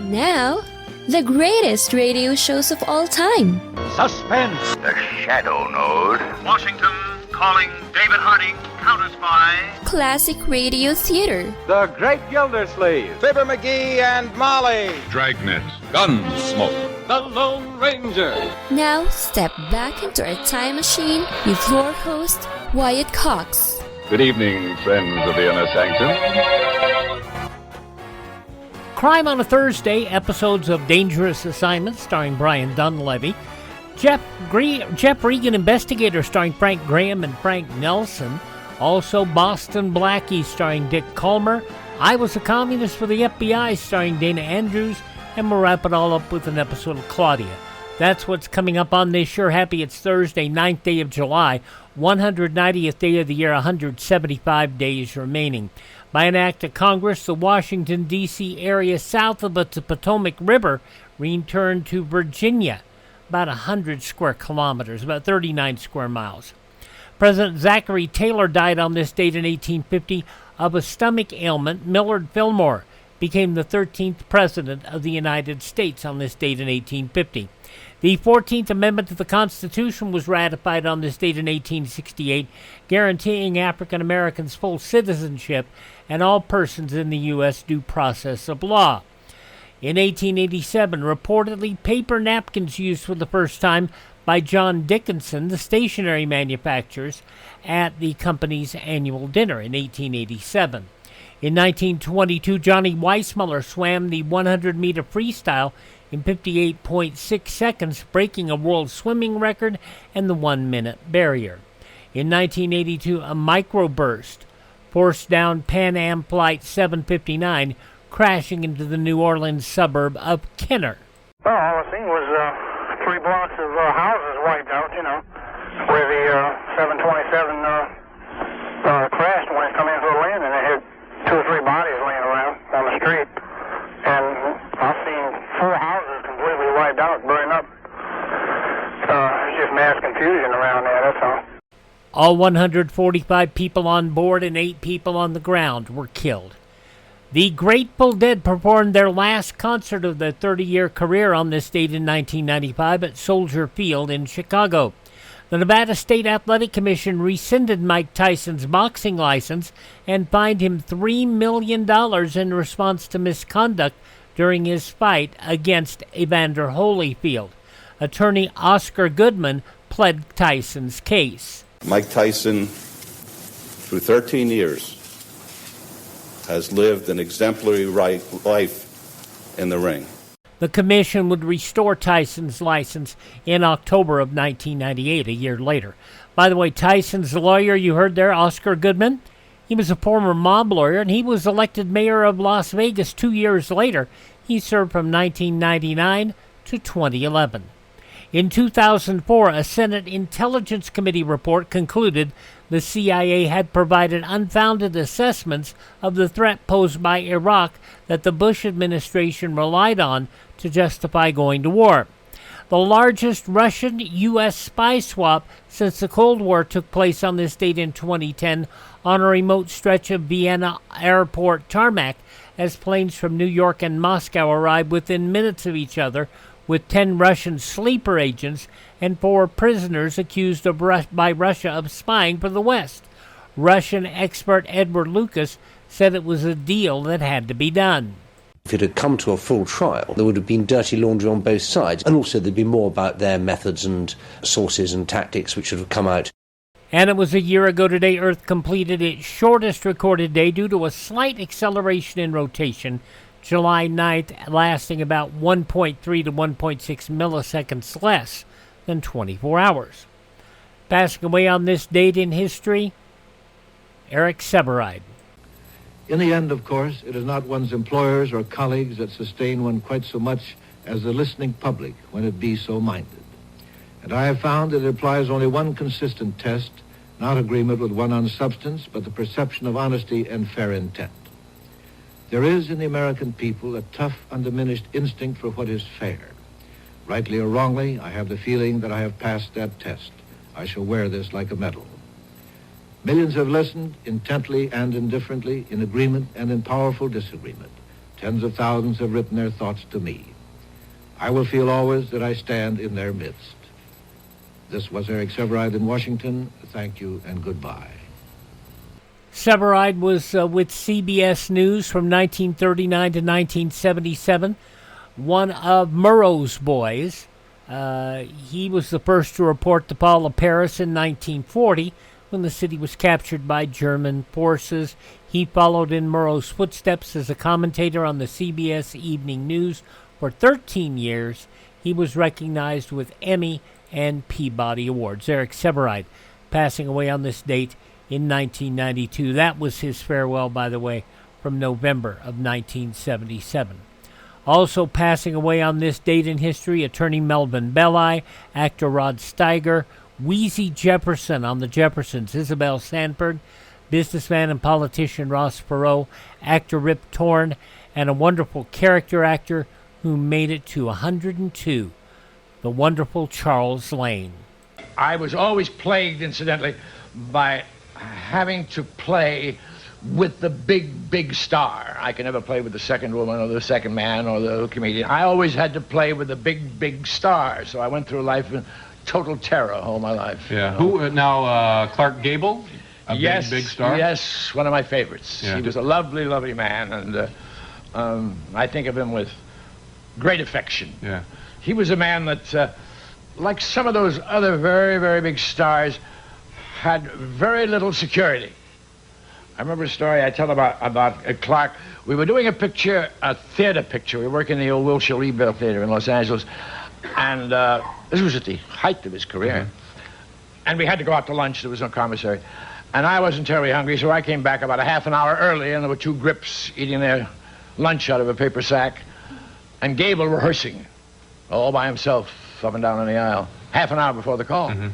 Now, the greatest radio shows of all time. Suspense. The Shadow Node. Washington calling David Harding, counter-spy. Classic radio theater. The Great Gildersleeve. Fibber McGee and Molly. Dragnet. Gunsmoke. The Lone Ranger. Now, step back into a time machine with your host, Wyatt Cox. Good evening, friends of the Inner Sanctum. Crime on a Thursday, episodes of Dangerous Assignment starring Brian Donlevy. Jeff Regan Investigator starring Frank Graham and Frank Nelson. Also Boston Blackie starring Dick Kollmar. I Was a Communist for the FBI starring Dana Andrews. And we'll wrap it all up with an episode of Claudia. That's what's coming up on this Sure Happy It's Thursday, 9th day of July, 190th day of the year, 175 days remaining. By an act of Congress, the Washington, D.C. area south of the Potomac River returned to Virginia, about 100 square kilometers, about 39 square miles. President Zachary Taylor died on this date in 1850 of a stomach ailment. Millard Fillmore became the 13th President of the United States on this date in 1850. The 14th Amendment to the Constitution was ratified on this date in 1868, guaranteeing African Americans full citizenship and all persons in the U.S. due process of law. In 1887, reportedly paper napkins used for the first time by John Dickinson, the stationery manufacturers, at the company's annual dinner in 1887. In 1922, Johnny Weissmuller swam the 100-meter freestyle in 58.6 seconds, breaking a world swimming record and the 1-minute barrier. In 1982, a microburst forced down Pan Am Flight 759, crashing into the New Orleans suburb of Kenner. Well, all I seen was 3 blocks of houses wiped out, where the 727 crashed when it come into the land, and it had 2 or 3 bodies laying around on the street. And I've seen 4 houses completely wiped out, burned up. It's just mass confusion around there, that's all. All 145 people on board and 8 people on the ground were killed. The Grateful Dead performed their last concert of their 30-year career on this date in 1995 at Soldier Field in Chicago. The Nevada State Athletic Commission rescinded Mike Tyson's boxing license and fined him $3 million in response to misconduct during his fight against Evander Holyfield. Attorney Oscar Goodman pled Tyson's case. Mike Tyson, through 13 years, has lived an exemplary life in the ring. The commission would restore Tyson's license in October of 1998, a year later. By the way, Tyson's lawyer, you heard there, Oscar Goodman, he was a former mob lawyer, and he was elected mayor of Las Vegas 2 years later. He served from 1999 to 2011. In 2004, a Senate Intelligence Committee report concluded the CIA had provided unfounded assessments of the threat posed by Iraq that the Bush administration relied on to justify going to war. The largest Russian-U.S. spy swap since the Cold War took place on this date in 2010 on a remote stretch of Vienna airport tarmac as planes from New York and Moscow arrived within minutes of each other, with 10 Russian sleeper agents and 4 prisoners accused by Russia of spying for the West. Russian expert Edward Lucas said it was a deal that had to be done. If it had come to a full trial, there would have been dirty laundry on both sides, and also there'd be more about their methods and sources and tactics which would have come out. And it was a year ago today Earth completed its shortest recorded day due to a slight acceleration in rotation, July 9th lasting about 1.3 to 1.6 milliseconds less than 24 hours. Passing away on this date in history, Eric Seberide. In the end, of course, it is not one's employers or colleagues that sustain one quite so much as the listening public when it be so minded. And I have found that it applies only one consistent test, not agreement with one on substance, but the perception of honesty and fair intent. There is in the American people a tough, undiminished instinct for what is fair. Rightly or wrongly, I have the feeling that I have passed that test. I shall wear this like a medal. Millions have listened intently and indifferently, in agreement and in powerful disagreement. Tens of thousands have written their thoughts to me. I will feel always that I stand in their midst. This was Eric Severide in Washington. Thank you and goodbye. Severide was with CBS News from 1939 to 1977, one of Murrow's boys. He was the first to report the fall of Paris in 1940 when the city was captured by German forces. He followed in Murrow's footsteps as a commentator on the CBS Evening News for 13 years. He was recognized with Emmy and Peabody Awards. Eric Severide passing away on this date in 1992. That was his farewell, by the way, from November of 1977. Also passing away on this date in history, attorney Melvin Belli, actor Rod Steiger, Wheezy Jefferson on The Jeffersons, Isabel Sanford, businessman and politician Ross Perot, actor Rip Torn, and a wonderful character actor who made it to 102, the wonderful Charles Lane. I was always plagued, incidentally, by having to play with the big star. I could never play with the second woman or the second man or the comedian. I always had to play with the big star. So I went through life in total terror all my life. Yeah. Who now? Clark Gable, a big star. Yes, one of my favorites. Yeah. He was a lovely man, and I think of him with great affection. Yeah. He was a man that, like some of those other very big stars, had very little security. I remember a story I tell about Clark. We were doing a theater picture. We were working in the old Wilshire Rebuild Theater in Los Angeles. And this was at the height of his career. Mm-hmm. And we had to go out to lunch. There was no commissary. And I wasn't terribly hungry, so I came back about a half an hour early, and there were two grips eating their lunch out of a paper sack. And Gable rehearsing, all by himself, up and down in the aisle, half an hour before the call. Mm-hmm.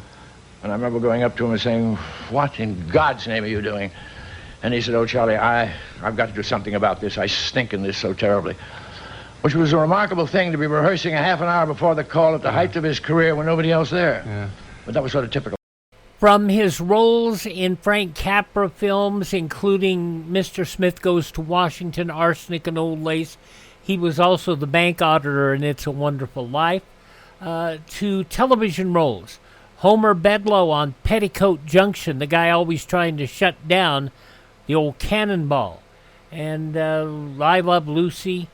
And I remember going up to him and saying, "What in God's name are you doing?" And he said, "Oh, Charlie, I've got to do something about this. I stink in this so terribly." Which was a remarkable thing, to be rehearsing a half an hour before the call at the height of his career with nobody else there. Yeah. But that was sort of typical. From his roles in Frank Capra films, including Mr. Smith Goes to Washington, Arsenic and Old Lace, he was also the bank auditor in It's a Wonderful Life, to television roles. Homer Bedloe on Petticoat Junction, the guy always trying to shut down the old Cannonball. And I Love Lucy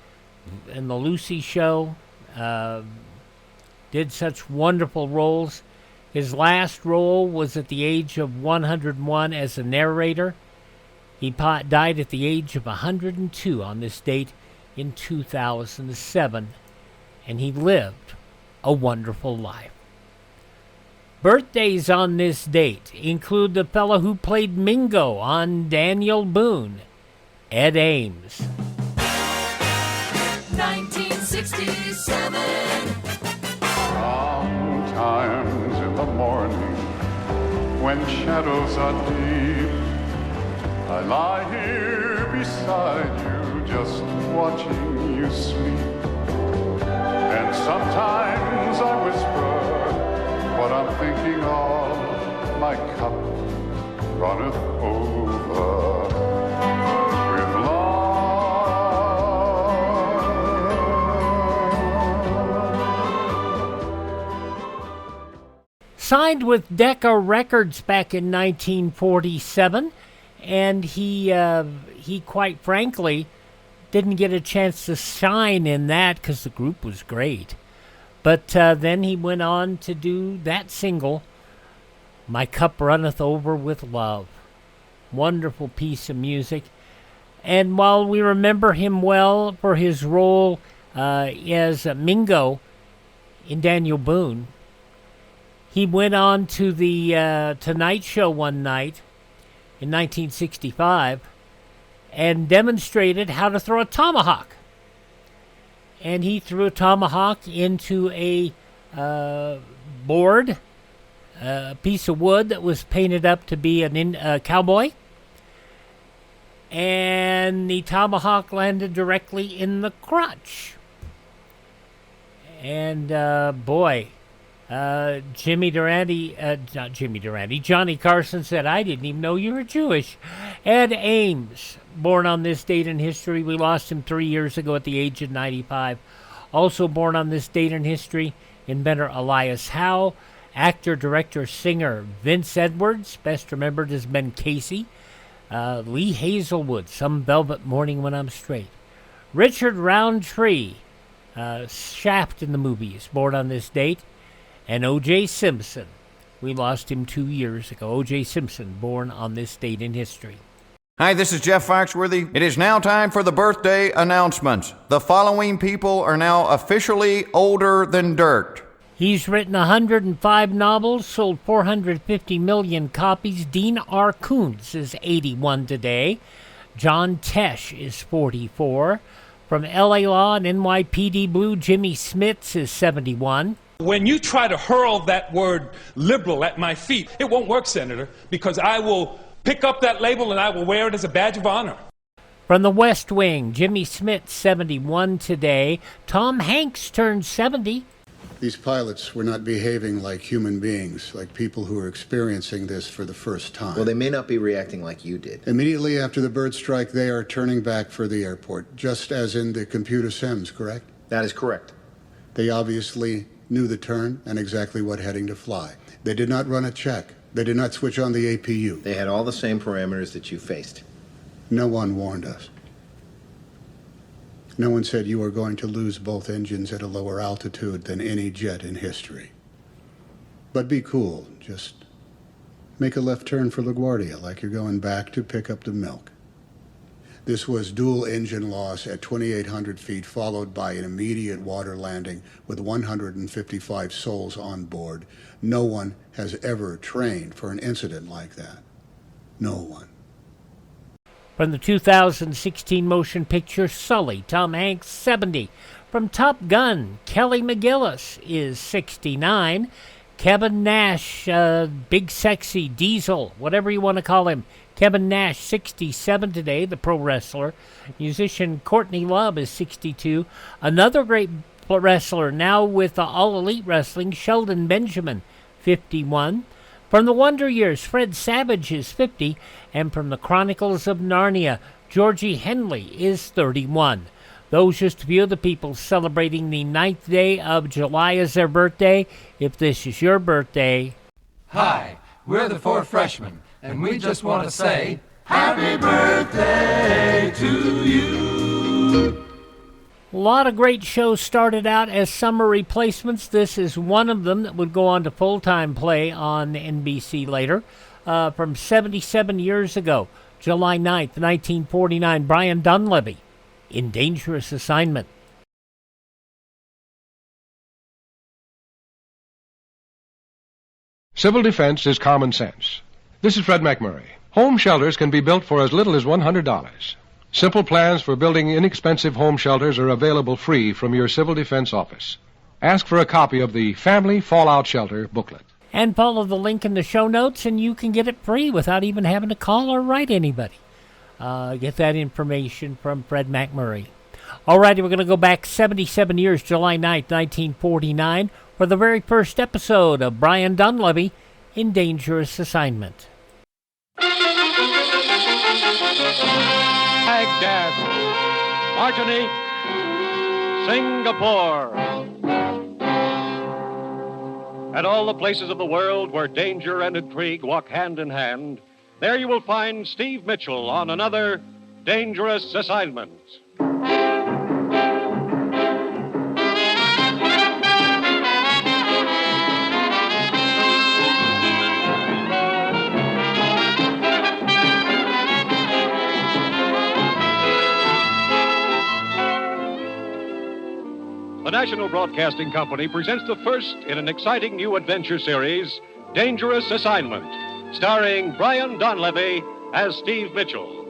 and The Lucy Show. Did such wonderful roles. His last role was at the age of 101 as a narrator. He died at the age of 102 on this date in 2007. And he lived a wonderful life. Birthdays on this date include the fellow who played Mingo on Daniel Boone, Ed Ames. 1967. Sometimes in the morning, when shadows are deep, I lie here beside you, just watching you sleep. And sometimes I whisper what I'm thinking of, my cup runneth over with love. Signed with Decca Records back in 1947, and he quite frankly didn't get a chance to shine in that because the group was great. But then he went on to do that single, My Cup Runneth Over with Love. Wonderful piece of music. And while we remember him well for his role as Mingo in Daniel Boone, he went on to the Tonight Show one night in 1965 and demonstrated how to throw a tomahawk. And he threw a tomahawk into a board, a piece of wood that was painted up to be a cowboy. And the tomahawk landed directly in the crotch. And Johnny Carson said, "I didn't even know you were Jewish." Ed Ames, born on this date in history. We lost him 3 years ago at the age of 95. Also born on this date in history, inventor Elias Howe. Actor, director, singer Vince Edwards, best remembered as Ben Casey. Lee Hazelwood, Some Velvet Morning When I'm Straight. Richard Roundtree, Shaft in the movies, born on this date. And O.J. Simpson. We lost him 2 years ago. O.J. Simpson, born on this date in history. Hi, this is Jeff Foxworthy. It is now time for the birthday announcements. The following people are now officially older than dirt. He's written 105 novels, sold 450 million copies. Dean R. Koontz is 81 today. John Tesh is 44. From L.A. Law and NYPD Blue, Jimmy Smits is 71. When you try to hurl that word liberal at my feet, it won't work, Senator, because I will pick up that label and I will wear it as a badge of honor. From The West Wing, Jimmy Smits, 71 today. Tom Hanks turned 70. These pilots were not behaving like human beings, like people who are experiencing this for the first time. Well, they may not be reacting like you did. Immediately after the bird strike, they are turning back for the airport, just as in the computer sims, correct? That is correct. They obviously knew the turn and exactly what heading to fly. They did not run a check. They did not switch on the APU. They had all the same parameters that you faced. No one warned us. No one said you are going to lose both engines at a lower altitude than any jet in history. But be cool. Just make a left turn for LaGuardia like you're going back to pick up the milk. This was dual engine loss at 2,800 feet, followed by an immediate water landing with 155 souls on board. No one has ever trained for an incident like that. No one. From the 2016 motion picture Sully, Tom Hanks, 70. From Top Gun, Kelly McGillis is 69. Kevin Nash, Big Sexy Diesel, whatever you want to call him. Kevin Nash, 67 today, the pro wrestler. Musician Courtney Love is 62. Another great wrestler, now with All Elite Wrestling, Sheldon Benjamin, 51. From the Wonder Years, Fred Savage is 50. And from the Chronicles of Narnia, Georgie Henley is 31. Those just a few of the people celebrating the 9th day of July as their birthday. If this is your birthday... Hi, we're the Four Freshmen, and we just want to say, Happy birthday to you! A lot of great shows started out as summer replacements. This is one of them that would go on to full-time play on NBC later. From 77 years ago, July 9th, 1949, Brian Donlevy in Dangerous Assignment. Civil defense is common sense. This is Fred McMurray. Home shelters can be built for as little as $100. Simple plans for building inexpensive home shelters are available free from your Civil Defense office. Ask for a copy of the Family Fallout Shelter booklet. And follow the link in the show notes, and you can get it free without even having to call or write anybody. Get that information from Fred McMurray. All righty, we're going to go back 77 years, July 9th, 1949, for the very first episode of Brian Donlevy in Dangerous Assignment. Baghdad, Martinique, Singapore, and all the places of the world where danger and intrigue walk hand in hand, there you will find Steve Mitchell on another Dangerous Assignment. The National Broadcasting Company presents the first in an exciting new adventure series, Dangerous Assignment, starring Brian Donlevy as Steve Mitchell.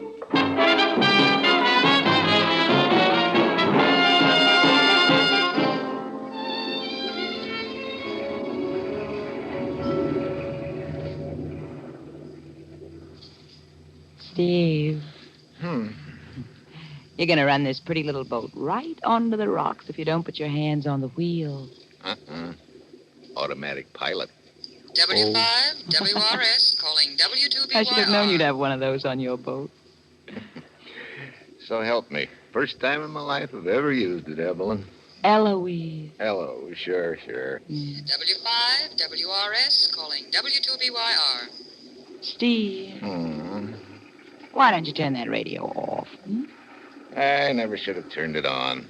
Steve. You're going to run this pretty little boat right onto the rocks if you don't put your hands on the wheel. Automatic pilot. W5, WRS, calling W2BYR. I should have known you'd have one of those on your boat. So help me. First time in my life I've ever used it, Evelyn. Eloise. Hello, sure. W5, WRS, calling W2BYR. Steve. Hmm. Why don't you turn that radio off? I never should have turned it on.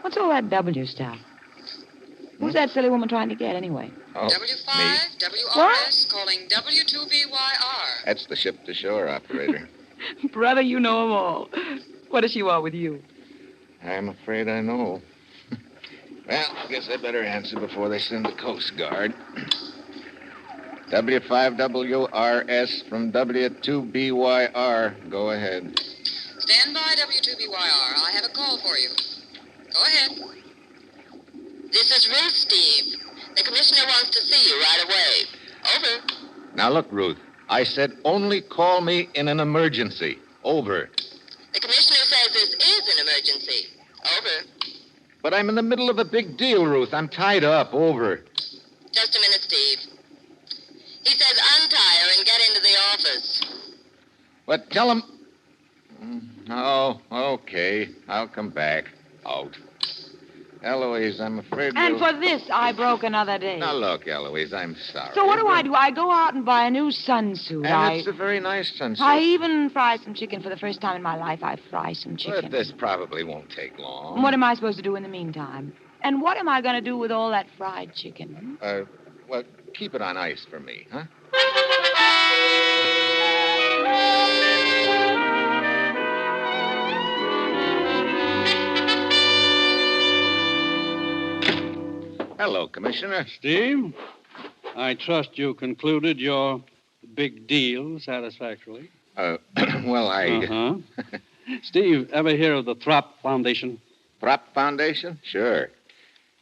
What's all that W stuff? Who's that silly woman trying to get, anyway? Oh, W5, me. WRS, calling W2BYR. That's the ship-to-shore operator. Brother, you know them all. What does she want with you? I'm afraid I know. Well, I guess I better answer before they send the Coast Guard. W5WRS from W2BYR. Go ahead. Stand by, W2BYR. I have a call for you. Go ahead. This is Ruth, Steve. The commissioner wants to see you right away. Over. Now, look, Ruth. I said only call me in an emergency. Over. The commissioner says this is an emergency. Over. But I'm in the middle of a big deal, Ruth. I'm tied up. Over. Just a minute, Steve. He says untie her and get into the office. But tell him... Oh, okay. I'll come back. Out. Eloise, I'm afraid And for this, I broke another day. Now, look, Eloise, I'm sorry. So what do? I go out and buy a new sunsuit. And it's a very nice sunsuit. I even fry some chicken for the first time in my life. I fry some chicken. But this probably won't take long. And what am I supposed to do in the meantime? And what am I going to do with all that fried chicken? Well, keep it on ice for me, huh? Hello, Commissioner. Steve, I trust you concluded your big deal satisfactorily. Well, Uh-huh. Steve, ever hear of the Throp Foundation? Throp Foundation? Sure.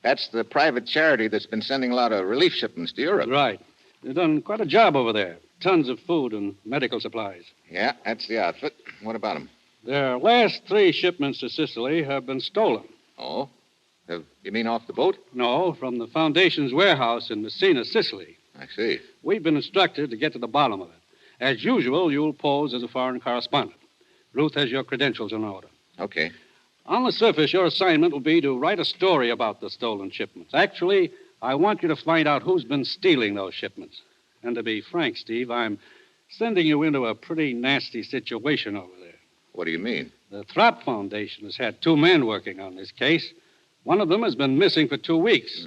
That's the private charity that's been sending a lot of relief shipments to Europe. Right. They've done quite a job over there. Tons of food and medical supplies. Yeah, that's the outfit. What about them? Their last 3 shipments to Sicily have been stolen. Oh? You mean off the boat? No, from the Foundation's warehouse in Messina, Sicily. I see. We've been instructed to get to the bottom of it. As usual, you'll pose as a foreign correspondent. Ruth has your credentials in order. Okay. On the surface, your assignment will be to write a story about the stolen shipments. Actually, I want you to find out who's been stealing those shipments. And to be frank, Steve, I'm sending you into a pretty nasty situation over there. What do you mean? The Throp Foundation has had 2 men working on this case. One of them has been missing for 2 weeks.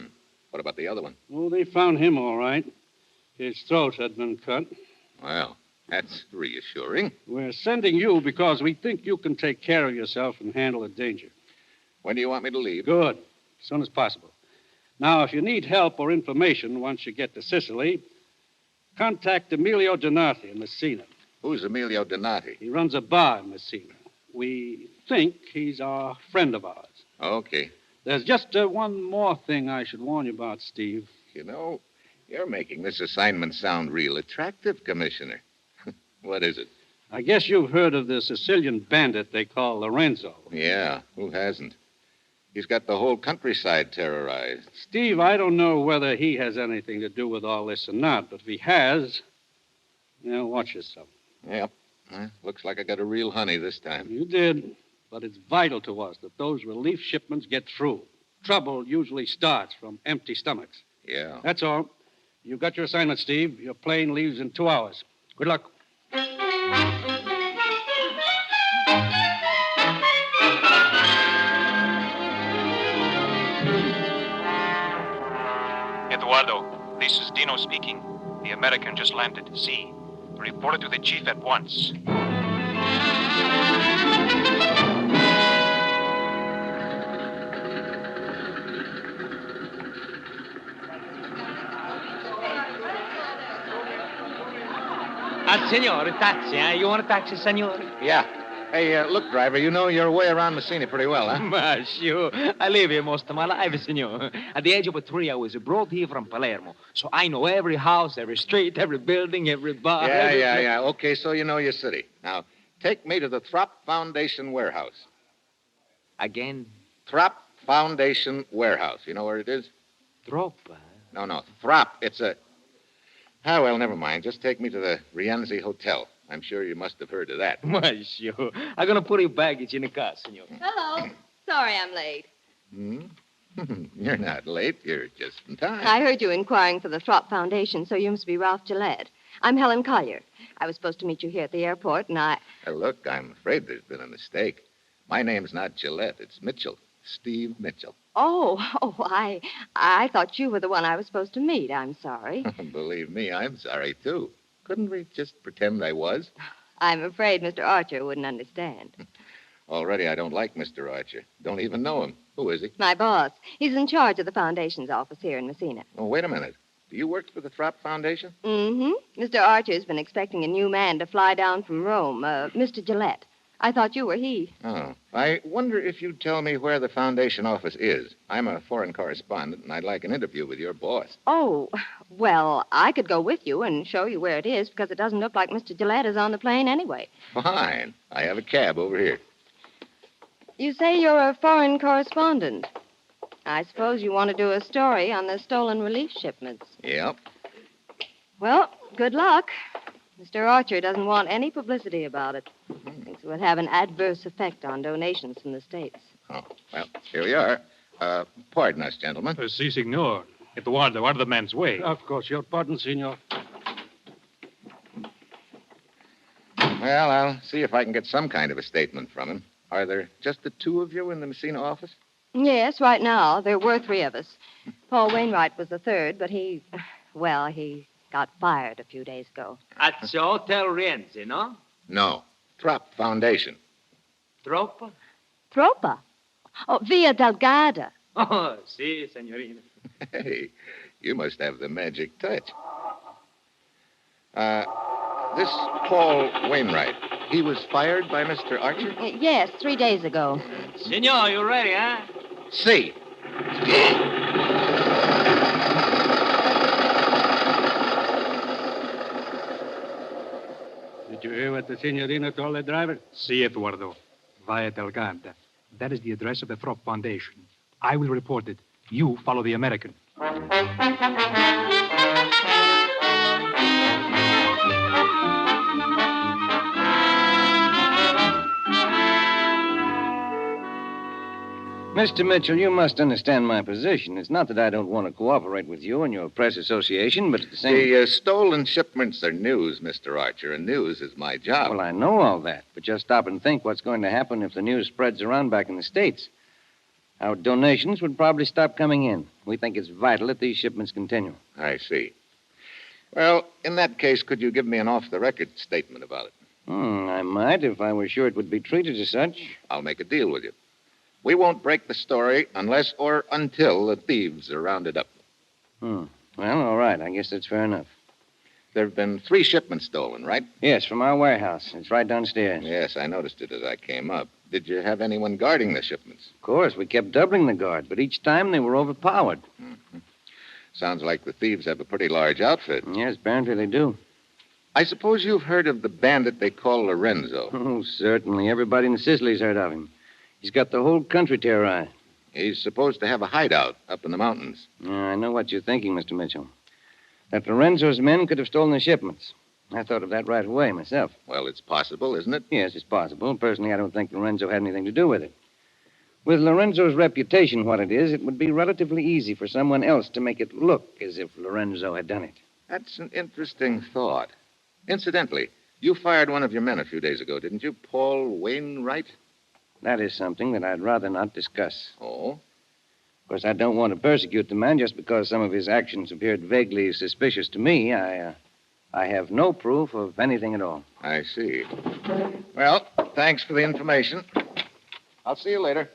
What about the other one? Oh, they found him all right. His throat had been cut. Well, that's reassuring. We're sending you because we think you can take care of yourself and handle the danger. When do you want me to leave? Good. As soon as possible. Now, if you need help or information once you get to Sicily, contact Emilio Donati in Messina. Who's Emilio Donati? He runs a bar in Messina. We think he's a friend of ours. Okay. There's just one more thing I should warn you about, Steve. You know, you're making this assignment sound real attractive, Commissioner. What is it? I guess you've heard of the Sicilian bandit they call Lorenzo. Yeah, who hasn't? He's got the whole countryside terrorized. Steve, I don't know whether he has anything to do with all this or not, but if he has, watch yourself. Yep. Looks like I got a real honey this time. You did. But it's vital to us that those relief shipments get through. Trouble usually starts from empty stomachs. Yeah. That's all. You've got your assignment, Steve. Your plane leaves in 2 hours. Good luck. Eduardo, this is Dino speaking. The American just landed. See? Report it to the chief at once. Signore, taxi, eh? You want a taxi, signore? Yeah. Hey, look, driver, you know your way around Messina pretty well, huh? Sure. I live here most of my life, signore. At the age of 3, I was brought here from Palermo. So I know every house, every street, every building, every bar. Yeah. Okay, so you know your city. Now, take me to the Throp Foundation warehouse. Again? Throp Foundation warehouse. You know where it is? Throp? No. Throp. It's a... Ah, well, never mind. Just take me to the Rienzi Hotel. I'm sure you must have heard of that. Why, sure. I'm going to put your baggage in the car, senor. Hello. Sorry I'm late. You're not late. You're just in time. I heard you inquiring for the Throp Foundation, so you must be Ralph Gillette. I'm Helen Collier. I was supposed to meet you here at the airport, and Look, I'm afraid there's been a mistake. My name's not Gillette. It's Mitchell. Steve Mitchell. I thought you were the one I was supposed to meet. I'm sorry. Believe me, I'm sorry, too. Couldn't we just pretend I was? I'm afraid Mr. Archer wouldn't understand. Already, I don't like Mr. Archer. Don't even know him. Who is he? My boss. He's in charge of the foundation's office here in Messina. Oh, wait a minute. Do you work for the Throp Foundation? Mm-hmm. Mr. Archer's been expecting a new man to fly down from Rome, Mr. Gillette. I thought you were he. Oh. I wonder if you'd tell me where the foundation office is. I'm a foreign correspondent, and I'd like an interview with your boss. Oh, well, I could go with you and show you where it is, because it doesn't look like Mr. Gillette is on the plane anyway. Fine. I have a cab over here. You say you're a foreign correspondent. I suppose you want to do a story on the stolen relief shipments. Yep. Well, good luck. Mr. Archer doesn't want any publicity about it. Thinks it would have an adverse effect on donations from the States. Oh, well, here we are. Pardon us, gentlemen. Si, signor. It was the man's way. Of course, your pardon, senor. Well, I'll see if I can get some kind of a statement from him. Are there just the two of you in the Messina office? Yes, right now. There were three of us. Paul Wainwright was the third, but he got fired a few days ago. At the Hotel Rienzi, no? No. Throp Foundation. Troppa? Troppa? Oh, Via Delgada. Oh, si, senorina. Hey, you must have the magic touch. This Paul Wainwright, he was fired by Mr. Archer? Yes, 3 days ago. Senor, you ready, huh? Si. Did you hear what the signorina told the driver? Si, Eduardo. Via Delgada. That is the address of the Throp Foundation. I will report it. You follow the American. Mr. Mitchell, you must understand my position. It's not that I don't want to cooperate with you and your press association, but at the same... The stolen shipments are news, Mr. Archer, and news is my job. Well, I know all that, but just stop and think what's going to happen if the news spreads around back in the States. Our donations would probably stop coming in. We think it's vital that these shipments continue. I see. Well, in that case, could you give me an off-the-record statement about it? I might, if I were sure it would be treated as such. I'll make a deal with you. We won't break the story unless or until the thieves are rounded up. Well, all right. I guess that's fair enough. There have been 3 shipments stolen, right? Yes, from our warehouse. It's right downstairs. Yes, I noticed it as I came up. Did you have anyone guarding the shipments? Of course. We kept doubling the guard, but each time they were overpowered. Mm-hmm. Sounds like the thieves have a pretty large outfit. Yes, apparently they do. I suppose you've heard of the bandit they call Lorenzo. Oh, certainly. Everybody in Sicily's heard of him. He's got the whole country terrorized. He's supposed to have a hideout up in the mountains. I know what you're thinking, Mr. Mitchell. That Lorenzo's men could have stolen the shipments. I thought of that right away myself. Well, it's possible, isn't it? Yes, it's possible. Personally, I don't think Lorenzo had anything to do with it. With Lorenzo's reputation what it is, it would be relatively easy for someone else to make it look as if Lorenzo had done it. That's an interesting thought. Incidentally, you fired one of your men a few days ago, didn't you? Paul Wainwright? That is something that I'd rather not discuss. Oh? Of course, I don't want to persecute the man just because some of his actions appeared vaguely suspicious to me. I have no proof of anything at all. I see. Well, thanks for the information. I'll see you later.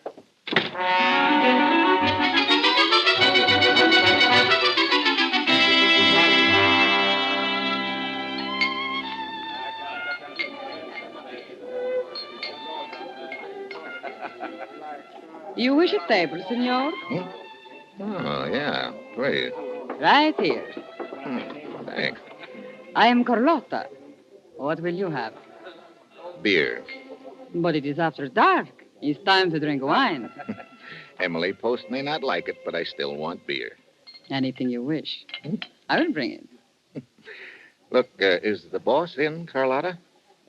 You wish a table, senor? Oh, yeah. Please. Right here. Thanks. I am Carlotta. What will you have? Beer. But it is after dark. It's time to drink wine. Emily Post may not like it, but I still want beer. Anything you wish. I will bring it. Look, is the boss in, Carlotta?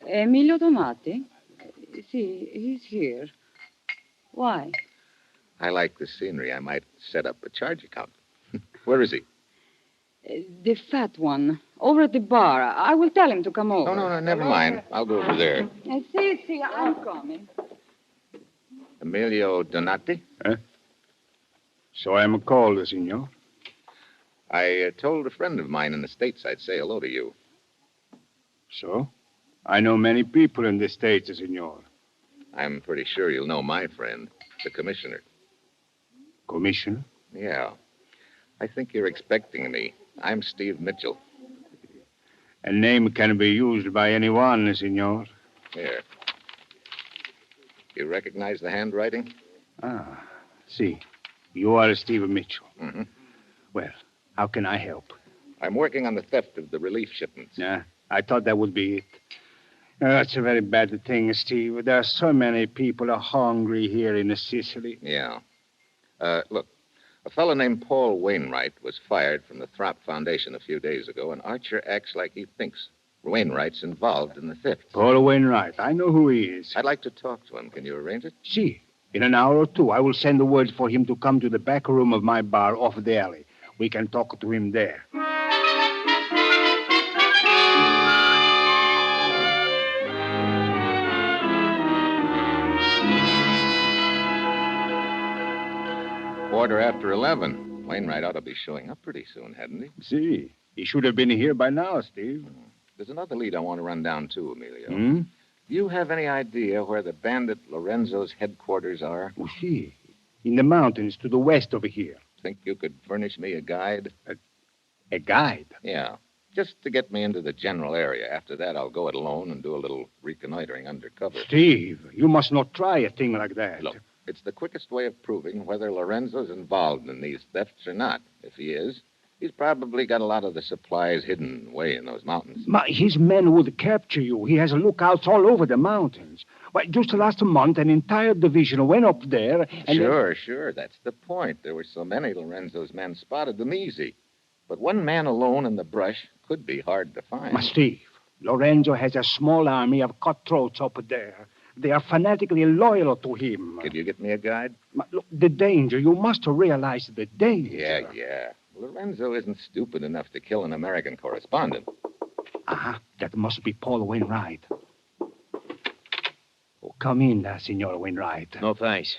Emilio Donati? See, he's here. Why? I like the scenery. I might set up a charge account. Where is he? The fat one. Over at the bar. I will tell him to come over. No, never mind. I'll go over there. See, I'm coming. Emilio Donati? So I am called, senor. I told a friend of mine in the States I'd say hello to you. So? I know many people in the States, senor. I'm pretty sure you'll know my friend, the commissioner. Commissioner? Yeah. I think you're expecting me. I'm Steve Mitchell. A name can be used by anyone, senor. Here. You recognize the handwriting? Ah, see. You are Steve Mitchell. Mm-hmm. Well, how can I help? I'm working on the theft of the relief shipments. Yeah, I thought that would be it. That's a very bad thing, Steve. There are so many people are hungry here in Sicily. Yeah. Look, a fellow named Paul Wainwright was fired from the Throp Foundation a few days ago, and Archer acts like he thinks Wainwright's involved in the theft. Paul Wainwright. I know who he is. I'd like to talk to him. Can you arrange it? See, in an hour or two, I will send the word for him to come to the back room of my bar off the alley. We can talk to him there. Quarter after 11. Wainwright ought to be showing up pretty soon, hadn't he? See, he should have been here by now, Steve. There's another lead I want to run down, too, Emilio. Hmm? Do you have any idea where the bandit Lorenzo's headquarters are? Oh, see, in the mountains to the west over here. Think you could furnish me a guide? A guide? Yeah, just to get me into the general area. After that, I'll go it alone and do a little reconnoitering undercover. Steve, you must not try a thing like that. Look, it's the quickest way of proving whether Lorenzo's involved in these thefts or not. If he is, he's probably got a lot of the supplies hidden away in those mountains. His men would capture you. He has lookouts all over the mountains. Why, just last month, an entire division went up there and... Sure. That's the point. There were so many Lorenzo's men spotted them easy. But one man alone in the brush could be hard to find. Steve, Lorenzo has a small army of cutthroats up there. They are fanatically loyal to him. Could you get me a guide? Look, the danger. You must realize the danger. Yeah. Lorenzo isn't stupid enough to kill an American correspondent. That must be Paul Wainwright. Oh, come in, Senor Wainwright. No, thanks.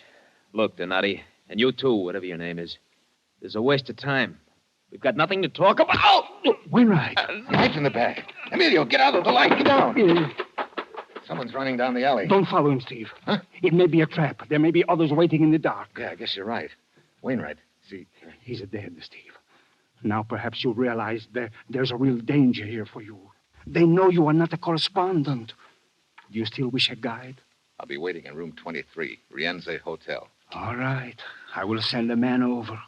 Look, Donati, and you too, whatever your name is. This is a waste of time. We've got nothing to talk about. Oh! Wainwright. Knife in the bag. Emilio, get out of the light. Get down. Someone's running down the alley. Don't follow him, Steve. Huh? It may be a trap. There may be others waiting in the dark. Yeah, I guess you're right. Wainwright, see... He's dead, Steve. Now perhaps you realize there's a real danger here for you. They know you are not a correspondent. Do you still wish a guide? I'll be waiting in room 23, Rienzi Hotel. All right. I will send a man over.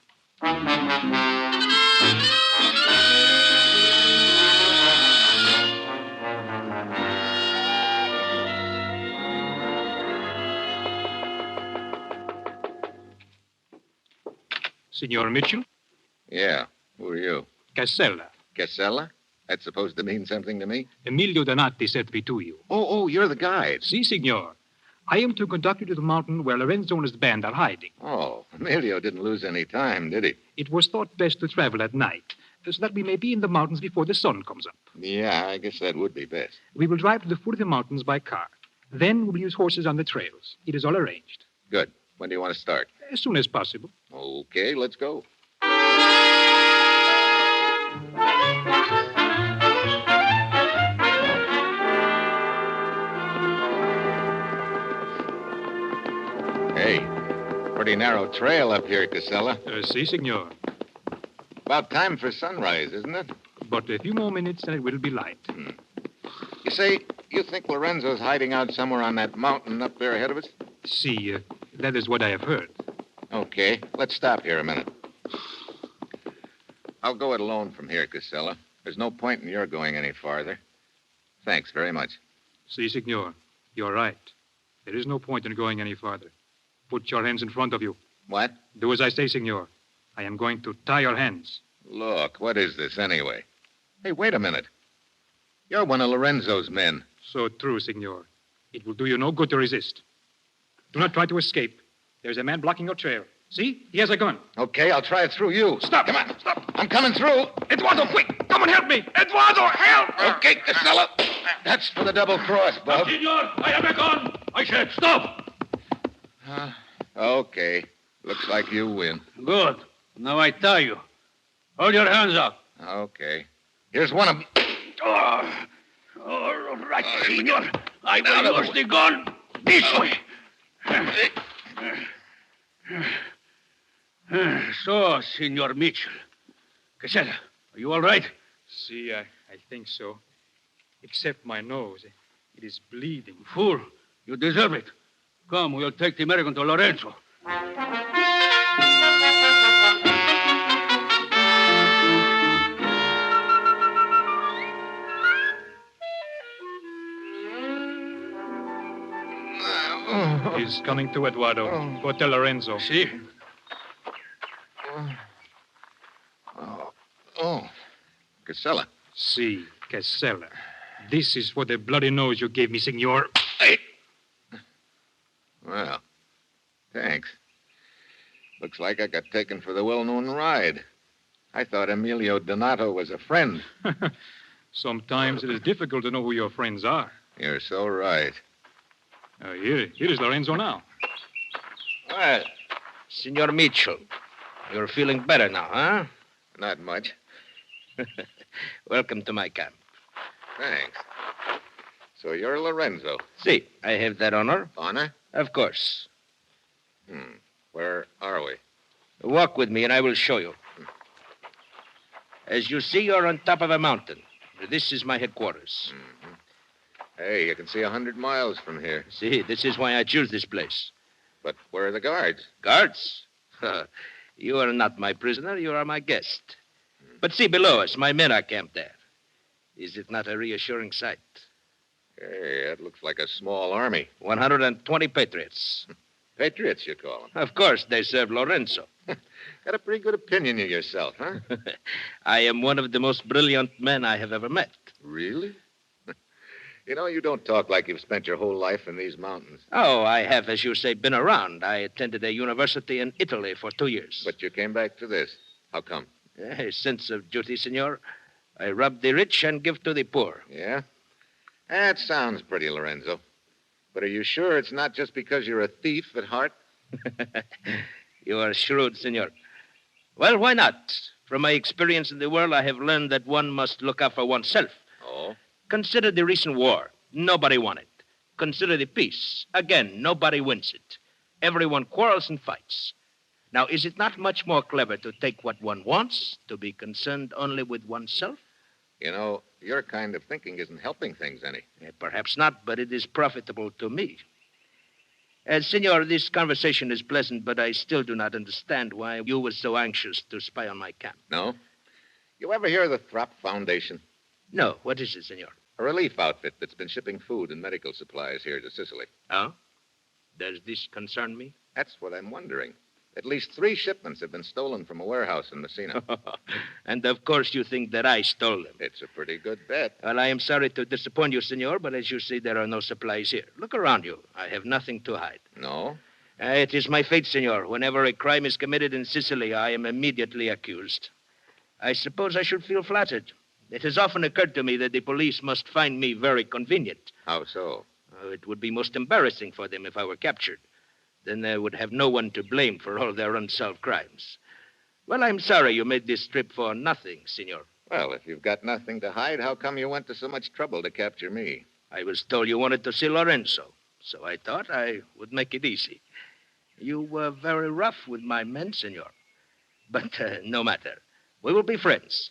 Signor Mitchell? Yeah. Who are you? Casella. Casella? That's supposed to mean something to me? Emilio Donati sent me to you. Oh, you're the guide. Si, signor. I am to conduct you to the mountain where Lorenzo and his band are hiding. Oh, Emilio didn't lose any time, did he? It was thought best to travel at night, so that we may be in the mountains before the sun comes up. Yeah, I guess that would be best. We will drive to the foot of the mountains by car. Then we'll use horses on the trails. It is all arranged. Good. When do you want to start? As soon as possible. Okay, let's go. Hey, pretty narrow trail up here, Casella. Si, signor. About time for sunrise, isn't it? But a few more minutes and it will be light. You say, you think Lorenzo's hiding out somewhere on that mountain up there ahead of us? Si, that is what I have heard. Okay, let's stop here a minute. I'll go it alone from here, Casella. There's no point in your going any farther. Thanks very much. Si, signor. You're right. There is no point in going any farther. Put your hands in front of you. What? Do as I say, signor. I am going to tie your hands. Look, what is this anyway? Hey, wait a minute. You're one of Lorenzo's men. So true, Signor. It will do you no good to resist. Do not try to escape. There's a man blocking your trail. See? He has a gun. Okay, I'll try it through you. Stop! Come on. Stop! I'm coming through. Eduardo, quick! Come and help me! Eduardo, help! Okay, Casella. That's for the double cross, Bob. Senor, I have a gun! I said stop! Okay. Looks like you win. Good. Now I tell you. Hold your hands up. Okay. Here's one of them. All right, senor. I will use the gun this way. So, Senor Mitchell. Casella, are you all right? See, I think so. Except my nose. It is bleeding. Fool, you deserve it. Come, we'll take the American to Lorenzo. He's coming to Eduardo. Hotel Lorenzo. See? Oh. Casella. See, Casella. This is for the bloody nose you gave me, senor. Hey. Well, thanks. Looks like I got taken for the well-known ride. I thought Emilio Donato was a friend. Sometimes it is difficult to know who your friends are. You're so right. Here is Lorenzo now. Well, Senor Mitchell, you're feeling better now, huh? Not much. Welcome to my camp. Thanks. So you're Lorenzo? See, I have that honor. Honor? Of course. Where are we? Walk with me and I will show you. As you see, you're on top of a mountain. This is my headquarters. Hey, you can see 100 miles from here. See, this is why I choose this place. But where are the guards? Guards? You are not my prisoner. You are my guest. But see below us, my men are camped there. Is it not a reassuring sight? Hey, that looks like a small army. 120 patriots. Patriots, you call them? Of course, they serve Lorenzo. Got a pretty good opinion of yourself, huh? I am one of the most brilliant men I have ever met. Really? You know, you don't talk like you've spent your whole life in these mountains. Oh, I have, as you say, been around. I attended a university in Italy for 2 years. But you came back to this. How come? A sense of duty, senor. I rob the rich and give to the poor. Yeah? That sounds pretty, Lorenzo. But are you sure it's not just because you're a thief at heart? You are shrewd, senor. Well, why not? From my experience in the world, I have learned that one must look out for oneself. Oh? Consider the recent war. Nobody won it. Consider the peace. Again, nobody wins it. Everyone quarrels and fights. Now, is it not much more clever to take what one wants, to be concerned only with oneself? You know, your kind of thinking isn't helping things any. Perhaps not, but it is profitable to me. Senor, this conversation is pleasant, but I still do not understand why you were so anxious to spy on my camp. No? You ever hear of the Throp Foundation? No. What is it, senor? A relief outfit that's been shipping food and medical supplies here to Sicily. Oh? Does this concern me? That's what I'm wondering. At least 3 shipments have been stolen from a warehouse in Messina. And of course you think that I stole them. It's a pretty good bet. Well, I am sorry to disappoint you, senor, but as you see, there are no supplies here. Look around you. I have nothing to hide. No? It is my fate, senor. Whenever a crime is committed in Sicily, I am immediately accused. I suppose I should feel flattered. It has often occurred to me that the police must find me very convenient. How so? It would be most embarrassing for them if I were captured. Then they would have no one to blame for all their unsolved crimes. Well, I'm sorry you made this trip for nothing, senor. Well, if you've got nothing to hide, how come you went to so much trouble to capture me? I was told you wanted to see Lorenzo, so I thought I would make it easy. You were very rough with my men, senor. But no matter. We will be friends.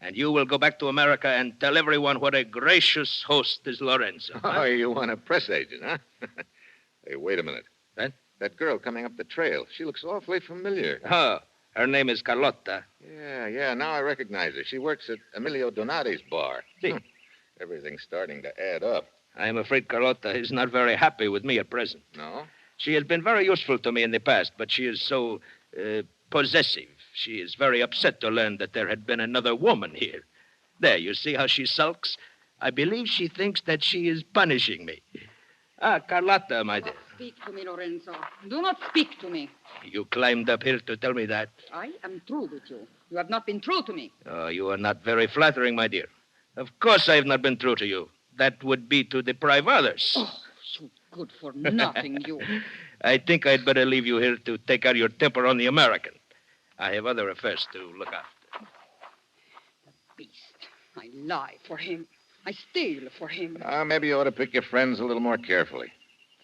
And you will go back to America and tell everyone what a gracious host is Lorenzo. Oh, you want a press agent, huh? Hey, wait a minute. What? That girl coming up the trail. She looks awfully familiar. Oh, her name is Carlotta. Yeah, now I recognize her. She works at Emilio Donati's bar. See? Everything's starting to add up. I am afraid Carlotta is not very happy with me at present. No? She has been very useful to me in the past, but she is so possessive. She is very upset to learn that there had been another woman here. There, you see how she sulks? I believe she thinks that she is punishing me. Ah, Carlotta, my dear. Speak to me, Lorenzo. Do not speak to me. You climbed up here to tell me that. I am true with you. You have not been true to me. Oh, you are not very flattering, my dear. Of course I have not been true to you. That would be to deprive others. Oh, so good for nothing, you. I think I'd better leave you here to take out your temper on the American. I have other affairs to look after. Beast. I lie for him. I steal for him. Maybe you ought to pick your friends a little more carefully.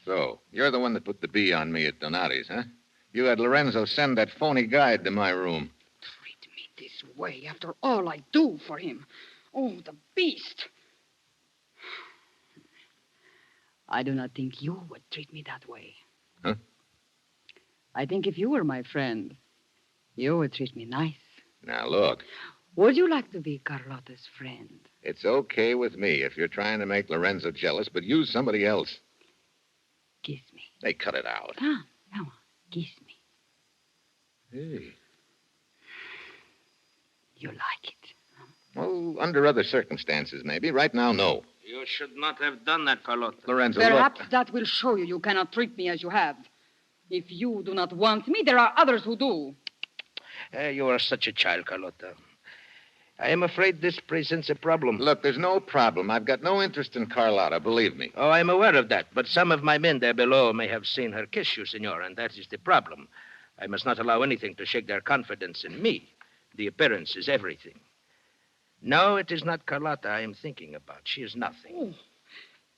So, you're the one that put the bee on me at Donati's, huh? You had Lorenzo send that phony guide to my room. Treat me this way after all I do for him. Oh, the beast. I do not think you would treat me that way. Huh? I think if you were my friend, you would treat me nice. Now, look. Would you like to be Carlotta's friend? It's okay with me if you're trying to make Lorenzo jealous, but use somebody else. Kiss me. Hey, cut it out. Come on, kiss me. Hey. You like it? Well, under other circumstances, maybe. Right now, no. You should not have done that, Carlotta. Lorenzo, Perhaps look. that will show you cannot treat me as you have. If you do not want me, there are others who do. You are such a child, Carlotta. I am afraid this presents a problem. Look, there's no problem. I've got no interest in Carlotta, believe me. Oh, I'm aware of that. But some of my men there below may have seen her kiss you, senor, and that is the problem. I must not allow anything to shake their confidence in me. The appearance is everything. No, it is not Carlotta I am thinking about. She is nothing. Oh,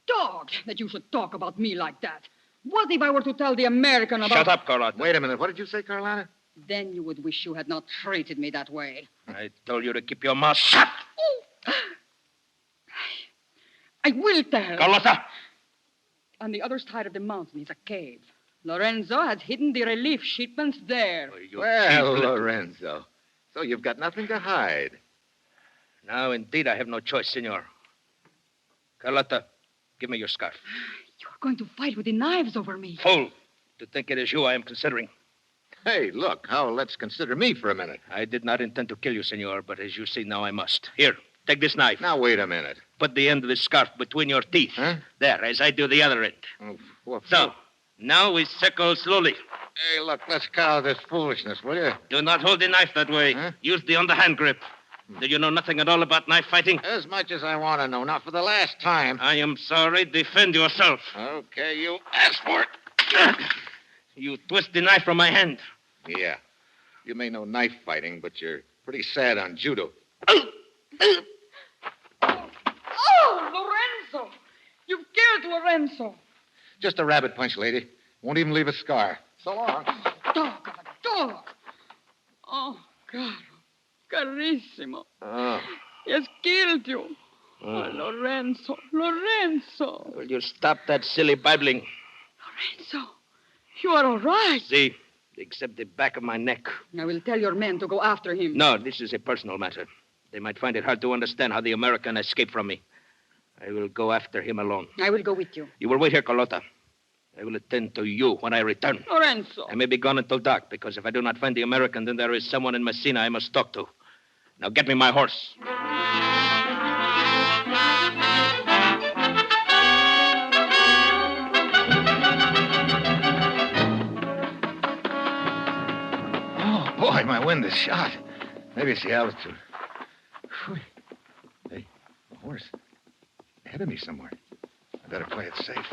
dog, that you should talk about me like that. What if I were to tell the American about... Shut up, Carlotta. Wait a minute. What did you say, Carlotta? Then you would wish you had not treated me that way. I told you to keep your mouth shut. Oh. I will tell. Carlotta! On the other side of the mountain is a cave. Lorenzo has hidden the relief shipments there. Well, Lorenzo. So you've got nothing to hide. Now, indeed, I have no choice, senor. Carlotta, give me your scarf. You're going to fight with the knives over me. Fool! To think it is you I am considering. Hey, look, let's consider me for a minute. I did not intend to kill you, senor, but as you see now, I must. Here, take this knife. Now, wait a minute. Put the end of the scarf between your teeth. Huh? There, as I do the other end. Oh, what? So, now we circle slowly. Hey, look, let's cut out this foolishness, will you? Do not hold the knife that way. Huh? Use the underhand grip. Do you know nothing at all about knife fighting? As much as I want to know. Not for the last time. I am sorry. Defend yourself. Okay, you asked for it. You twist the knife from my hand. Yeah. You may know knife fighting, but you're pretty sad on judo. Oh, Lorenzo! You've killed Lorenzo. Just a rabbit punch, lady. Won't even leave a scar. So long. Dog of a dog. Oh, God. Carissimo. Oh. He has killed you. Oh, Lorenzo. Lorenzo. Will you stop that silly babbling? Lorenzo, you are all right. See, except the back of my neck. I will tell your men to go after him. No, this is a personal matter. They might find it hard to understand how the American escaped from me. I will go after him alone. I will go with you. You will wait here, Carlotta. I will attend to you when I return. Lorenzo. I may be gone until dark, because if I do not find the American, then there is someone in Messina I must talk to. Now get me my horse. Oh, boy, my wind is shot. Maybe it's the altitude. Whew. Hey, a horse. Ahead of me somewhere. I better play it safe.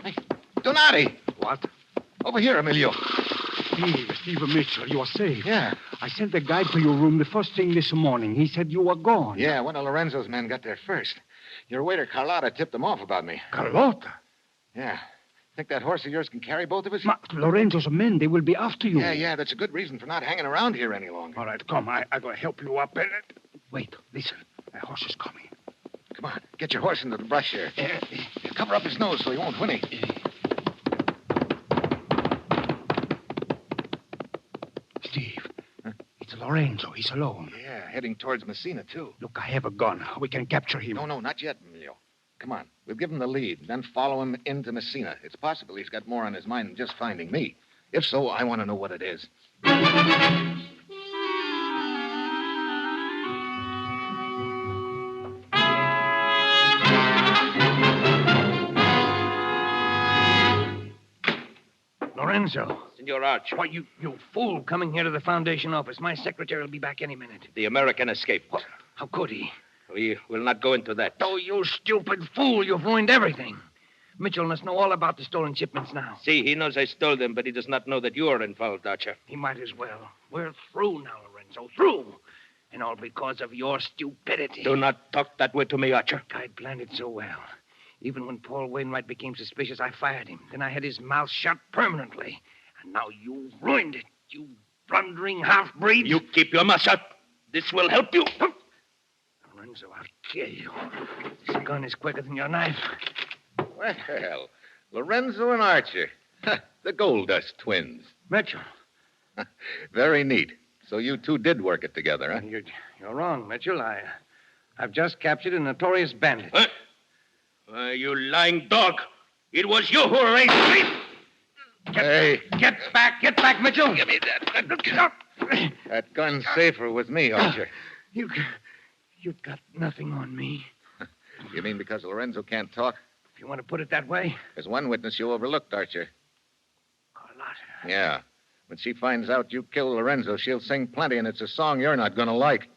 Hey, Donati! What? Over here, Emilio. Steve Mitchell, you are safe. Yeah. I sent the guide to your room the first thing this morning. He said you were gone. Yeah, one of Lorenzo's men got there first. Your waiter, Carlotta, tipped him off about me. Carlotta? Yeah. Think that horse of yours can carry both of us? Lorenzo's men, they will be after you. Yeah, that's a good reason for not hanging around here any longer. All right, come. I gotta help you up. Wait, listen. My horse is coming. Come on, get your horse into the brush here. Cover up his nose so he won't whinny. Steve, it's Lorenzo. He's alone. Yeah, heading towards Messina, too. Look, I have a gun. We can capture him. No, not yet, Emilio. Come on. We'll give him the lead, then follow him into Messina. It's possible he's got more on his mind than just finding me. If so, I want to know what it is. Lorenzo. Senor Archer. Why, you fool coming here to the Foundation office. My secretary will be back any minute. The American escaped. What? How could he? We will not go into that. Oh, you stupid fool. You've ruined everything. Mitchell must know all about the stolen shipments now. See, he knows I stole them, but he does not know that you are involved, Archer. He might as well. We're through now, Lorenzo. Through. And all because of your stupidity. Do not talk that way to me, Archer. I planned it so well. Even when Paul Wainwright became suspicious, I fired him. Then I had his mouth shut permanently. And now you've ruined it, you blundering half-breed. You keep your mouth shut. This will help you. Lorenzo, I'll kill you. This gun is quicker than your knife. Well, Lorenzo and Archer. The Gold Dust twins. Mitchell. Very neat. So you two did work it together, huh? You're wrong, Mitchell. I've just captured a notorious bandit. You lying dog. It was you who arranged me. Get back, Mitchell. Give me that. That gun's safer with me, Archer. You've got nothing on me. You mean because Lorenzo can't talk? If you want to put it that way. There's one witness you overlooked, Archer. Carlotta. Yeah. When she finds out you killed Lorenzo, she'll sing plenty, and it's a song you're not going to like.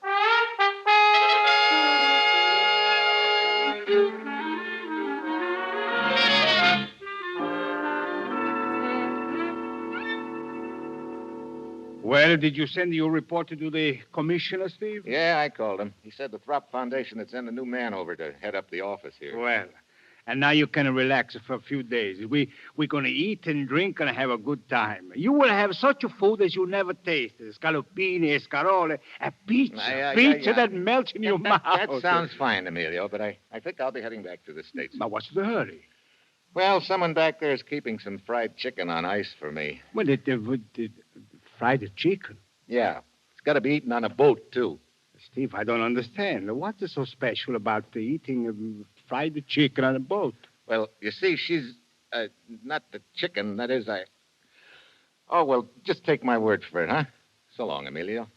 Well, did you send your reporter to the commissioner, Steve? Yeah, I called him. He said the Throp Foundation had sent a new man over to head up the office here. Well, and now you can relax for a few days. We're going to eat and drink and have a good time. You will have such a food as you never tasted. Scaloppini, escarole, a pizza that melts in your mouth. That sounds fine, Emilio, but I think I'll be heading back to the States. Now, what's the hurry? Well, someone back there is keeping some fried chicken on ice for me. Well, fried chicken? Yeah. It's got to be eaten on a boat, too. Steve, I don't understand. What's so special about eating fried chicken on a boat? Well, you see, she's not the chicken. That is, Oh, well, just take my word for it, huh? So long, Emilio.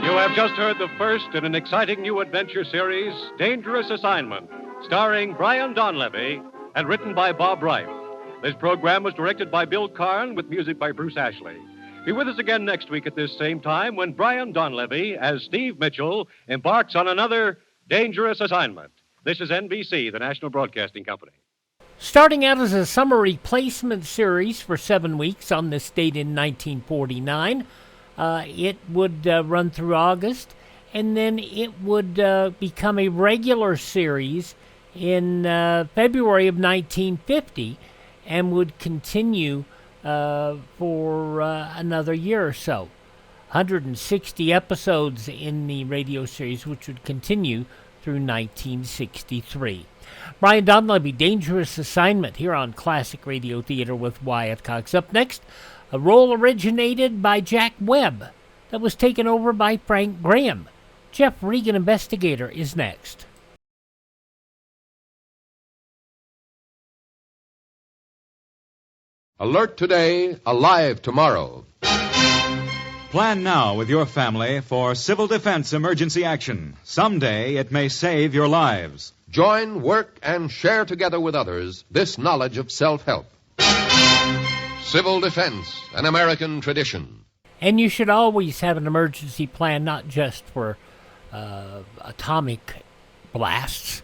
You have just heard the first in an exciting new adventure series, Dangerous Assignment, starring Brian Donlevy and written by Bob Wright. This program was directed by Bill Karn with music by Bruce Ashley. Be with us again next week at this same time when Brian Donlevy, as Steve Mitchell, embarks on another Dangerous Assignment. This is NBC, the National Broadcasting Company. Starting out as a summer replacement series for 7 weeks on this date in 1949, it would run through August, and then it would become a regular series in February of 1950 and would continue for another year or so. 160 episodes in the radio series, which would continue through 1963. Brian Donlevy, Dangerous Assignment, here on Classic Radio Theater with Wyatt Cox. Up next, a role originated by Jack Webb that was taken over by Frank Graham. Jeff Regan Investigator is next. Alert today, alive tomorrow. Plan now with your family for civil defense emergency action. Someday it may save your lives. Join, work, and share together with others this knowledge of self-help. Civil defense, an American tradition. And you should always have an emergency plan, not just for atomic blasts,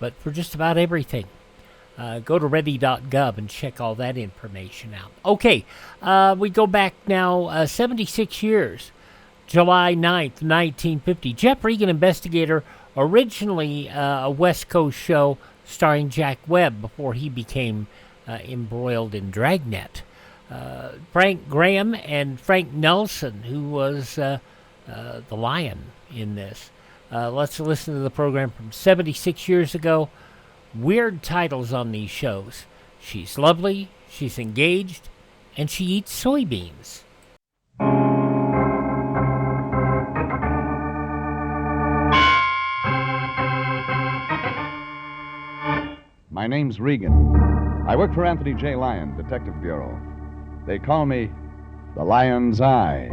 but for just about everything. Go to ready.gov and check all that information out. Okay, we go back now 76 years, July 9th, 1950. Jeff Regan Investigator, originally a West Coast show starring Jack Webb before he became embroiled in Dragnet. Frank Graham and Frank Nelson, who was the lion in this. Let's listen to the program from 76 years ago. Weird titles on these shows. She's lovely, she's engaged, and she eats soybeans. My name's Regan. I work for Anthony J. Lyon, Detective Bureau. They call me the Lion's Eye.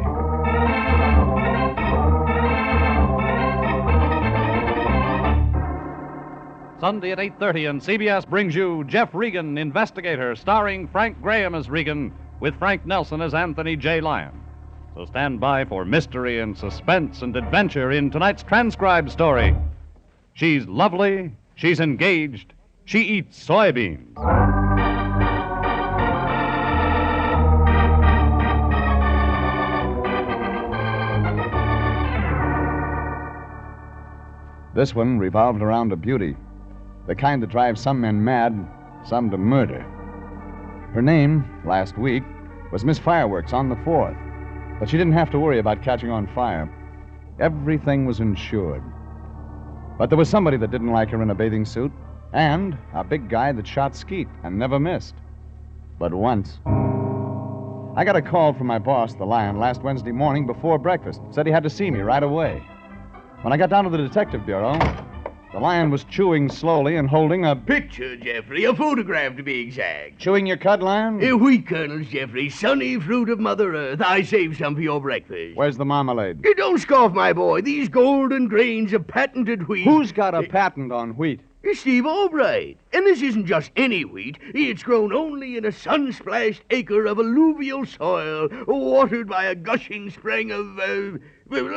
Sunday at 8:30, and CBS brings you Jeff Regan Investigator, starring Frank Graham as Regan, with Frank Nelson as Anthony J. Lyon. So stand by for mystery and suspense and adventure in tonight's transcribed story. She's lovely, she's engaged, she eats soybeans. This one revolved around a beauty, the kind that drives some men mad, some to murder. Her name, last week, was Miss Fireworks on the 4th, but she didn't have to worry about catching on fire. Everything was insured. But there was somebody that didn't like her in a bathing suit, and a big guy that shot skeet and never missed. But once. I got a call from my boss, the Lion, last Wednesday morning before breakfast. Said he had to see me right away. When I got down to the detective bureau, the Lion was chewing slowly and holding a Picture, Jeffrey. A photograph, to be exact. Chewing your cud, Lion? Wheat kernels, Jeffrey. Sunny fruit of Mother Earth. I saved some for your breakfast. Where's the marmalade? Don't scoff, my boy. These golden grains of patented wheat. Who's got a patent on wheat? Steve Albright. And this isn't just any wheat. It's grown only in a sun-splashed acre of alluvial soil, watered by a gushing spring of,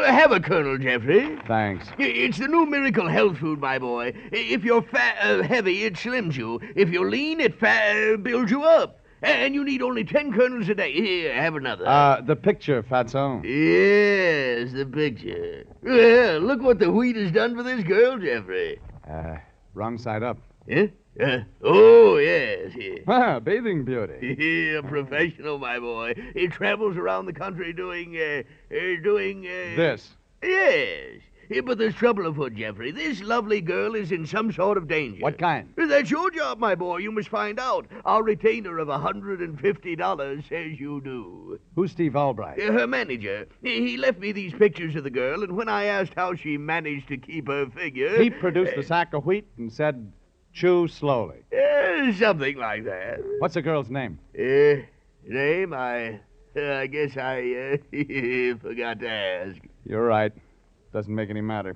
have a kernel, Jeffrey. Thanks. It's the new miracle health food, my boy. If you're heavy, it slims you. If you're lean, it builds you up. And you need only 10 kernels a day. Here, have another. The picture, Fatso. Yes, the picture. Well, look what the wheat has done for this girl, Jeffrey. Wrong side up. Yeah? Oh, yes. Ah, bathing beauty. Yeah, a professional, my boy. He travels around the country doing This. Yes. But there's trouble afoot, Jeffrey. This lovely girl is in some sort of danger. What kind? That's your job, my boy. You must find out. Our retainer of $150 says you do. Who's Steve Albright? Her manager. He left me these pictures of the girl, and when I asked how she managed to keep her figure... He produced a sack of wheat and said, chew slowly. Something like that. What's the girl's name? Name? I guess I forgot to ask. You're right. Doesn't make any matter.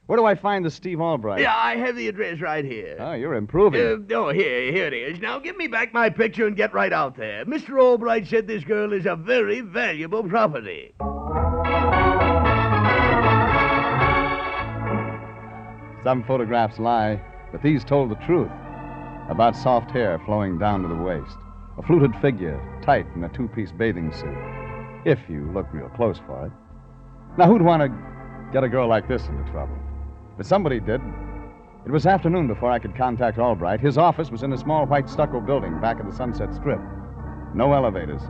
Where do I find the Steve Albright? Yeah, I have the address right here. Oh, you're improving. Here it is. Now, give me back my picture and get right out there. Mr. Albright said this girl is a very valuable property. Some photographs lie, but these told the truth. About soft hair flowing down to the waist. A fluted figure, tight in a two-piece bathing suit. If you look real close for it. Now, who'd want to get a girl like this into trouble? But somebody did. It was afternoon before I could contact Albright. His office was in a small white stucco building back of the Sunset Strip. No elevators.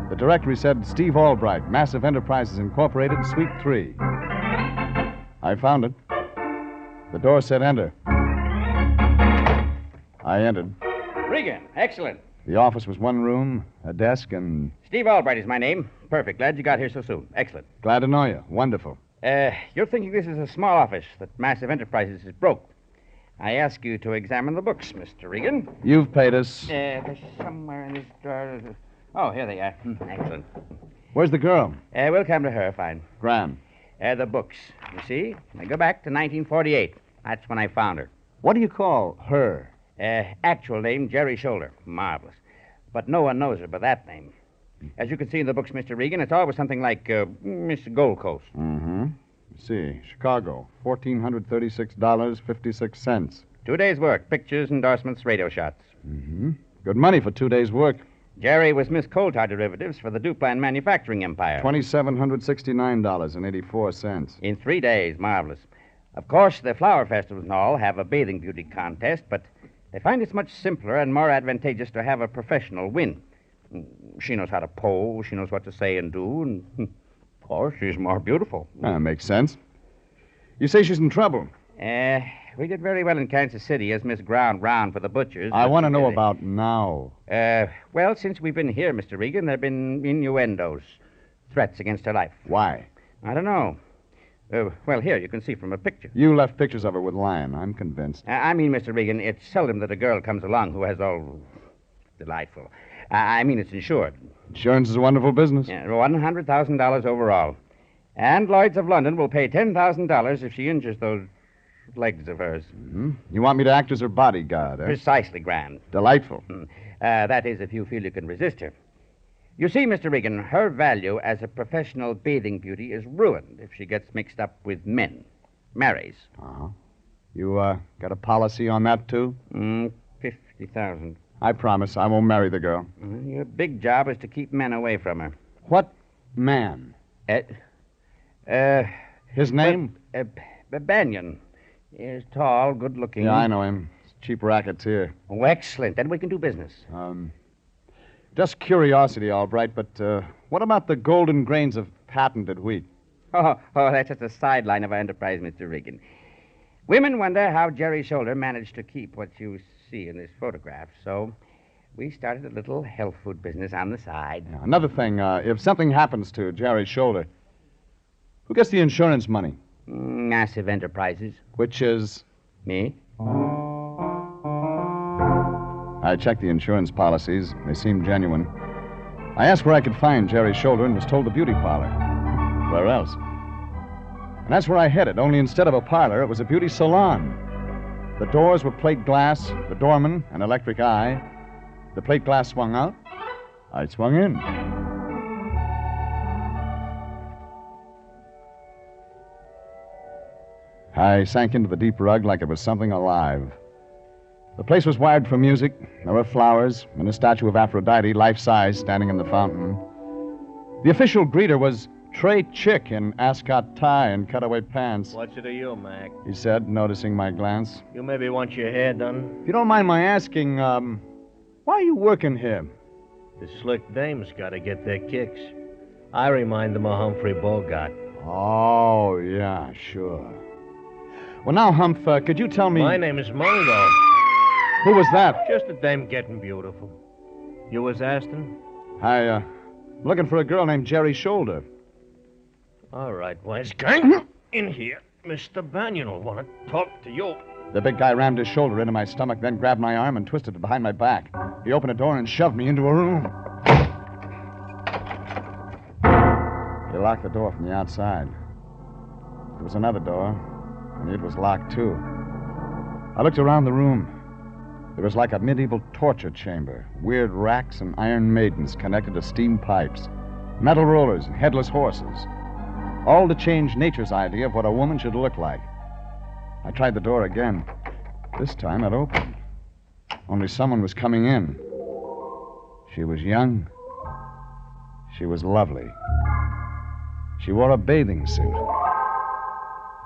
The directory said Steve Albright, Massive Enterprises Incorporated, Suite 3. I found it. The door said enter. I entered. Regan, excellent. The office was one room, a desk, and... Steve Albright is my name. Perfect. Glad you got here so soon. Excellent. Glad to know you. Wonderful. You're thinking this is a small office, that Massive Enterprises is broke. I ask you to examine the books, Mr. Regan. You've paid us. They're somewhere in this drawer. Oh, here they are. Excellent. Where's the girl? We'll come to her, fine. Grand. The books. You see? They go back to 1948. That's when I found her. What do you call her? Actual name, Jerry Shoulder. Marvelous. But no one knows her by that name. As you can see in the books, Mr. Regan, it's always something like Miss Gold Coast. Mm-hmm. See, Chicago, $1,436.56. 2 days' work. Pictures, endorsements, radio shots. Mm-hmm. Good money for 2 days' work. Jerry was Miss Coal Tar Derivatives for the Duplan Manufacturing Empire. $2,769.84. In 3 days. Marvelous. Of course, the flower festivals and all have a bathing beauty contest, but they find it's much simpler and more advantageous to have a professional win. She knows how to pose, she knows what to say and do, and, of course, she's more beautiful. Makes sense. You say she's in trouble. We did very well in Kansas City as Miss Ground Round for the butchers. I want to know about now. Well, since we've been here, Mr. Regan, there have been innuendos, threats against her life. Why? I don't know. Well, here, you can see from a picture. You left pictures of her with Lion, I'm convinced. I mean, Mr. Regan, it's seldom that a girl comes along who has all... Delightful. I mean, it's insured. Insurance is a wonderful business. Yeah, $100,000 overall. And Lloyd's of London will pay $10,000 if she injures those legs of hers. Mm-hmm. You want me to act as her bodyguard, eh? Precisely, Gran. Delightful. That is, if you feel you can resist her. You see, Mr. Regan, her value as a professional bathing beauty is ruined if she gets mixed up with men. Marries. Uh-huh. You, got a policy on that, too? $50,000. I promise I won't marry the girl. Your big job is to keep men away from her. What man? His name? Banyan. He's tall, good-looking. Yeah, I know him. He's a cheap racketeer. Oh, excellent. Then we can do business. Just curiosity, all right, but what about the golden grains of patented wheat? Oh, that's just a sideline of our enterprise, Mr. Regan. Women wonder how Jerry Shoulder managed to keep what you see in this photograph, so we started a little health food business on the side. Yeah, another thing, if something happens to Jerry Shoulder, who gets the insurance money? Massive Enterprises. Which is? Me. I checked the insurance policies. They seemed genuine. I asked where I could find Jerry Shoulder and was told the beauty parlor. Where else? And that's where I headed, only instead of a parlor, it was a beauty salon. The doors were plate glass, the doorman an electric eye. The plate glass swung out. I swung in. I sank into the deep rug like it was something alive. The place was wired for music. There were flowers and a statue of Aphrodite, life-size, standing in the fountain. The official greeter was Trey Chick in ascot tie and cutaway pants. What's it to you, Mac? He said, noticing my glance. You maybe want your hair done? If you don't mind my asking, why are you working here? The slick dames gotta get their kicks. I remind them of Humphrey Bogart. Oh, yeah, sure. Well, now, Humph, could you tell me... My name is Mungo. Who was that? Just a dame getting beautiful. You was Aston? I'm looking for a girl named Jerry Shoulder. All right, wise gang. In here. Mr. Banyan will want to talk to you. The big guy rammed his shoulder into my stomach, then grabbed my arm and twisted it behind my back. He opened a door and shoved me into a room. He locked the door from the outside. There was another door, and it was locked, too. I looked around the room. It was like a medieval torture chamber. Weird racks and iron maidens connected to steam pipes. Metal rollers and headless horses. All to change nature's idea of what a woman should look like. I tried the door again. This time it opened. Only someone was coming in. She was young. She was lovely. She wore a bathing suit.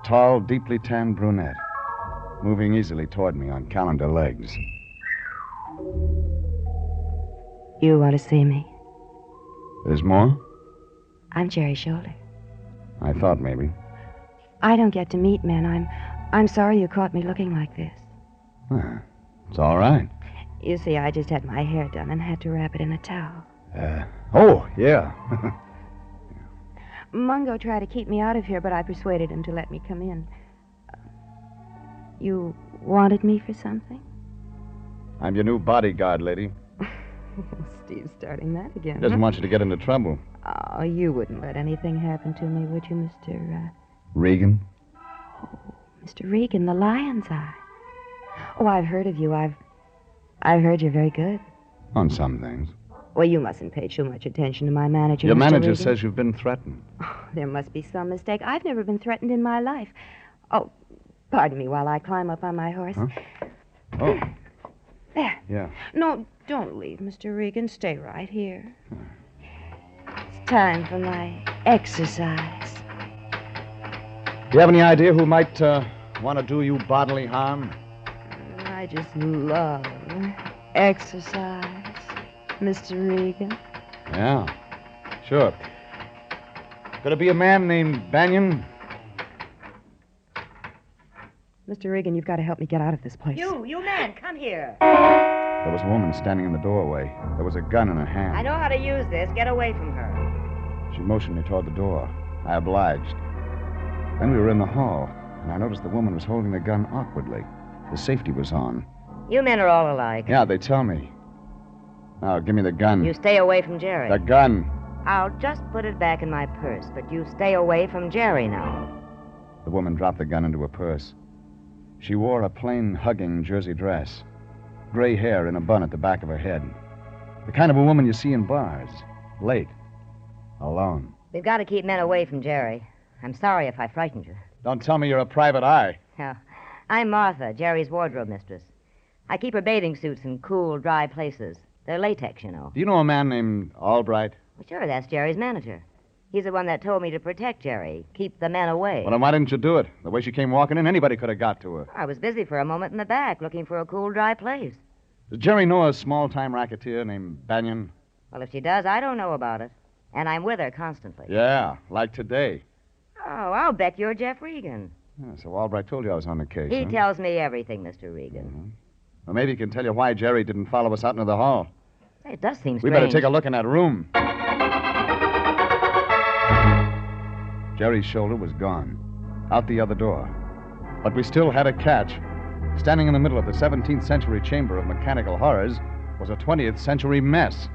Tall, deeply tanned brunette, moving easily toward me on calendar legs. You want to see me? There's more? I'm Jerry Shoulder. I thought maybe. I don't get to meet men. I'm sorry you caught me looking like this. It's all right. You see, I just had my hair done and had to wrap it in a towel. Oh, yeah. Mungo tried to keep me out of here, but I persuaded him to let me come in. You wanted me for something? I'm your new bodyguard, lady. Steve's starting that again. Doesn't want you to get into trouble. Oh, you wouldn't let anything happen to me, would you, Mr. Regan? Oh, Mr. Regan, the lion's eye. Oh, I've heard of you. I've heard you're very good. On some things. Well, you mustn't pay too much attention to my manager, Your Mr. manager Regan. says you've been threatened. Oh, there must be some mistake. I've never been threatened in my life. Oh, pardon me while I climb up on my horse. Huh? Oh. There. Yeah. No, don't leave, Mr. Regan. Stay right here. It's time for my exercise. Do you have any idea who might want to do you bodily harm? I just love exercise, Mr. Regan. Yeah, sure. Could it be a man named Banyan? Mr. Regan, you've got to help me get out of this place. You man, come here. There was a woman standing in the doorway. There was a gun in her hand. I know how to use this. Get away from her. She motioned me toward the door. I obliged. Then we were in the hall, and I noticed the woman was holding the gun awkwardly. The safety was on. You men are all alike. Yeah, they tell me. Now, give me the gun. You stay away from Jerry. The gun. I'll just put it back in my purse, but you stay away from Jerry now. The woman dropped the gun into her purse. She wore a plain, hugging jersey dress. Gray hair in a bun at the back of her head. The kind of a woman you see in bars. Late. Alone. We've got to keep men away from Jerry. I'm sorry if I frightened you. Don't tell me you're a private eye. No. I'm Martha, Jerry's wardrobe mistress. I keep her bathing suits in cool, dry places. They're latex, you know. Do you know a man named Albright? Well, sure, that's Jerry's manager. He's the one that told me to protect Jerry, keep the men away. Well, then why didn't you do it? The way she came walking in, anybody could have got to her. I was busy for a moment in the back, looking for a cool, dry place. Does Jerry know a small-time racketeer named Banyan? Well, if she does, I don't know about it. And I'm with her constantly. Yeah, like today. Oh, I'll bet you're Jeff Regan. Yeah, so Albright told you I was on the case, He huh? tells me everything, Mr. Regan. Mm-hmm. Well, maybe he can tell you why Jerry didn't follow us out into the hall. It does seem strange. We better take a look in that room. Jerry's shoulder was gone. Out the other door. But we still had a catch. Standing in the middle of the 17th century chamber of mechanical horrors was a 20th century mess.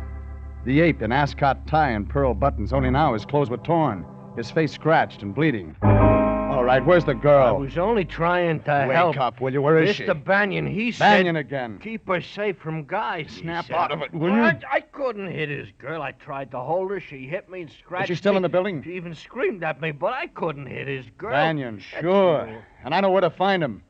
The ape in ascot tie and pearl buttons, only now his clothes were torn, his face scratched and bleeding. All right, where's the girl? I was only trying to help. Wake up, will you? Where is she? Mr. Banyan, he said... Banyan again. Keep her safe from guys. Snap out of it, will you? I couldn't hit his girl. I tried to hold her. She hit me and scratched me. Is she still in the building? She even screamed at me, but I couldn't hit his girl. Banyan, sure. And I know where to find him.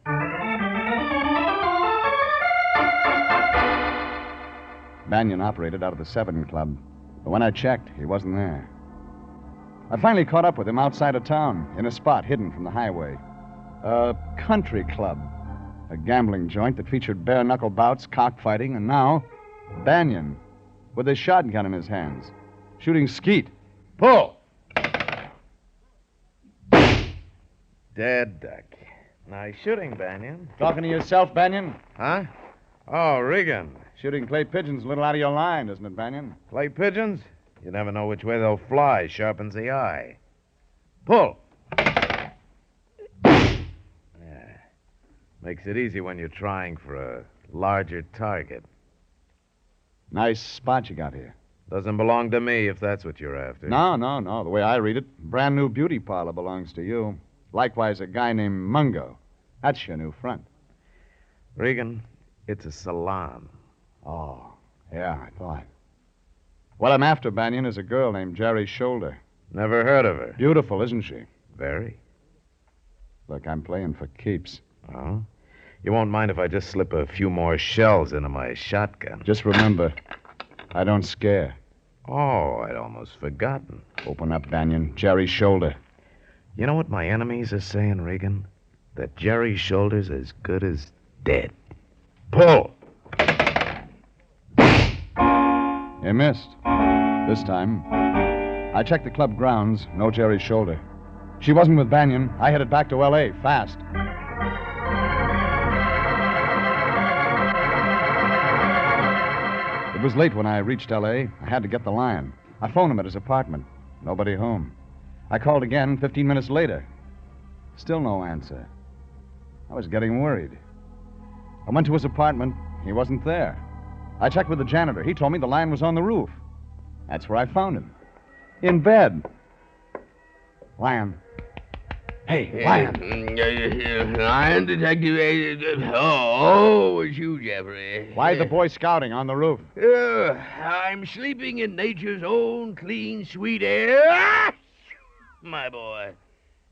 Banyan operated out of the 7 Club. But when I checked, he wasn't there. I finally caught up with him outside of town, in a spot hidden from the highway. A country club. A gambling joint that featured bare-knuckle bouts, cockfighting, and now, Banyan, with his shotgun in his hands, shooting skeet. Pull! Dead duck. Nice shooting, Banyan. Talking to yourself, Banyan? Huh? Oh, Regan. Shooting clay pigeons a little out of your line, isn't it, Banyan? Clay pigeons? You never know which way they'll fly. Sharpens the eye. Pull. Yeah. Makes it easy when you're trying for a larger target. Nice spot you got here. Doesn't belong to me if that's what you're after. No. The way I read it, brand new beauty parlor belongs to you. Likewise, a guy named Mungo. That's your new front. Regan, it's a salon. Oh, yeah, I thought. What I'm after, Banyan, is a girl named Jerry Shoulder. Never heard of her. Beautiful, isn't she? Very. Look, I'm playing for keeps. Oh? You won't mind if I just slip a few more shells into my shotgun? Just remember, I don't scare. Oh, I'd almost forgotten. Open up, Banyan. Jerry Shoulder. You know what my enemies are saying, Regan? That Jerry Shoulder's as good as dead. Pull! You missed. This time. I checked the club grounds. No Jerry Shoulder. She wasn't with Banyan. I headed back to L.A. fast. It was late when I reached L.A. I had to get the line. I phoned him at his apartment. Nobody home. I called again 15 minutes later. Still no answer. I was getting worried. I went to his apartment. He wasn't there. I checked with the janitor. He told me the line was on the roof. That's where I found him. In bed. Lion. Hey, Lion. Lion, Detective. Oh, it's you, Jeffrey. Why the Boy Scouting on the roof? I'm sleeping in nature's own clean, sweet air. My boy.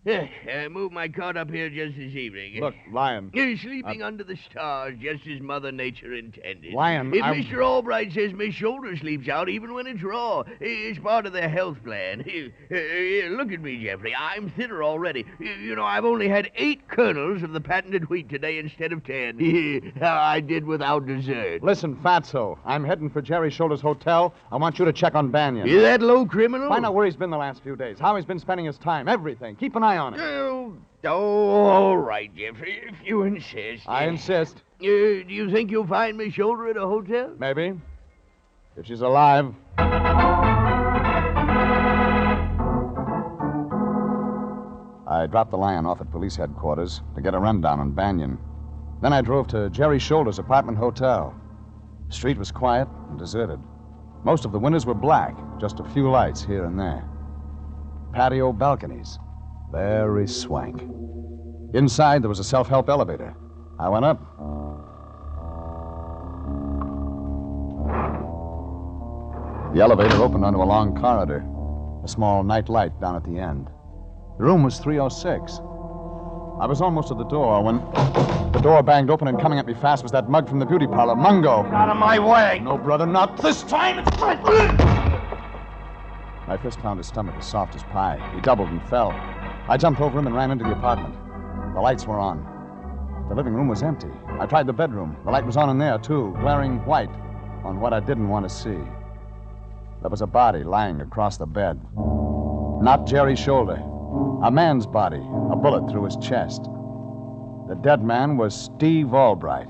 I moved my cot up here just this evening. Look, Lion. You're sleeping under the stars, just as Mother Nature intended. Lion, If Mr. Albright says Miss Shoulder sleeps out, even when it's raw, it's part of their health plan. Look at me, Jeffrey. I'm thinner already. You know, I've only had 8 kernels of the patented wheat today instead of 10. I did without dessert. Listen, Fatso, I'm heading for Jerry Shoulder's hotel. I want you to check on Banyan. You that low criminal? Find out where he's been the last few days, how he's been spending his time, everything. Keep an eye on him. All right, Jeffrey, if you insist. I insist. Do you think you'll find Miss Shoulder at a hotel? Maybe. If she's alive. I dropped the Lion off at police headquarters to get a rundown on Banyan. Then I drove to Jerry Shoulder's apartment hotel. The street was quiet and deserted. Most of the windows were black, just a few lights here and there. Patio balconies. Very swank. Inside, there was a self-help elevator. I went up. The elevator opened onto a long corridor, a small night light down at the end. The room was 306. I was almost at the door when the door banged open, and coming at me fast was that mug from the beauty parlor, Mungo. Get out of my way! No, brother, not this time. It's my... My fist found his stomach as soft as pie. He doubled and fell. I jumped over him and ran into the apartment. The lights were on. The living room was empty. I tried the bedroom. The light was on in there, too, glaring white on what I didn't want to see. There was a body lying across the bed. Not Jerry's shoulder. A man's body, a bullet through his chest. The dead man was Steve Albright.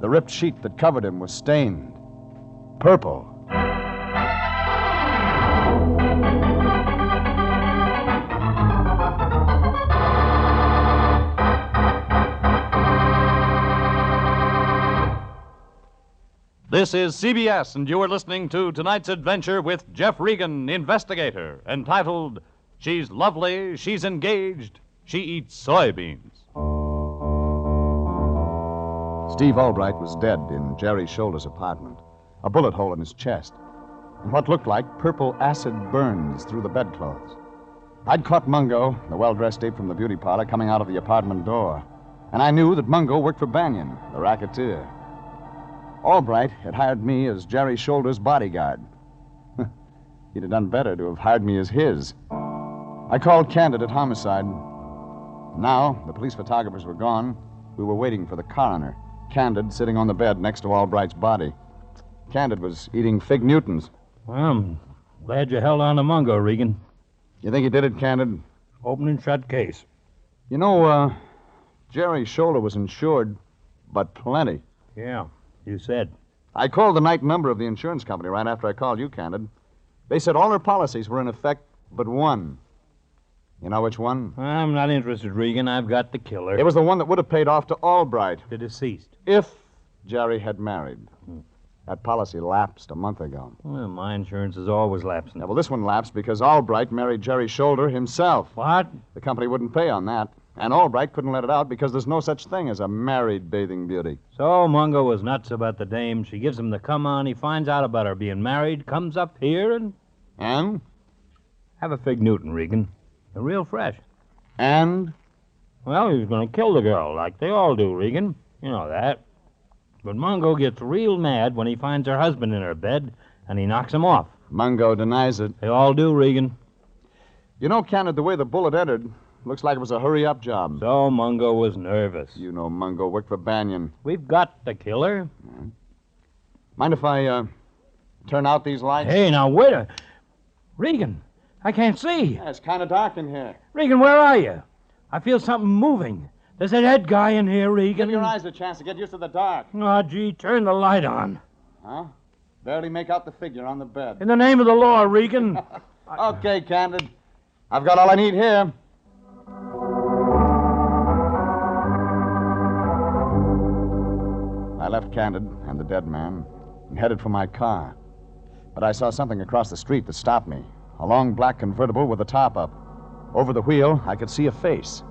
The ripped sheet that covered him was stained purple. This is CBS, and you are listening to tonight's adventure with Jeff Regan, Investigator, entitled She's Lovely, She's Engaged, She Eats Soybeans. Steve Albright was dead in Jerry Shoulder's apartment, a bullet hole in his chest, and what looked like purple acid burns through the bedclothes. I'd caught Mungo, the well-dressed ape from the beauty parlor, coming out of the apartment door, and I knew that Mungo worked for Banyan, the racketeer. Albright had hired me as Jerry Shoulder's bodyguard. He'd have done better to have hired me as his. I called Candid at Homicide. Now, the police photographers were gone. We were waiting for the coroner, Candid sitting on the bed next to Albright's body. Candid was eating Fig Newtons. Well, I'm glad you held on to Mungo, Regan. You think he did it, Candid? Open and shut case. You know, Jerry Shoulder was insured, but plenty. Yeah, you said. I called the night number of the insurance company right after I called you, Candid. They said all their policies were in effect but one. You know which one? I'm not interested, Regan. I've got the killer. It was the one that would have paid off to Albright. The deceased. If Jerry had married. That policy lapsed a month ago. Well, my insurance is always lapsing. Yeah, well, this one lapsed because Albright married Jerry Shoulder himself. What? The company wouldn't pay on that. And Albright couldn't let it out because there's no such thing as a married bathing beauty. So Mungo was nuts about the dame. She gives him the come on. He finds out about her being married, comes up here and... And? Have a Fig Newton, Regan. They're real fresh. And? Well, he was going to kill the girl, like they all do, Regan. You know that. But Mungo gets real mad when he finds her husband in her bed, and he knocks him off. Mungo denies it. They all do, Regan. You know, Candid, the way the bullet entered, looks like it was a hurry-up job. So Mungo was nervous. You know Mungo worked for Banyan. We've got the killer. Mind if I, turn out these lights? Hey, now, wait a... Regan, I can't see. Yeah, it's kind of dark in here. Regan, where are you? I feel something moving. There's a dead guy in here, Regan. Give your eyes a chance to get used to the dark. Oh, gee, turn the light on. Huh? Barely make out the figure on the bed. In the name of the law, Regan. Okay, Candid. I've got all I need here. I left Candid and the dead man and headed for my car. But I saw something across the street that stopped me. A long black convertible with the top up. Over the wheel, I could see a face.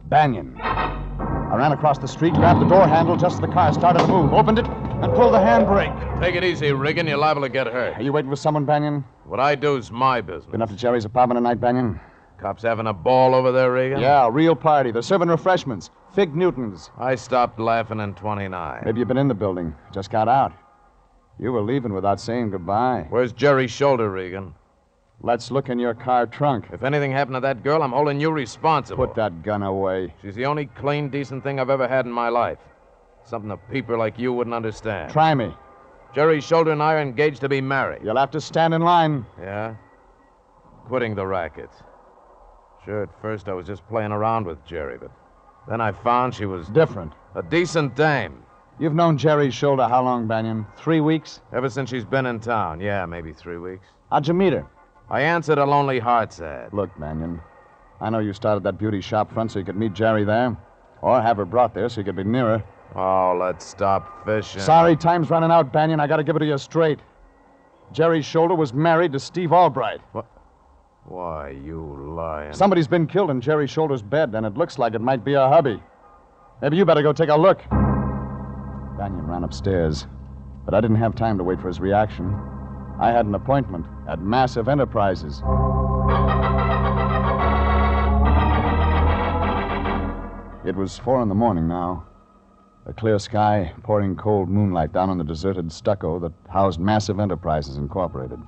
Banyan. I ran across the street, grabbed the door handle just as the car started to move, opened it, and pulled the handbrake. Take it easy, Regan. You're liable to get hurt. Are you waiting for someone, Banyan? What I do's my business. Been up to Jerry's apartment tonight, Banyan? Cops having a ball over there, Regan? Yeah, a real party. They're serving refreshments. Fig Newtons. I stopped laughing in 29. Maybe you've been in the building. Just got out. You were leaving without saying goodbye. Where's Jerry's shoulder, Regan? Let's look in your car trunk. If anything happened to that girl, I'm holding you responsible. Put that gun away. She's the only clean, decent thing I've ever had in my life. Something a peeper like you wouldn't understand. Try me. Jerry's shoulder and I are engaged to be married. You'll have to stand in line. Yeah? Quitting the racket. Sure, at first I was just playing around with Jerry, but then I found she was... different. A decent dame. You've known Jerry's shoulder how long, Banyan? 3 weeks? Ever since she's been in town. Yeah, maybe 3 weeks. How'd you meet her? I answered a Lonely Hearts ad. Look, Banyan, I know you started that beauty shop front so you could meet Jerry there, or have her brought there so you could be nearer. Oh, let's stop fishing. Sorry, time's running out, Banyan. I gotta give it to you straight. Jerry Shoulder was married to Steve Albright. What? Why, you lying. Somebody's been killed in Jerry Shoulder's bed, and it looks like it might be her hubby. Maybe you better go take a look. Banyan ran upstairs, but I didn't have time to wait for his reaction. I had an appointment at Massive Enterprises. It was 4 a.m. now. A clear sky, pouring cold moonlight down on the deserted stucco that housed Massive Enterprises Incorporated.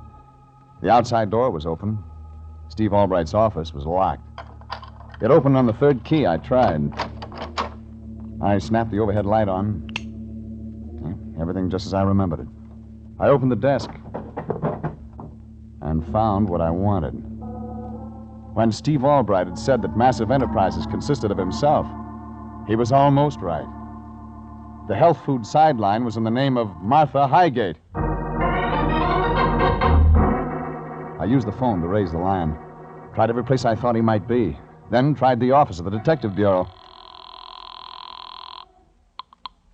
The outside door was open. Steve Albright's office was locked. It opened on the third key. I tried. I snapped the overhead light on. Everything just as I remembered it. I opened the desk and found what I wanted. When Steve Albright had said that Massive Enterprises consisted of himself, he was almost right. The health food sideline was in the name of Martha Highgate. I used the phone to raise the line. Tried every place I thought he might be. Then tried the office of the Detective Bureau.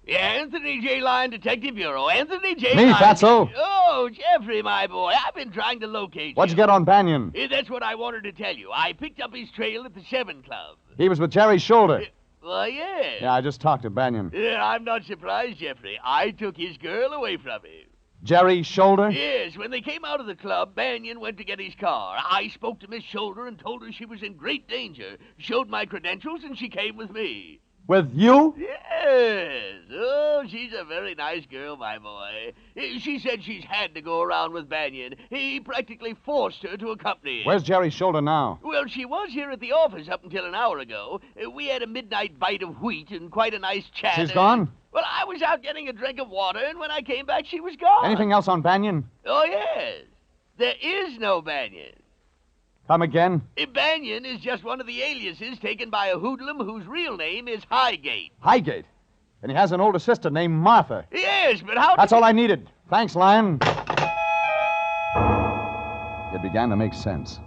Yeah, Anthony J. Lyon, Detective Bureau. Anthony J. Me, Lyon. Fatso. Oh, Jeffrey, my boy. I've been trying to locate you. What'd you get on Banyan? That's what I wanted to tell you. I picked up his trail at the 7 Club. He was with Jerry Shoulder. Well, yeah. Yeah, I just talked to Banyan. Yeah, I'm not surprised, Jeffrey. I took his girl away from him. Jerry Shoulder? Yes, when they came out of the club, Banyan went to get his car. I spoke to Miss Shoulder and told her she was in great danger. Showed my credentials, and she came with me. With you? Yes. Oh, she's a very nice girl, my boy. She said she's had to go around with Banyan. He practically forced her to accompany him. Where's Jerry Shoulder now? Well, she was here at the office up until an hour ago. We had a midnight bite of wheat and quite a nice chat. She's gone? Well, I was out getting a drink of water, and when I came back, she was gone. Anything else on Banyan? Oh, yes. There is no Banyan. Come again? Banyan is just one of the aliases taken by a hoodlum whose real name is Highgate. Highgate? And he has an older sister named Martha. Yes, but how... That's all I needed. Thanks, Lyon. It began to make sense.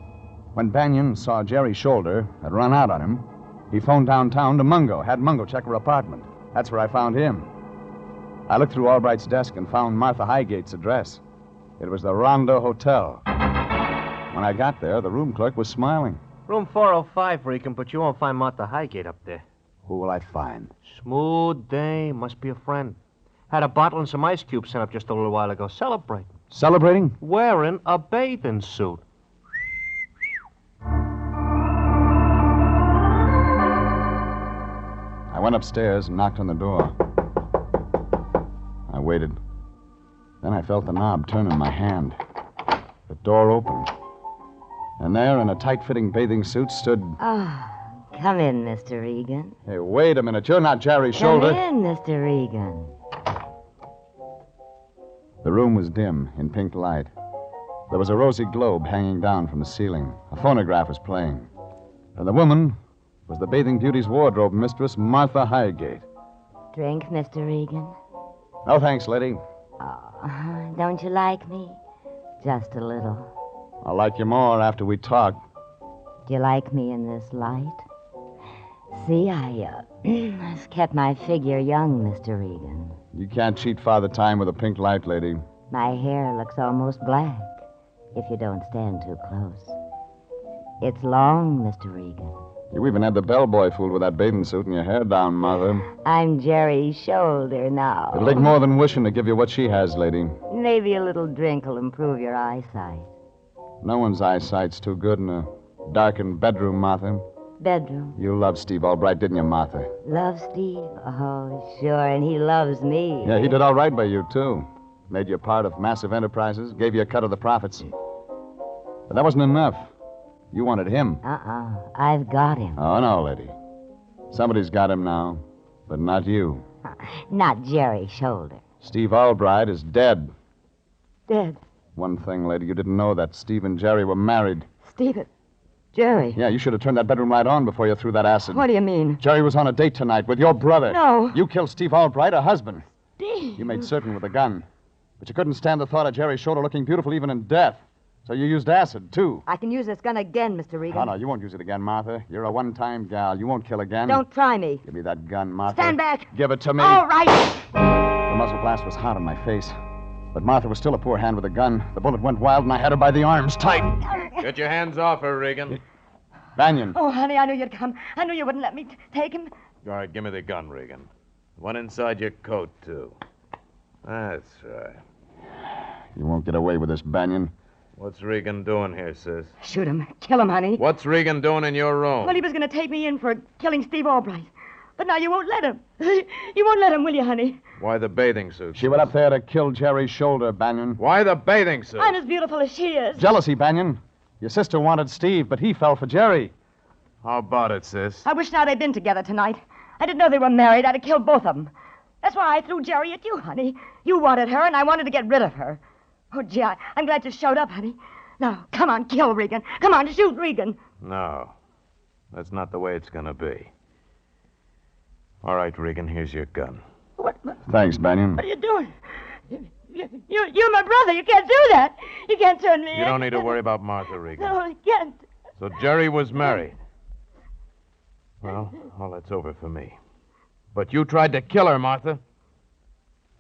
When Banyan saw Jerry Shoulder had run out on him, he phoned downtown to Mungo, had Mungo check her apartment. That's where I found him. I looked through Albright's desk and found Martha Highgate's address. It was the Ronda Hotel. When I got there, the room clerk was smiling. Room 405, Regan, but you won't find Martha Highgate up there. Who will I find? Smooth day. Must be a friend. Had a bottle and some ice cubes sent up just a little while ago. Celebrating. Celebrating? Wearing a bathing suit. I went upstairs and knocked on the door. I waited. Then I felt the knob turn in my hand. The door opened. And there, in a tight-fitting bathing suit, stood... Come in, Mr. Regan. Hey, wait a minute. You're not Jerry Shoulder. Come in, Mr. Regan. The room was dim, in pink light. There was a rosy globe hanging down from the ceiling. A phonograph was playing. And the woman was the bathing beauty's wardrobe mistress, Martha Highgate. Drink, Mr. Regan. No, thanks, lady. Oh, don't you like me? Just a little. I'll like you more after we talk. Do you like me in this light? See, I kept my figure young, Mr. Regan. You can't cheat Father Time with a pink light, lady. My hair looks almost black if you don't stand too close. It's long, Mr. Regan. You even had the bellboy fooled with that bathing suit and your hair down, Mother. I'm Jerry Shoulder now. It'll take more than wishing to give you what she has, lady. Maybe a little drink will improve your eyesight. No one's eyesight's too good in a darkened bedroom, Martha. Bedroom. You loved Steve Albright, didn't you, Martha? Love Steve? Oh, sure, and he loves me. Yeah, he did all right by you, too. Made you a part of Massive Enterprises, gave you a cut of the profits. But that wasn't enough. You wanted him. I've got him. Oh, no, lady. Somebody's got him now, but not you. Not Jerry Shoulder. Steve Albright is dead. Dead? One thing, lady, you didn't know that Steve and Jerry were married. Stephen? Jerry? Yeah, you should have turned that bedroom light on before you threw that acid. What do you mean? Jerry was on a date tonight with your brother. No. You killed Steve Albright, her husband. Steve? You made certain with a gun. But you couldn't stand the thought of Jerry Shoulder looking beautiful even in death. So you used acid, too. I can use this gun again, Mr. Regan. Oh, no, you won't use it again, Martha. You're a one-time gal. You won't kill again. Don't try me. Give me that gun, Martha. Stand back. Give it to me. All right. The muzzle blast was hot on my face. But Martha was still a poor hand with a gun. The bullet went wild, and I had her by the arms tight. Get your hands off her, Regan. Banyan. Oh, honey, I knew you'd come. I knew you wouldn't let me take him. All right, give me the gun, Regan. One inside your coat, too. That's right. You won't get away with this, Banyan. What's Regan doing here, sis? Shoot him. Kill him, honey. What's Regan doing in your room? Well, he was going to take me in for killing Steve Albright. But now you won't let him. You won't let him, will you, honey? Why the bathing suit? She went up there to kill Jerry's shoulder, Banyan. Why the bathing suit? I'm as beautiful as she is. Jealousy, Banyan. Your sister wanted Steve, but he fell for Jerry. How about it, sis? I wish now they'd been together tonight. I didn't know they were married. I'd have killed both of them. That's why I threw Jerry at you, honey. You wanted her, and I wanted to get rid of her. Oh, gee, I'm glad you showed up, honey. Now, come on, kill Regan. Come on, shoot Regan. No. That's not the way it's going to be. All right, Regan, here's your gun. What? Thanks, Banyan. What are you doing? You're my brother. You can't do that. You can't turn me in. You don't need to worry about Martha, Regan. No, I can't. So Jerry was married. Well, all that's over for me. But you tried to kill her, Martha.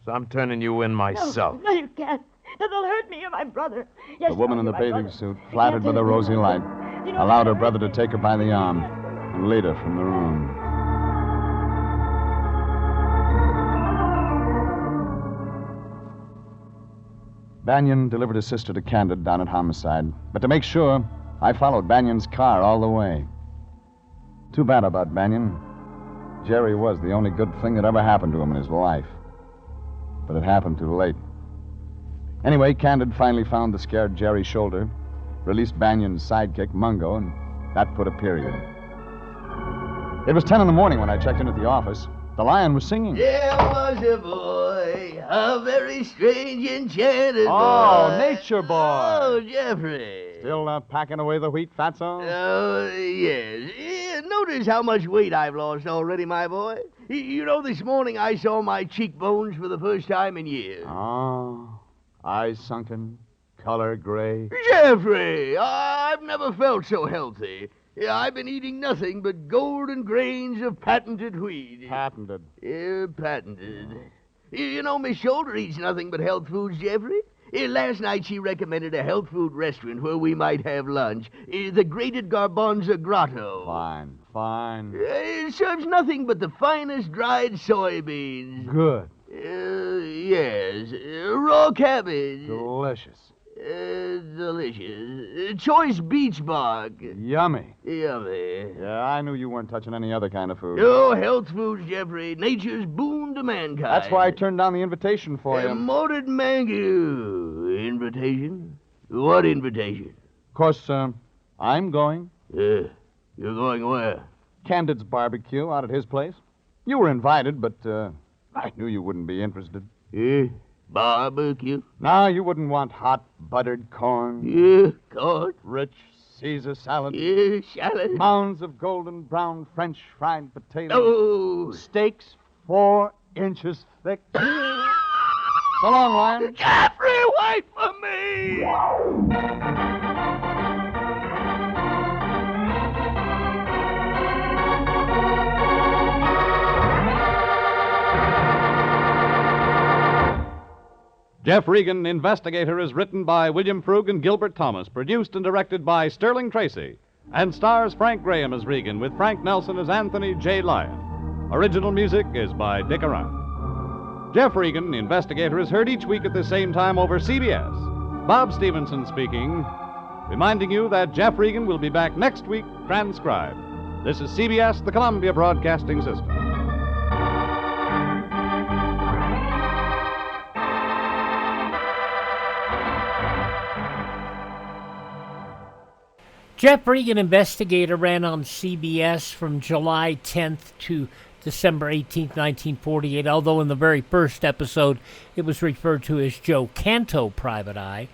So I'm turning you in myself. No, you can't. They'll hurt me. You're my brother. Yes, The woman in the you're my bathing brother. suit, flattered by the rosy light, allowed her brother to take her by the arm and lead her from the room. Banyan delivered his sister to Candid down at Homicide. But to make sure, I followed Banyan's car all the way. Too bad about Banyan. Jerry was the only good thing that ever happened to him in his life. But it happened too late. Anyway, Candid finally found the scared Jerry's shoulder, released Banyan's sidekick, Mungo, and that put a period. It was 10 in the morning when I checked in at the office. The lion was singing. There was a boy, a very strange, enchanted boy. Oh, nature boy. Oh, Jeffrey. Still packing away the wheat, Fatso? Oh, yes. Notice how much weight I've lost already, my boy. You know, this morning I saw my cheekbones for the first time in years. Oh, eyes sunken, color gray. Jeffrey, I've never felt so healthy. I've been eating nothing but golden grains of patented wheat. Patented? Patented. You know, Miss Shoulder eats nothing but health foods, Jeffrey. Last night she recommended a health food restaurant where we might have lunch. The Grated Garbanzo Grotto. Fine. It serves nothing but the finest dried soybeans. Good. Yes. Raw cabbage. Delicious. Delicious. Choice beech bark. Yummy. Yummy. Yeah, I knew you weren't touching any other kind of food. Oh, health foods, Jeffrey. Nature's boon to mankind. That's why I turned down the invitation for you. Morted mango. Invitation? What invitation? Of course, I'm going. You're going where? Candid's barbecue out at his place. You were invited, but I knew you wouldn't be interested. Barbecue? No, you wouldn't want hot buttered corn. Corn? Rich Caesar salad. Salad. Mounds of golden brown French fried potatoes. Oh. Steaks 4 inches thick. So long, Lion. Jeffrey, wait for me! Jeff Regan Investigator is written by William Frug and Gilbert Thomas, produced and directed by Sterling Tracy, and stars Frank Graham as Regan with Frank Nelson as Anthony J. Lyon. Original music is by Dick Kollmar. Jeff Regan Investigator is heard each week at the same time over CBS. Bob Stevenson speaking, reminding you that Jeff Regan will be back next week transcribed. This is CBS, the Columbia Broadcasting System. Jeff Regan Investigator ran on CBS from July 10th to December 18th, 1948, although in the very first episode it was referred to as Joe Canto Private Eye.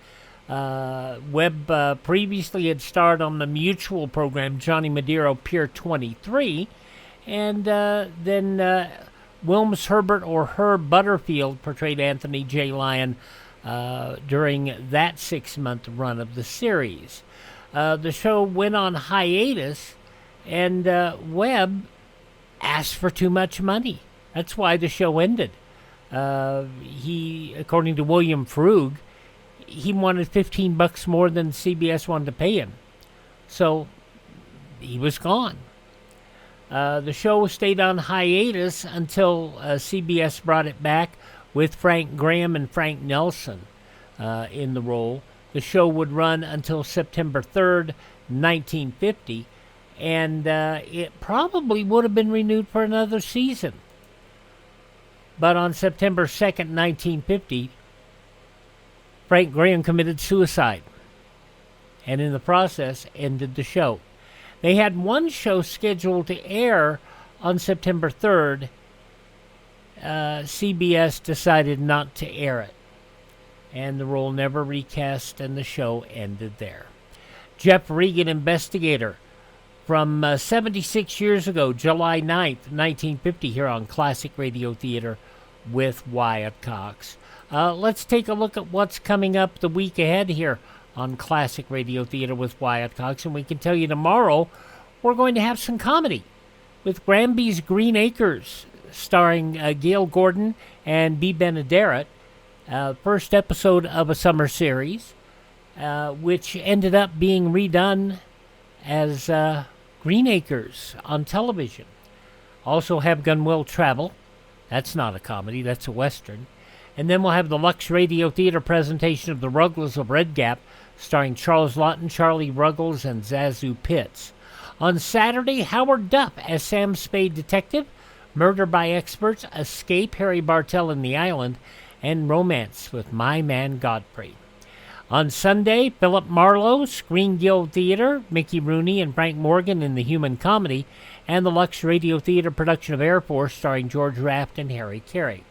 Webb previously had starred on the Mutual program Johnny Madero Pier 23, and then Wilms Herbert or Herb Butterfield portrayed Anthony J. Lyon during that 6-month run of the series. The show went on hiatus, and Webb asked for too much money. That's why the show ended. He, according to William Frug, he wanted $15 more than CBS wanted to pay him. So he was gone. The show stayed on hiatus until CBS brought it back with Frank Graham and Frank Nelson in the role. The show would run until September 3rd, 1950, and it probably would have been renewed for another season. But on September 2nd, 1950, Frank Graham committed suicide, and in the process ended the show. They had one show scheduled to air on September 3rd. CBS decided not to air it, and the role never recast, and the show ended there. Jeff Regan Investigator, from 76 years ago, July 9th, 1950, here on Classic Radio Theater with Wyatt Cox. Let's take a look at what's coming up the week ahead here on Classic Radio Theater with Wyatt Cox, and we can tell you tomorrow we're going to have some comedy with Granby's Green Acres, starring Gail Gordon and B. Benaderet. First episode of a summer series, which ended up being redone as Green Acres on television. Also have Gun Will Travel. That's not a comedy, that's a Western. And then we'll have the Lux Radio Theater presentation of The Ruggles of Red Gap, starring Charles Lawton, Charlie Ruggles, and Zazu Pitts. On Saturday, Howard Duff as Sam Spade Detective, Murder by Experts, Escape, Harry Bartell and the Island, and Romance with My Man Godfrey. On Sunday, Philip Marlowe, Screen Guild Theater, Mickey Rooney and Frank Morgan in The Human Comedy, and the Lux Radio Theater production of Air Force, starring George Raft and Harry Carey.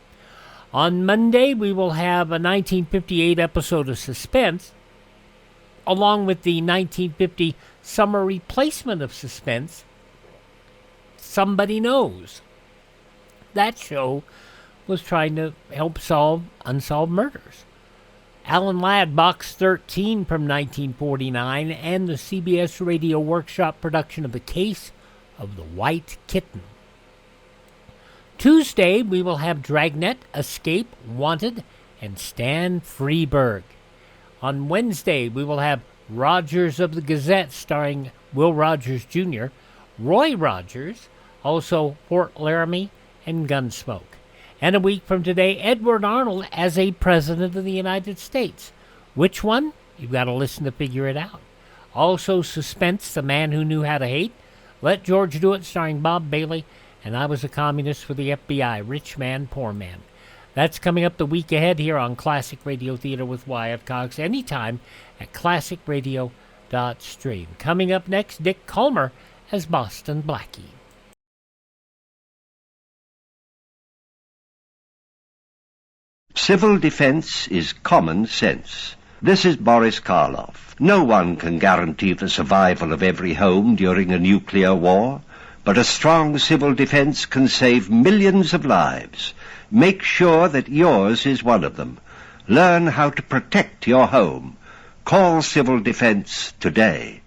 On Monday, we will have a 1958 episode of Suspense, along with the 1950 summer replacement of Suspense, Somebody Knows. That show was trying to help solve unsolved murders. Alan Ladd, Box 13 from 1949, and the CBS Radio Workshop production of The Case of the White Kitten. Tuesday, we will have Dragnet, Escape, Wanted, and Stan Freberg. On Wednesday, we will have Rogers of the Gazette, starring Will Rogers Jr., Roy Rogers, also Fort Laramie, and Gunsmoke. And a week from today, Edward Arnold as a President of the United States. Which one? You've got to listen to figure it out. Also, Suspense, The Man Who Knew How to Hate, Let George Do It, starring Bob Bailey, and I Was a Communist for the FBI, Rich Man, Poor Man. That's coming up the week ahead here on Classic Radio Theater with Wyatt Cox, anytime at classicradio.stream. Coming up next, Dick Kollmar as Boston Blackie. Civil defense is common sense. This is Boris Karloff. No one can guarantee the survival of every home during a nuclear war, but a strong civil defense can save millions of lives. Make sure that yours is one of them. Learn how to protect your home. Call Civil Defense today.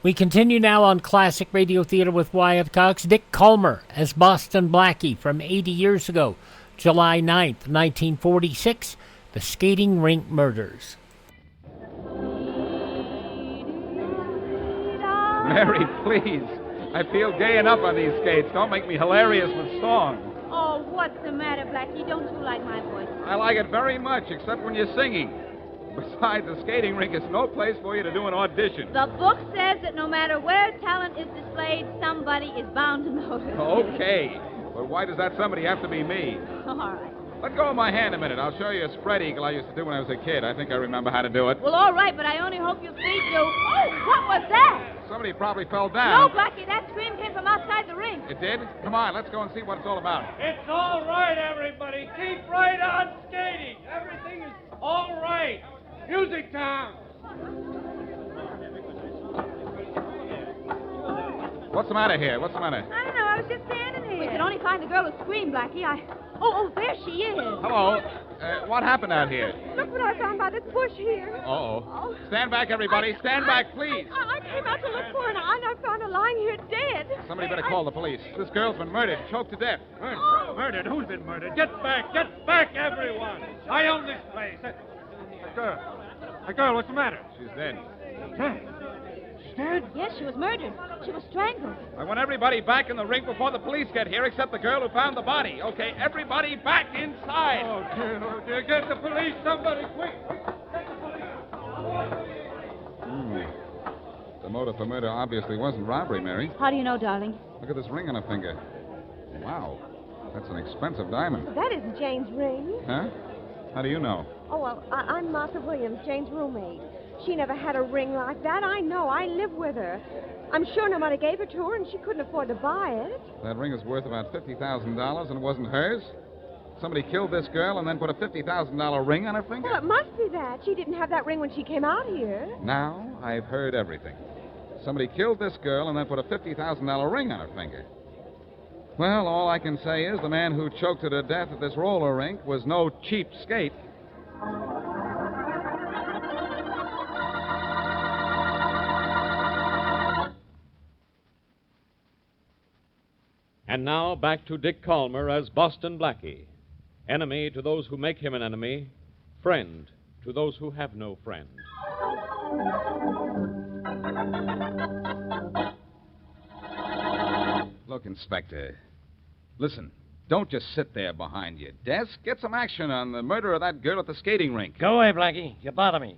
We continue now on Classic Radio Theater with Wyatt Cox. Dick Kollmar as Boston Blackie from 80 years ago. July 9th, 1946, The Skating Rink Murders. Mary, please. I feel gay enough on these skates. Don't make me hilarious with song. Oh, what's the matter, Blackie? Don't you like my voice? I like it very much, except when you're singing. Besides, the skating rink is no place for you to do an audition. The book says that no matter where talent is displayed, somebody is bound to notice. Okay. But why does that somebody have to be me? All right. Let go of my hand a minute. I'll show you a spread eagle I used to do when I was a kid. I think I remember how to do it. Well, all right, but I only hope your feet do. Oh, what was that? Somebody probably fell down. No, Blackie, that scream came from outside the ring. It did? Come on, let's go and see what it's all about. It's all right, everybody. Keep right on skating. Everything is all right. Music time. What's the matter here? What's the matter? I don't know. I was just standing here. We can only find the girl who screamed, Blackie. Oh, there she is. Hello. What happened out here? Look what I found by this bush here. Uh-oh. Stand back, everybody. Stand back, please. I came out to look for her, and I found her lying here dead. Somebody better call the police. This girl's been murdered, choked to death. Murdered? Who's been murdered? Get back, everyone. I own this place. That girl, what's the matter? She's dead. She's dead? Yes, she was murdered. She was strangled. I want everybody back in the rink before the police get here, except the girl who found the body. Okay, everybody back inside. Oh, dear. Get the police, somebody, quick. The motive for murder obviously wasn't robbery, Mary. How do you know, darling? Look at this ring on her finger. Wow, that's an expensive diamond. That isn't Jane's ring. Huh? How do you know? Oh, well, I'm Martha Williams, Jane's roommate. She never had a ring like that. I know. I live with her. I'm sure nobody gave it to her, and she couldn't afford to buy it. That ring is worth about $50,000, and it wasn't hers? Somebody killed this girl and then put a $50,000 ring on her finger? Well, it must be that. She didn't have that ring when she came out here. Now I've heard everything. Somebody killed this girl and then put a $50,000 ring on her finger. Well, all I can say is the man who choked her to death at this roller rink was no cheap skate. And now back to Dick Kollmar as Boston Blackie. Enemy to those who make him an enemy, friend to those who have no friend. Look, Inspector. Listen, don't just sit there behind your desk. Get some action on the murder of that girl at the skating rink. Go away, Blackie. You bother me.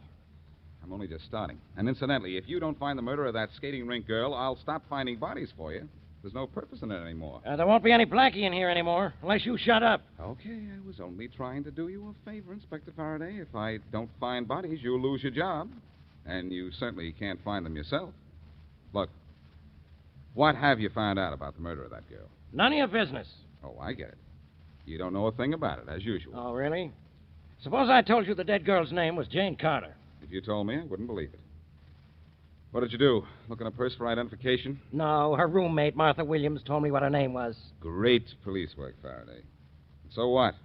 I'm only just starting. And incidentally, if you don't find the murder of that skating rink girl, I'll stop finding bodies for you. There's no purpose in it anymore. There won't be any Blackie in here anymore, unless you shut up. Okay, I was only trying to do you a favor, Inspector Faraday. If I don't find bodies, you'll lose your job. And you certainly can't find them yourself. Look, what have you found out about the murder of that girl? None of your business. Oh, I get it. You don't know a thing about it, as usual. Oh, really? Suppose I told you the dead girl's name was Jane Carter. If you told me, I wouldn't believe it. What did you do? Look in her purse for identification? No, her roommate, Martha Williams, told me what her name was. Great police work, Faraday. So what?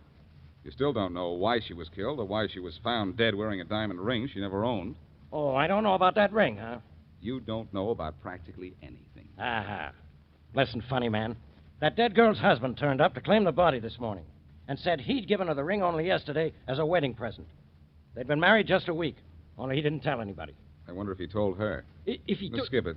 You still don't know why she was killed or why she was found dead wearing a diamond ring she never owned. Oh, I don't know about that ring, huh? You don't know about practically anything. Aha. Listen, funny man. That dead girl's husband turned up to claim the body this morning and said he'd given her the ring only yesterday as a wedding present. They'd been married just a week, only he didn't tell anybody. I wonder if he told her. If he... Skip it.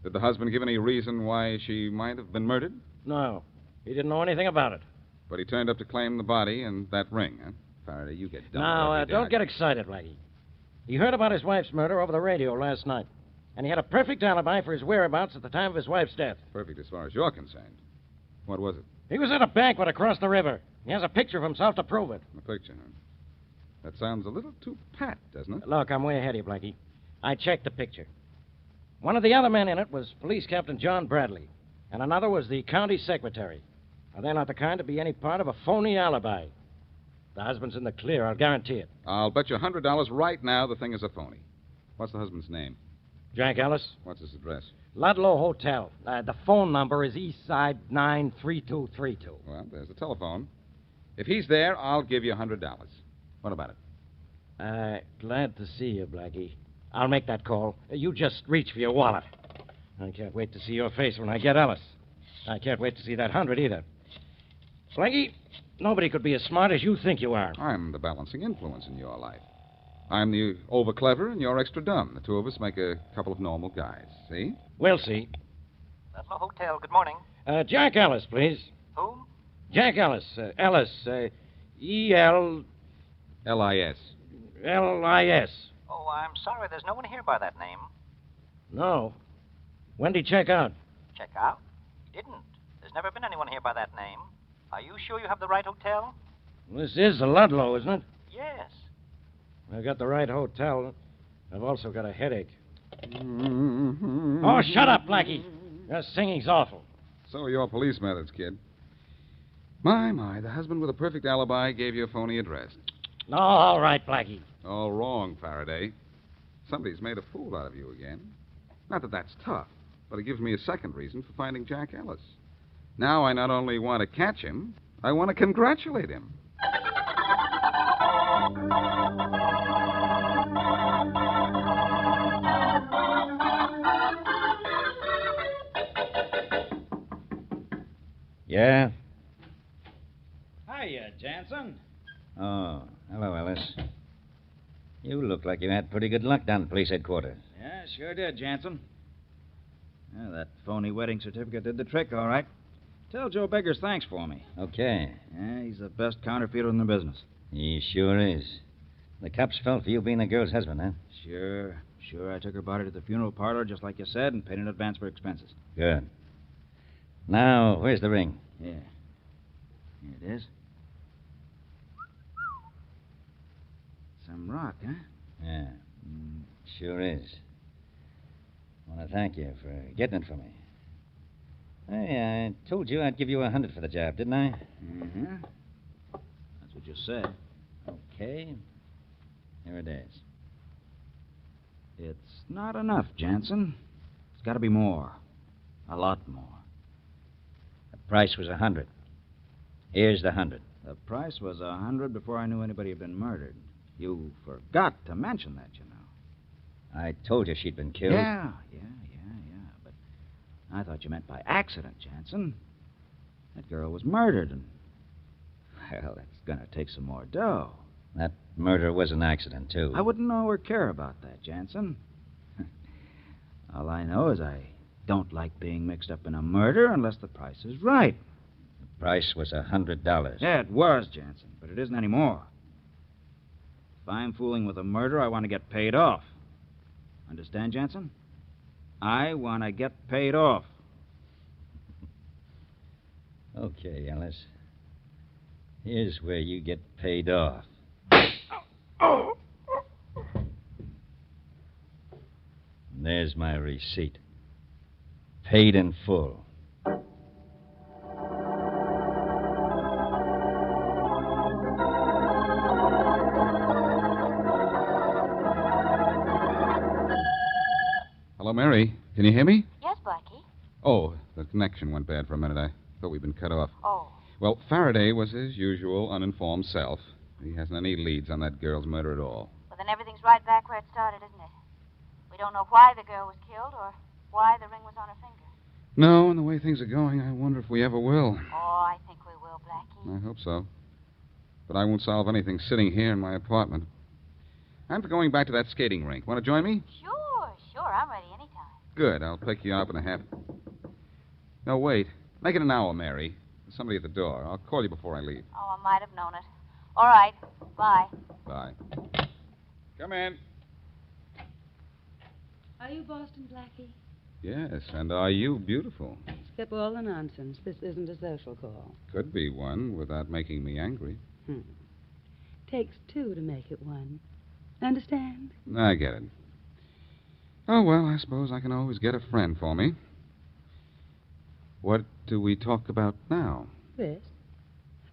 Did the husband give any reason why she might have been murdered? No. He didn't know anything about it. But he turned up to claim the body and that ring, huh? Faraday, you get done. Now, don't get excited, Blackie. He heard about his wife's murder over the radio last night, and he had a perfect alibi for his whereabouts at the time of his wife's death. Perfect as far as you're concerned. What was it? He was at a banquet across the river. He has a picture of himself to prove it. A picture, huh? That sounds a little too pat, doesn't it? Look, I'm way ahead of you, Blackie. I checked the picture. One of the other men in it was Police Captain John Bradley, and another was the county secretary. Now, they're not the kind to be any part of a phony alibi. The husband's in the clear, I'll guarantee it. I'll bet you $100 right now the thing is a phony. What's the husband's name? Jack Ellis. What's his address? Ludlow Hotel. The phone number is East Side 93232. Well, there's the telephone. If he's there, I'll give you $100. What about it? Glad to see you, Blackie. I'll make that call. You just reach for your wallet. I can't wait to see your face when I get Ellis. I can't wait to see that 100 either. Blackie, nobody could be as smart as you think you are. I'm the balancing influence in your life. I'm the over-clever and you're extra dumb. The two of us make a couple of normal guys. See? We'll see. Ludlow Hotel, good morning. Jack Ellis, please. Who? Jack Ellis. Ellis. E-L... L-I-S. L-I-S. Oh, I'm sorry, there's no one here by that name. No. When did he check out? Check out? He didn't. There's never been anyone here by that name. Are you sure you have the right hotel? This is the Ludlow, isn't it? Yes. I've got the right hotel. I've also got a headache. Oh, shut up, Blackie. Your singing's awful. So are your police methods, kid. My, the husband with a perfect alibi gave you a phony address. No, all right, Blackie. All wrong, Faraday. Somebody's made a fool out of you again. Not that that's tough. But it gives me a second reason for finding Jack Ellis. Now I not only want to catch him, I want to congratulate him. Yeah? Hiya, Jansen. Oh, hello, Ellis. You look like you had pretty good luck down at police headquarters. Yeah, sure did, Jansen. Yeah, that phony wedding certificate did the trick, all right. Tell Joe Biggers thanks for me. Okay. Yeah, he's the best counterfeiter in the business. He sure is. The cops fell for you being the girl's husband, huh? Sure. I took her body to the funeral parlor, just like you said, and paid in advance for expenses. Good. Now, where's the ring? Yeah. Here it is. Some rock, huh? Yeah, sure is. I want to thank you for getting it for me. Hey, I told you I'd give you $100 for the job, didn't I? Mm-hmm. That's what you said. Okay. Here it is. It's not enough, Jansen. It's got to be more. A lot more. The price was $100. Here's the $100. The price was $100 before I knew anybody had been murdered. You forgot to mention that, you know. I told you she'd been killed. Yeah. But I thought you meant by accident, Jansen. That girl was murdered, and... Well, that's going to take some more dough. That murder was an accident, too. I wouldn't know or care about that, Jansen. All I know is I don't like being mixed up in a murder unless the price is right. The price was $100. Yeah, it was, Jansen, but it isn't anymore. If I'm fooling with a murder, I want to get paid off. Understand, Jansen? I want to get paid off. Okay, Ellis. Here's where you get paid off. There's my receipt. Paid in full. Hello, Mary. Can you hear me? Yes, Blackie. Oh, the connection went bad for a minute. I thought we'd been cut off. Oh. Well, Faraday was his usual uninformed self. He hasn't any leads on that girl's murder at all. Well, then everything's right back where it started, isn't it? We don't know why the girl was killed or why the ring was on her finger. No, and the way things are going, I wonder if we ever will. Oh, I think we will, Blackie. I hope so. But I won't solve anything sitting here in my apartment. I'm for going back to that skating rink. Want to join me? Sure. I'm ready anytime. Good. I'll pick you up in a half. No, wait. Make it an hour, Mary. There's somebody at the door. I'll call you before I leave. Oh, I might have known it. All right. Bye. Bye. Come in. Are you Boston, Blackie? Yes, and are you beautiful? Skip all the nonsense. This isn't a social call. Could be one without making me angry. Takes two to make it one. Understand? I get it. Oh, well, I suppose I can always get a friend for me. What do we talk about now? This.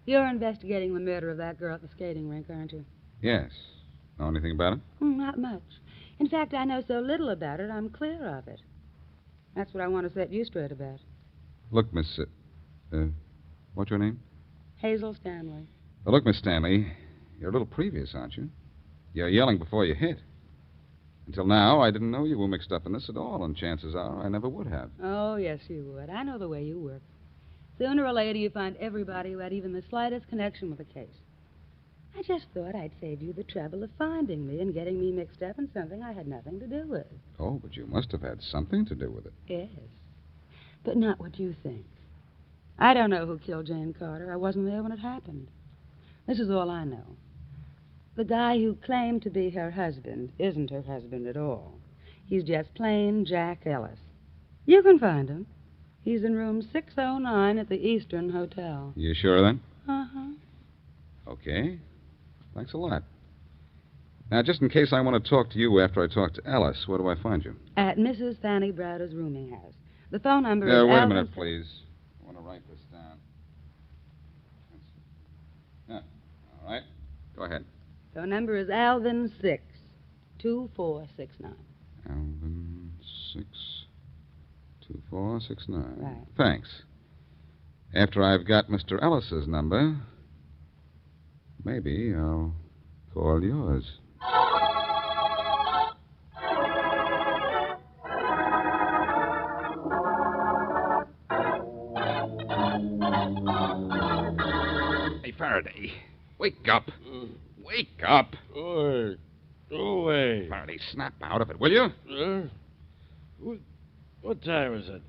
You're investigating the murder of that girl at the skating rink, aren't you? Yes. Know anything about it? Not much. In fact, I know so little about it, I'm clear of it. That's what I want to set you straight about. Look, Miss... what's your name? Hazel Stanley. Well, look, Miss Stanley, you're a little previous, aren't you? You're yelling before you hit. Until now, I didn't know you were mixed up in this at all, and chances are I never would have. Oh, yes, you would. I know the way you work. Sooner or later, you find everybody who had even the slightest connection with the case. I just thought I'd save you the trouble of finding me and getting me mixed up in something I had nothing to do with. Oh, but you must have had something to do with it. Yes, but not what you think. I don't know who killed Jane Carter. I wasn't there when it happened. This is all I know. The guy who claimed to be her husband isn't her husband at all. He's just plain Jack Ellis. You can find him. He's in room 609 at the Eastern Hotel. You sure of that? Uh-huh. Okay. Thanks a lot. Now, just in case I want to talk to you after I talk to Ellis, where do I find you? At Mrs. Fanny Browder's rooming house. The phone number is... Wait a minute, please. I want to write this down. Yeah. All right. Go ahead. Phone number is Alvin 62469. Alvin 62469. 469. Right. Thanks. After I've got Mr. Ellis's number, maybe I'll call yours. Hey, Faraday, wake up. Wake up. Oi. Go away. Faraday, snap out of it, will you? What time is it?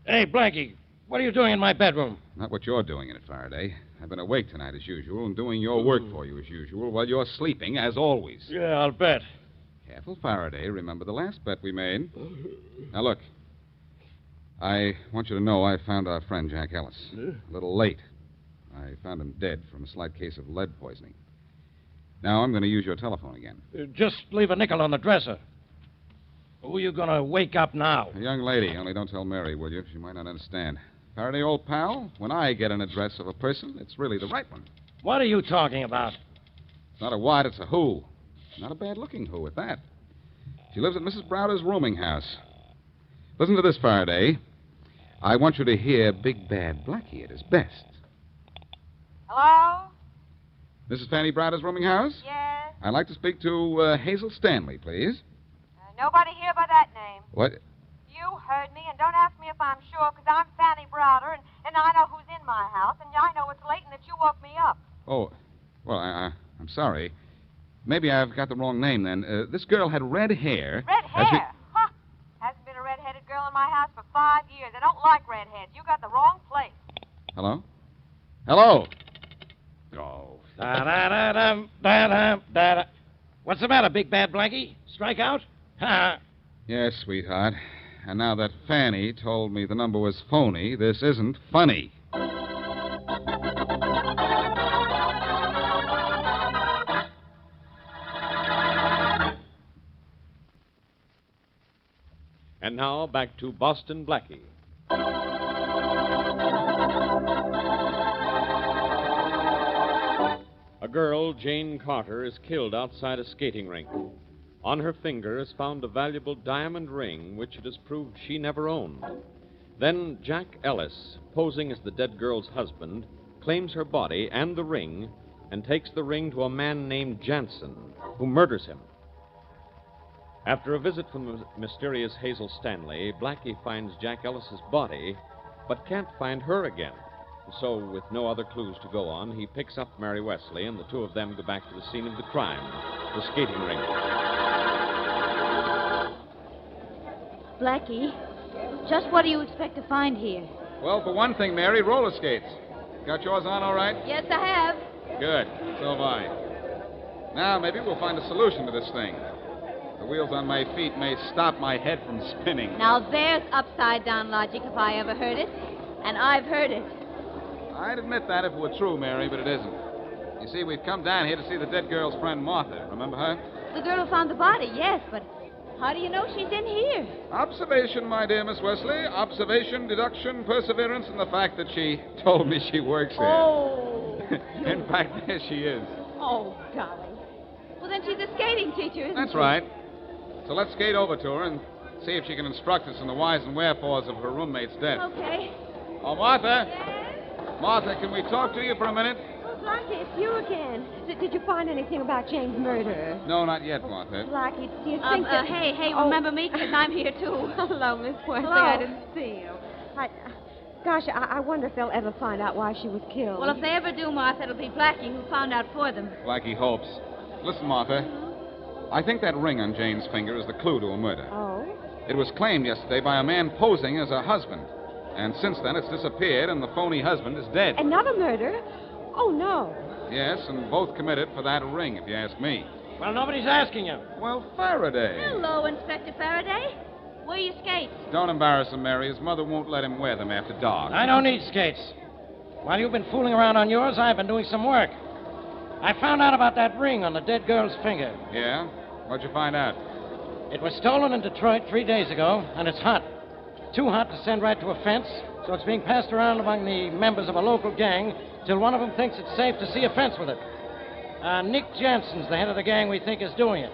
Hey, Blackie, what are you doing in my bedroom? Not what you're doing in it, Faraday. I've been awake tonight as usual and doing your work for you as usual while you're sleeping as always. Yeah, I'll bet. Careful, Faraday. Remember the last bet we made. Now, look. I want you to know I found our friend Jack Ellis. A little late. I found him dead from a slight case of lead poisoning. Now, I'm going to use your telephone again. Just leave a nickel on the dresser. Who are you going to wake up now? A young lady. Only don't tell Mary, will you? She might not understand. Faraday, old pal, when I get an address of a person, it's really the right one. What are you talking about? It's not a what, it's a who. Not a bad-looking who at that. She lives at Mrs. Browder's rooming house. Listen to this, Faraday. I want you to hear Big Bad Blackie at his best. Hello? Mrs. Fanny Browder's rooming house? Yes? I'd like to speak to Hazel Stanley, please. Nobody here by that name. What? You heard me, and don't ask me if I'm sure, because I'm Fanny Browder, and I know who's in my house, and I know it's late and that you woke me up. Oh, well, I'm sorry. Maybe I've got the wrong name, then. This girl had red hair. Red hair? Huh. Hasn't been a red-headed girl in my house for 5 years. I don't like redheads. You got the wrong place. Hello? Hello? Oh. Da-da-da-dum, da-dum, da-da. What's the matter, Big Bad Blackie? Strike out? Ha! Yes, sweetheart. And now that Fanny told me the number was phony, this isn't funny. And now back to Boston Blackie. A girl, Jane Carter, is killed outside a skating rink. On her finger is found a valuable diamond ring, which it is proved she never owned. Then Jack Ellis, posing as the dead girl's husband, claims her body and the ring and takes the ring to a man named Jansen, who murders him. After a visit from the mysterious Hazel Stanley, Blackie finds Jack Ellis's body, but can't find her again. So, with no other clues to go on, he picks up Mary Wesley, and the two of them go back to the scene of the crime, the skating rink. Blackie, just what do you expect to find here? Well, for one thing, Mary, roller skates. Got yours on all right? Yes, I have. Good. So have I. Now, maybe we'll find a solution to this thing. The wheels on my feet may stop my head from spinning. Now, there's upside-down logic if I ever heard it. And I've heard it. I'd admit that if it were true, Mary, but it isn't. You see, we've come down here to see the dead girl's friend, Martha. Remember her? The girl who found the body, yes, but how do you know she's in here? Observation, my dear Miss Wesley. Observation, deduction, perseverance, and the fact that she told me she works here. Oh. In fact, there she is. Oh, darling. Well, then she's a skating teacher, isn't That's she? right. So let's skate over to her and see if she can instruct us in the whys and wherefores of her roommate's death. Okay. Oh, Martha. Yes? Martha, can we talk to you for a minute? Oh, Blackie, it's you again. Did you find anything about Jane's murder? No, not yet, Martha. Blackie, do you think that... Hey, Oh. remember me? Because I'm here, too. Hello, Miss Wesley. Hello. I didn't see you. Gosh, I wonder if they'll ever find out why she was killed. Well, if they ever do, Martha, it'll be Blackie who found out for them. Blackie hopes. Listen, Martha. I think that ring on Jane's finger is the clue to a murder. Oh? It was claimed yesterday by a man posing as her husband. And since then, it's disappeared, and the phony husband is dead. Another murder? Oh, no. Yes, and both committed for that ring, if you ask me. Well, nobody's asking you. Well, Faraday. Hello, Inspector Faraday. Where are your skates? Don't embarrass him, Mary. His mother won't let him wear them after dark. I don't need skates. While you've been fooling around on yours, I've been doing some work. I found out about that ring on the dead girl's finger. Yeah? What'd you find out? It was stolen in Detroit 3 days ago, and it's hot. Too hot to send right to a fence, so it's being passed around among the members of a local gang till one of them thinks it's safe to see a fence with it. Nick Jansen's the head of the gang we think is doing it.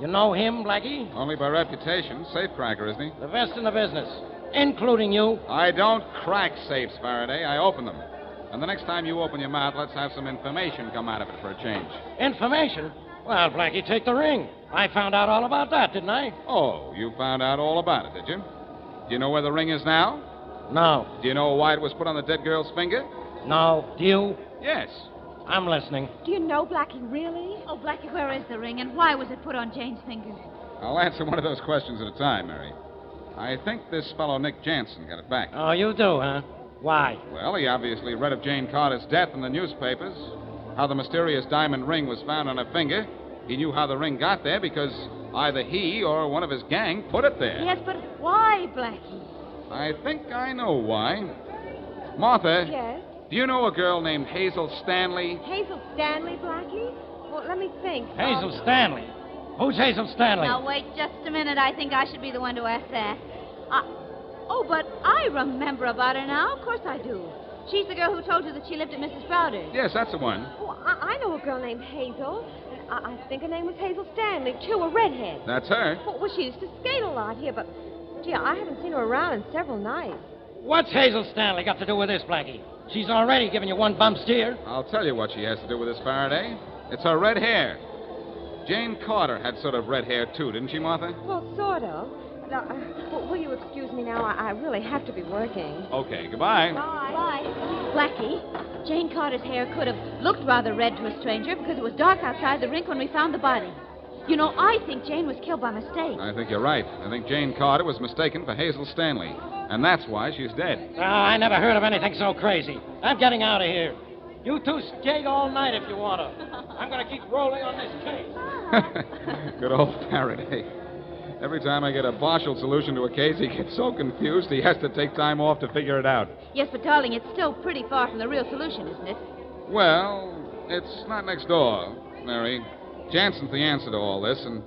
You know him, Blackie? Only by reputation. Safecracker, isn't he? The best in the business, including you. I don't crack safes, Faraday. I open them. And the next time you open your mouth, let's have some information come out of it for a change. Information? Well, Blackie, take the ring. I found out all about that, didn't I? Oh, you found out all about it, did you? Do you know where the ring is now? No. Do you know why it was put on the dead girl's finger? No. Do you? Yes. I'm listening. Do you know Blackie, really? Oh, Blackie, where is the ring, and why was it put on Jane's finger? I'll answer one of those questions at a time, Mary. I think this fellow Nick Jansen got it back. Oh, you do, huh? Why? Well, he obviously read of Jane Carter's death in the newspapers, how the mysterious diamond ring was found on her finger. He knew how the ring got there because either he or one of his gang put it there. Yes, but why, Blackie? I think I know why. Martha. Yes? Do you know a girl named Hazel Stanley? Hazel Stanley, Blackie? Well, let me think. Hazel Stanley? Who's Hazel Stanley? Now, wait just a minute. I think I should be the one to ask that. Oh, but I remember about her now. Of course I do. She's the girl who told you that she lived at Mrs. Browder's. Yes, that's the one. Oh, I know a girl named Hazel. I think her name was Hazel Stanley, too, a redhead. That's her. Well, she used to skate a lot here, but, gee, I haven't seen her around in several nights. What's Hazel Stanley got to do with this, Blackie? She's already given you one bump steer. I'll tell you what she has to do with this, Faraday. It's her red hair. Jane Carter had sort of red hair, too, didn't she, Martha? Well, sort of. Now, will you excuse me now? I really have to be working. Okay, goodbye. Bye. Blackie, Jane Carter's hair could have looked rather red to a stranger because it was dark outside the rink when we found the body. You know, I think Jane was killed by mistake. I think you're right. I think Jane Carter was mistaken for Hazel Stanley. And that's why she's dead. Oh, I never heard of anything so crazy. I'm getting out of here. You two skate all night if you want to. I'm going to keep rolling on this case. Good old Faraday. Every time I get a partial solution to a case, he gets so confused he has to take time off to figure it out. Yes, but darling, it's still pretty far from the real solution, isn't it? Well, it's not next door, Mary. Jansen's the answer to all this, and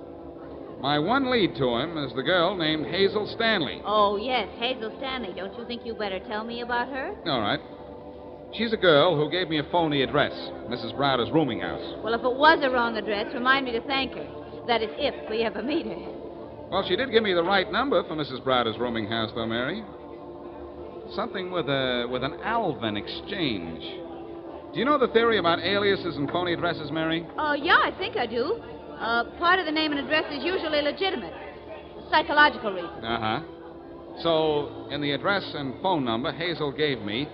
my one lead to him is the girl named Hazel Stanley. Oh, yes, Hazel Stanley. Don't you think you better tell me about her? All right. She's a girl who gave me a phony address, Mrs. Browder's rooming house. Well, if it was a wrong address, remind me to thank her. That is, if we ever meet her. Well, she did give me the right number for Mrs. Browder's rooming house, though, Mary. Something with an Alvin exchange. Do you know the theory about aliases and phony addresses, Mary? Oh, yeah, I think I do. Part of the name and address is usually legitimate. Psychological reasons. Uh-huh. So, in the address and phone number Hazel gave me,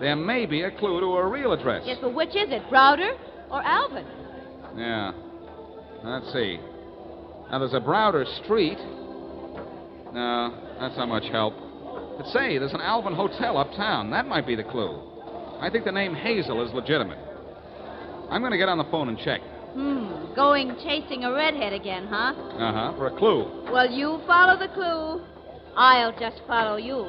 there may be a clue to her real address. Yes, but which is it, Browder or Alvin? Yeah. Let's see. Now, there's a Browder Street. No, that's not much help. But say, there's an Alvin Hotel uptown. That might be the clue. I think the name Hazel is legitimate. I'm going to get on the phone and check. Going chasing a redhead again, huh? Uh-huh, for a clue. Well, you follow the clue. I'll just follow you.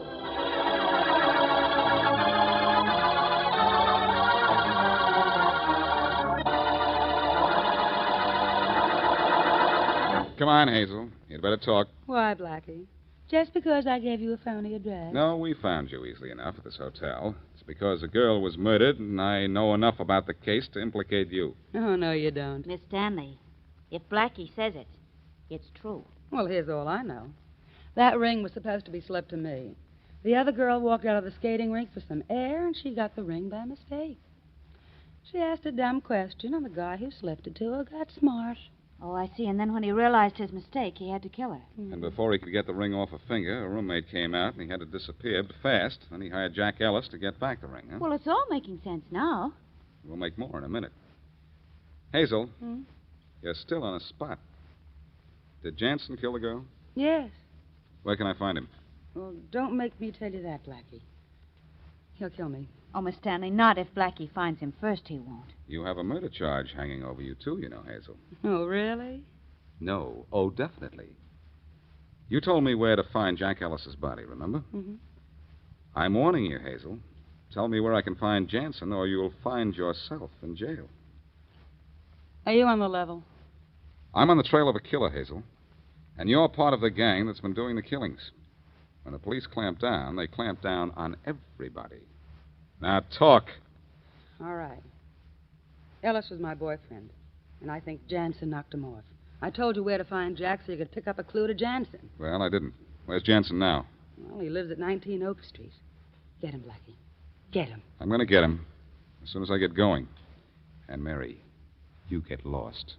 Come on, Hazel. You'd better talk. Why, Blackie? Just because I gave you a phony address? No, we found you easily enough at this hotel. It's because a girl was murdered, and I know enough about the case to implicate you. Oh, no, you don't. Miss Stanley, if Blackie says it, it's true. Well, here's all I know. That ring was supposed to be slipped to me. The other girl walked out of the skating rink for some air, and she got the ring by mistake. She asked a dumb question, and the guy who slipped it to her got smart. Oh, I see. And then when he realized his mistake, he had to kill her. And before he could get the ring off her finger, a roommate came out, and he had to disappear fast. Then he hired Jack Ellis to get back the ring, huh? Well, it's all making sense now. We'll make more in a minute. Hazel, you're still on a spot. Did Jansen kill the girl? Yes. Where can I find him? Well, don't make me tell you that, Blackie. He'll kill me. Oh, Miss Stanley, not if Blackie finds him first, he won't. You have a murder charge hanging over you, too, you know, Hazel. Oh, really? No. Oh, definitely. You told me where to find Jack Ellis's body, remember? Mm-hmm. I'm warning you, Hazel. Tell me where I can find Jansen, or you'll find yourself in jail. Are you on the level? I'm on the trail of a killer, Hazel. And you're part of the gang that's been doing the killings. When the police clamp down, they clamp down on everybody. Now, talk. All right. Ellis was my boyfriend, and I think Jansen knocked him off. I told you where to find Jack so you could pick up a clue to Jansen. Well, I didn't. Where's Jansen now? Well, he lives at 19 Oak Street. Get him, Blackie. Get him. I'm going to get him as soon as I get going. And, Mary, you get lost.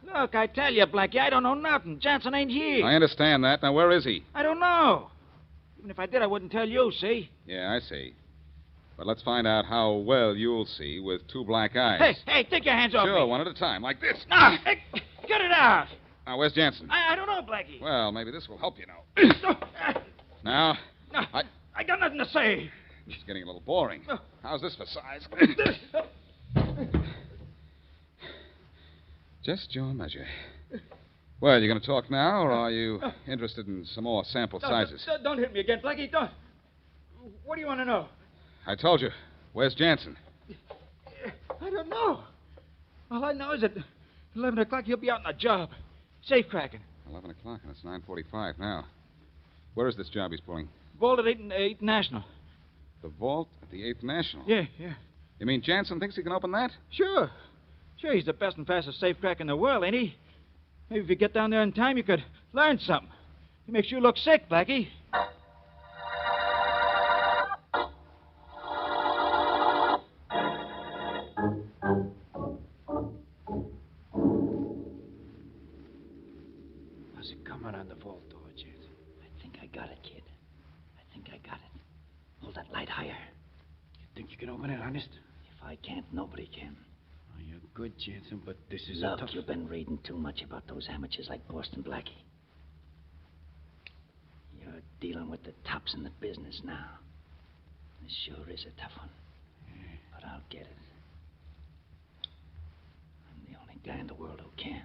Look, I tell you, Blackie, I don't know nothing. Jansen ain't here. I understand that. Now, where is he? I don't know. Even if I did, I wouldn't tell you, see? Yeah, I see. But let's find out how well you'll see with two black eyes. Hey, take your hands off me. Sure, one at a time, like this. No, hey, get it out. Now, where's Jansen? I don't know, Blackie. Well, maybe this will help you now. Now, No, I got nothing to say. it's getting a little boring. How's this for size? Just your measure. Well, you going to talk now, or are you interested in some more sample sizes? Don't hit me again, Blackie. Don't. What do you want to know? I told you. Where's Jansen? I don't know. All I know is at 11 o'clock he'll be out on a job. Safe cracking. 11 o'clock, and it's 9:45 now. Where is this job he's pulling? Vault at 8 National. The vault at the 8th National? Yeah. You mean Jansen thinks he can open that? Sure, he's the best and fastest safe crack in the world, ain't he? Maybe if you get down there in time, you could learn something. He makes you look sick, Blackie. How's it coming on the vault door, Jet? I think I got it, kid. I think I got it. Hold that light higher. You think you can open it, honest? If I can't, nobody can. Oh, you're good, Jansen, but this is a tough... You've been reading too much about those amateurs like Boston Blackie. You're dealing with the tops in the business now. This sure is a tough one. But I'll get it. I'm the only guy in the world who can.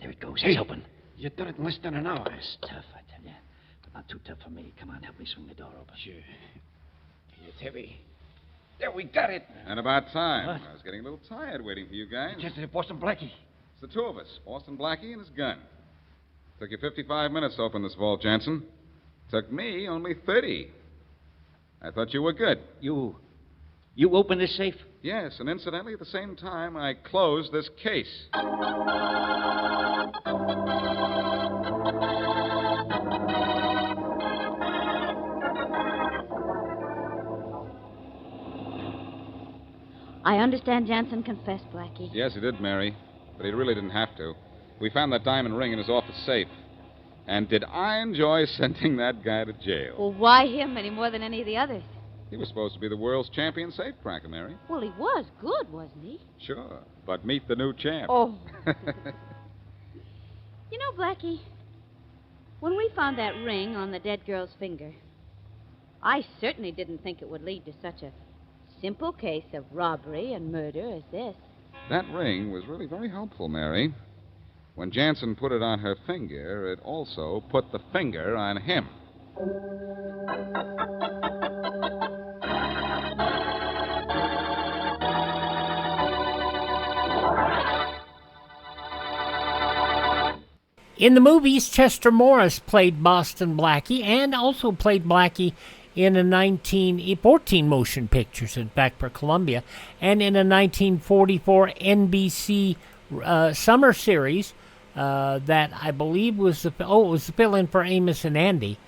There it goes. It's open. You done it in less than an hour. It's tough, I tell you. But not too tough for me. Come on, help me swing the door open. Sure. It's heavy. There, we got it. And about time. What? I was getting a little tired waiting for you guys. Jansen, Boston Blackie. It's the two of us, Boston Blackie and his gun. Took you 55 minutes to open this vault, Jansen. Took me only 30. I thought you were good. You opened this safe? Yes, and incidentally, at the same time, I closed this case. I understand Jansen confessed, Blackie. Yes, he did, Mary. But he really didn't have to. We found that diamond ring in his office safe. And did I enjoy sending that guy to jail? Well, why him any more than any of the others? He was supposed to be the world's champion safecracker, Mary. Well, he was good, wasn't he? Sure. But meet the new champ. Oh. You know, Blackie, when we found that ring on the dead girl's finger, I certainly didn't think it would lead to such a simple case of robbery and murder as this. That ring was really very helpful, Mary. When Jansen put it on her finger, it also put the finger on him. In the movies, Chester Morris played Boston Blackie and also played Blackie in a 1914 motion pictures, in fact, for Columbia, and in a 1944 NBC summer series that I believe was it was the fill-in for Amos and Andy.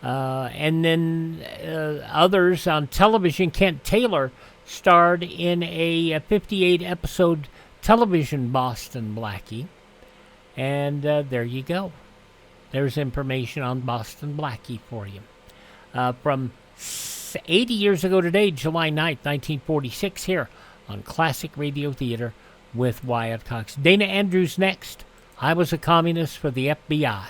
And then others on television. Kent Taylor starred in a 58-episode television Boston Blackie. And there you go. There's information on Boston Blackie for you. From 80 years ago today, July 9th, 1946, here on Classic Radio Theater with Wyatt Cox. Dana Andrews next. I was a communist for the FBI.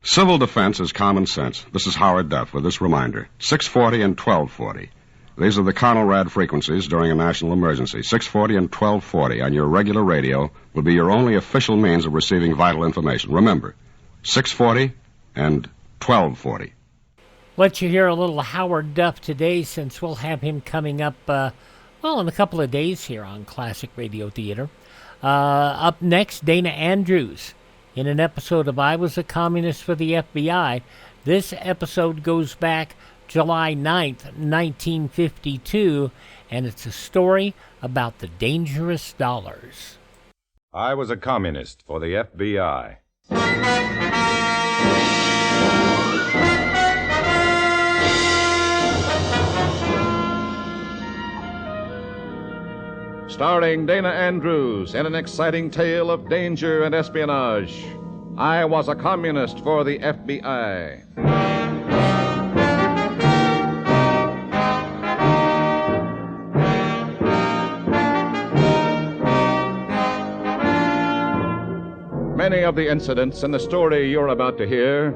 Civil defense is common sense. This is Howard Duff with this reminder. 640 and 1240. These are the Conelrad frequencies during a national emergency. 640 and 1240 on your regular radio will be your only official means of receiving vital information. Remember, 640 and 1240. Let you hear a little Howard Duff today, since we'll have him coming up, Well, in a couple of days here on Classic Radio Theater. Up next, Dana Andrews. In an episode of I Was a Communist for the FBI, this episode goes back July 9th, 1952, and it's a story about the dangerous dollars. I was a communist for the FBI. Starring Dana Andrews in an exciting tale of danger and espionage. I was a communist for the FBI. Many of the incidents in the story you're about to hear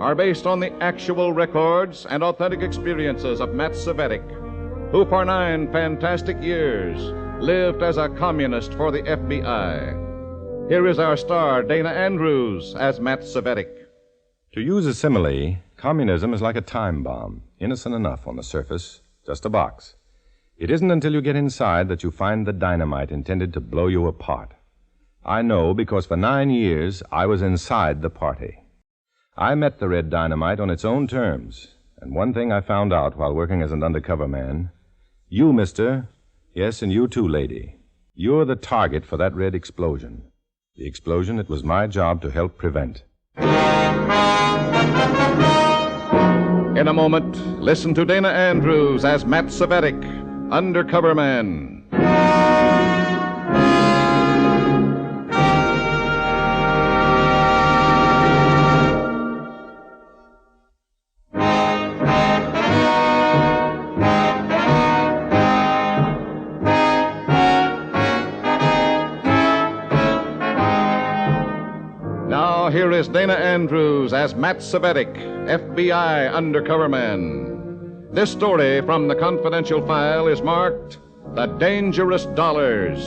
are based on the actual records and authentic experiences of Matt Cvetic, who for 9 fantastic years lived as a communist for the FBI. Here is our star, Dana Andrews, as Matt Cvetic. To use a simile, communism is like a time bomb, innocent enough on the surface, just a box. It isn't until you get inside that you find the dynamite intended to blow you apart. I know because for 9 years I was inside the party. I met the red dynamite on its own terms, and one thing I found out while working as an undercover man, you, mister, yes, and you too, lady, you're the target for that red explosion. The explosion it was my job to help prevent. In a moment, listen to Dana Andrews as Matt Cvetic, undercover man. Here is Dana Andrews as Matt Cvetic, FBI undercover man. This story from the confidential file is marked The Dangerous Dollars.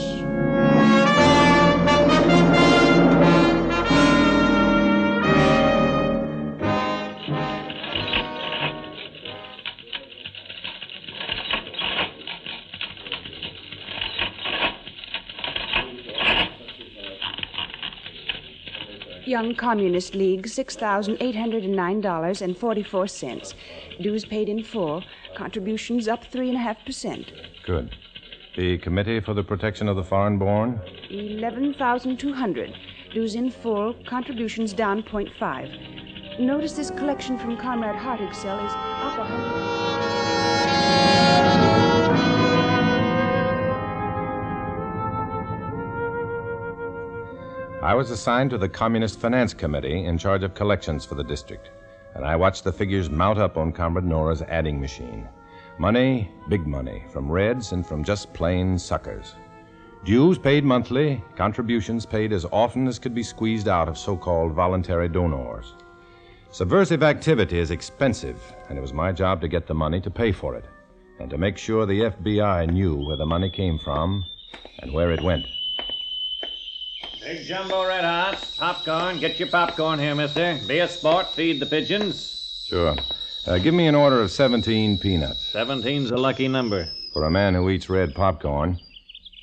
Young Communist League, $6,809.44. Dues paid in full. Contributions up 3.5%. Good. The Committee for the Protection of the Foreign-Born? 11,200. Dues in full. Contributions down 0.5. Notice this collection from Comrade Hartig's cell is up 100. I was assigned to the Communist Finance Committee in charge of collections for the district, and I watched the figures mount up on Comrade Nora's adding machine. Money, big money, from Reds and from just plain suckers. Dues paid monthly, contributions paid as often as could be squeezed out of so-called voluntary donors. Subversive activity is expensive, and it was my job to get the money to pay for it, and to make sure the FBI knew where the money came from and where it went. Big jumbo red hot, popcorn. Get your popcorn here, mister. Be a sport, feed the pigeons. Sure. Give me an order of 17 peanuts. 17's a lucky number. For a man who eats red popcorn.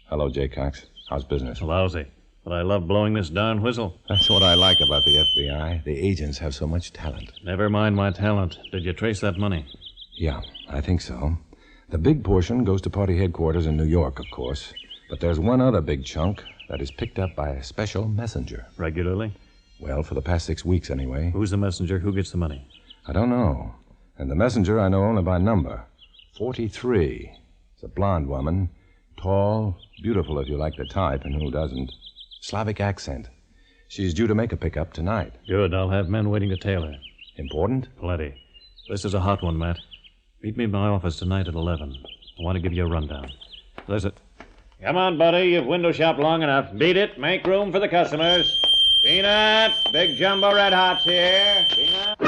Hello, J. Cox. How's business? Lousy. But I love blowing this darn whistle. That's what I like about the FBI. The agents have so much talent. Never mind my talent. Did you trace that money? Yeah, I think so. The big portion goes to party headquarters in New York, of course. But there's one other big chunk that is picked up by a special messenger. Regularly? Well, for the past 6 weeks, anyway. Who's the messenger? Who gets the money? I don't know. And the messenger I know only by number. 43. It's a blonde woman. Tall, beautiful if you like the type, and who doesn't. Slavic accent. She's due to make a pickup tonight. Good. I'll have men waiting to tail her. Important? Plenty. This is a hot one, Matt. Meet me in my office tonight at 11. I want to give you a rundown. Listen. Come on, buddy. You've window shopped long enough. Beat it. Make room for the customers. Peanuts. Big jumbo red hots here. Peanuts.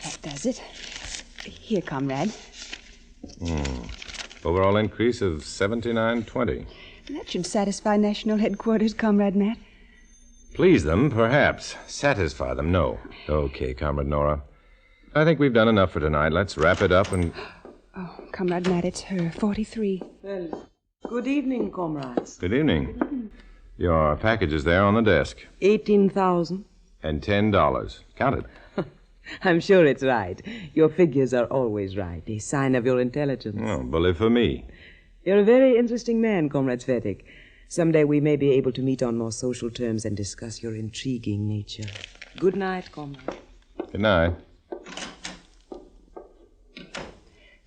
That does it. Here, comrade. Overall increase of 79.20. That should satisfy National Headquarters, Comrade Matt. Please them, perhaps. Satisfy them, no. Okay, Comrade Nora. I think we've done enough for tonight. Let's wrap it up and... Oh, Comrade Matt, it's her, 43. Well, good evening, comrades. Good evening. Your package is there on the desk. 18,000. And $10. Count it. I'm sure it's right. Your figures are always right. A sign of your intelligence. Oh, bully for me. You're a very interesting man, Comrade Svetic. Someday we may be able to meet on more social terms and discuss your intriguing nature. Good night, comrade. Good night.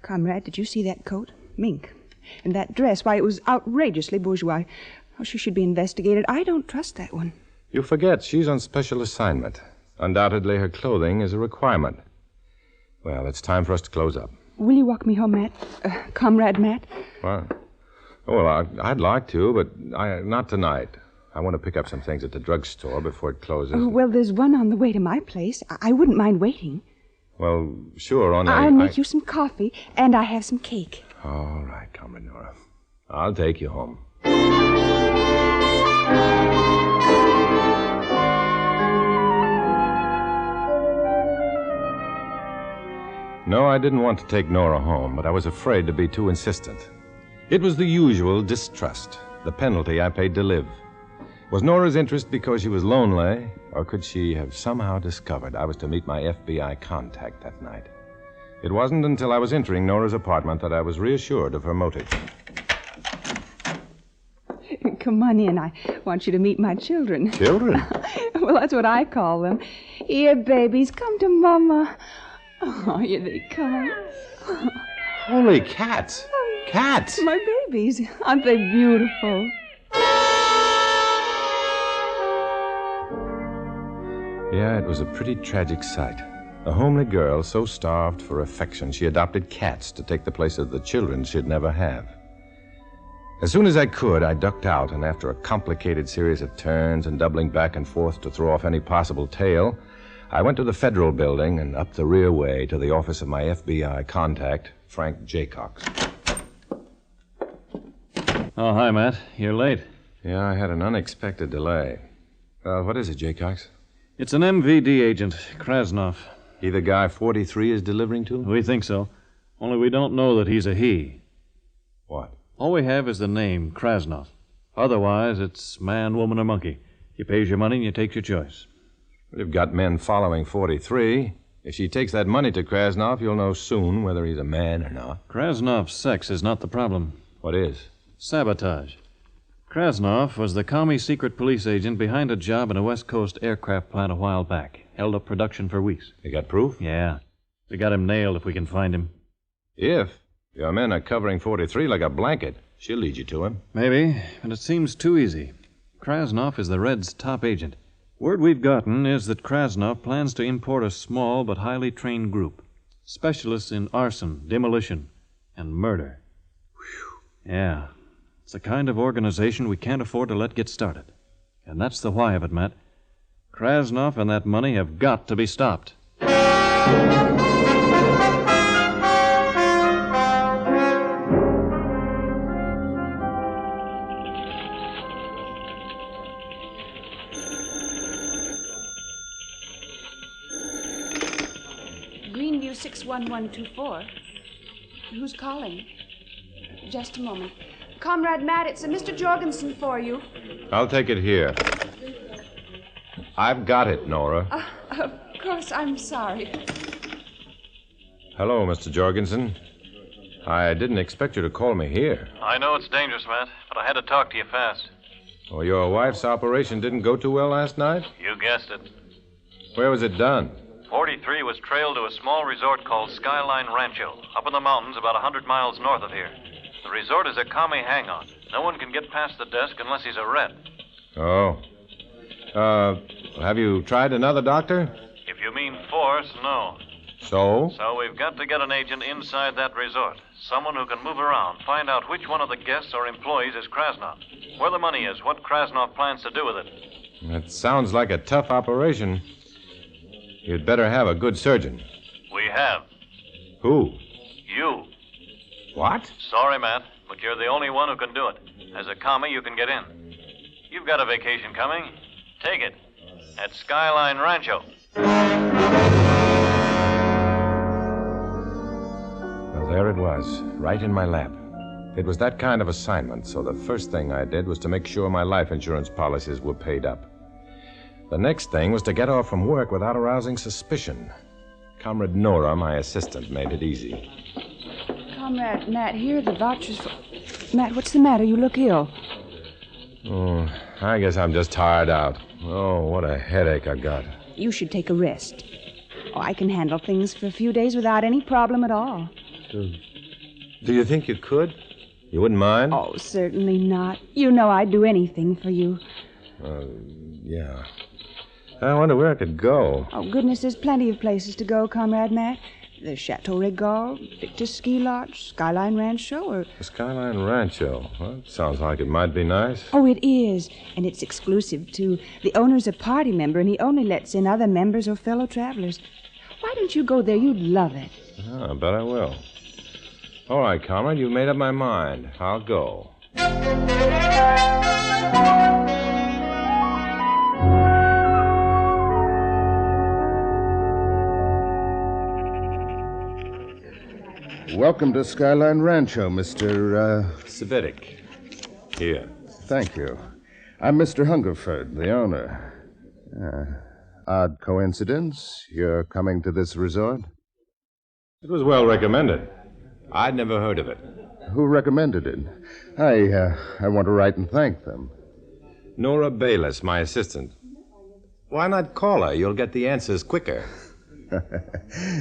Comrade, did you see that coat? Mink. And that dress, why, it was outrageously bourgeois. Oh, she should be investigated. I don't trust that one. You forget she's on special assignment. Undoubtedly, her clothing is a requirement. Well, it's time for us to close up. Will you walk me home, Matt? Comrade Matt? What? Oh, well, I'd like to, but not tonight. I want to pick up some things at the drugstore before it closes. Oh, well, there's one on the way to my place. I wouldn't mind waiting. Well, sure, only... I'll make you some coffee, and I have some cake. All right, Comrade Nora. I'll take you home. No, I didn't want to take Nora home, but I was afraid to be too insistent. It was the usual distrust, the penalty I paid to live. Was Nora's interest because she was lonely, or could she have somehow discovered I was to meet my FBI contact that night? It wasn't until I was entering Nora's apartment that I was reassured of her motive. Come on in. I want you to meet my children. Children? Well, that's what I call them. Here, babies, come to Mama. Oh, here they come. Holy cats. Cats. My babies. Aren't they beautiful? Yeah, it was a pretty tragic sight. A homely girl so starved for affection she adopted cats to take the place of the children she'd never have. As soon as I could, I ducked out, and after a complicated series of turns and doubling back and forth to throw off any possible tail, I went to the Federal Building and up the rear way to the office of my FBI contact, Frank Jaycox. Oh, hi, Matt. You're late. Yeah, I had an unexpected delay. What is it, Jaycox? It's an MVD agent, Krasnov. He the guy 43 is delivering to? We think so. Only we don't know that he's a he. What? All we have is the name, Krasnov. Otherwise, it's man, woman, or monkey. He pays your money and you take your choice. We've got men following 43. If she takes that money to Krasnov, you'll know soon whether he's a man or not. Krasnov's sex is not the problem. What is? Sabotage. Krasnov was the commie secret police agent behind a job in a West Coast aircraft plant a while back. Held up production for weeks. You got proof? Yeah. We got him nailed if we can find him. If? Your men are covering 43 like a blanket. She'll lead you to him. Maybe, but it seems too easy. Krasnov is the Reds' top agent. Word we've gotten is that Krasnov plans to import a small but highly trained group. Specialists in arson, demolition, and murder. Whew. Yeah. It's the kind of organization we can't afford to let get started. And that's the why of it, Matt. Krasnov and that money have got to be stopped. Greenview 61124. Who's calling? Just a moment. Comrade Matt, it's a Mr. Jorgensen for you. I'll take it here. I've got it, Nora. Of course, I'm sorry. Hello, Mr. Jorgensen. I didn't expect you to call me here. I know it's dangerous, Matt, but I had to talk to you fast. Well, your wife's operation didn't go too well last night? You guessed it. Where was it done? 43 was trailed to a small resort called Skyline Rancho, up in the mountains about 100 miles north of here. The resort is a commie hang-on. No one can get past the desk unless he's a Red. Oh. Have you tried another doctor? If you mean force, no. So? So we've got to get an agent inside that resort. Someone who can move around, find out which one of the guests or employees is Krasnov, where the money is, what Krasnov plans to do with it. That sounds like a tough operation. You'd better have a good surgeon. We have. Who? You. What? Sorry, Matt, but you're the only one who can do it. As a commie, you can get in. You've got a vacation coming. Take it. At Skyline Rancho. Well, there it was, right in my lap. It was that kind of assignment, so the first thing I did was to make sure my life insurance policies were paid up. The next thing was to get off from work without arousing suspicion. Comrade Nora, my assistant, made it easy. Comrade Matt, here are the vouchers for... Matt, what's the matter? You look ill. Oh, I guess I'm just tired out. Oh, what a headache I got. You should take a rest. Oh, I can handle things for a few days without any problem at all. Do you think you could? You wouldn't mind? Oh, certainly not. You know I'd do anything for you. Yeah. I wonder where I could go. Oh, goodness, there's plenty of places to go, Comrade Matt. The Chateau Regal, Victor's Ski Lodge, Skyline Rancho, or... The Skyline Rancho. Well, that sounds like it might be nice. Oh, it is. And it's exclusive, too. The owner's a party member, and he only lets in other members or fellow travelers. Why don't you go there? You'd love it. I bet I will. All right, comrade, you've made up my mind. I'll go. Welcome to Skyline Rancho, Mr. Cvetic. Here. Thank you. I'm Mr. Hungerford, the owner. Odd coincidence. You're coming to this resort? It was well recommended. I'd never heard of it. Who recommended it? I want to write and thank them. Nora Bayless, my assistant. Why not call her? You'll get the answers quicker.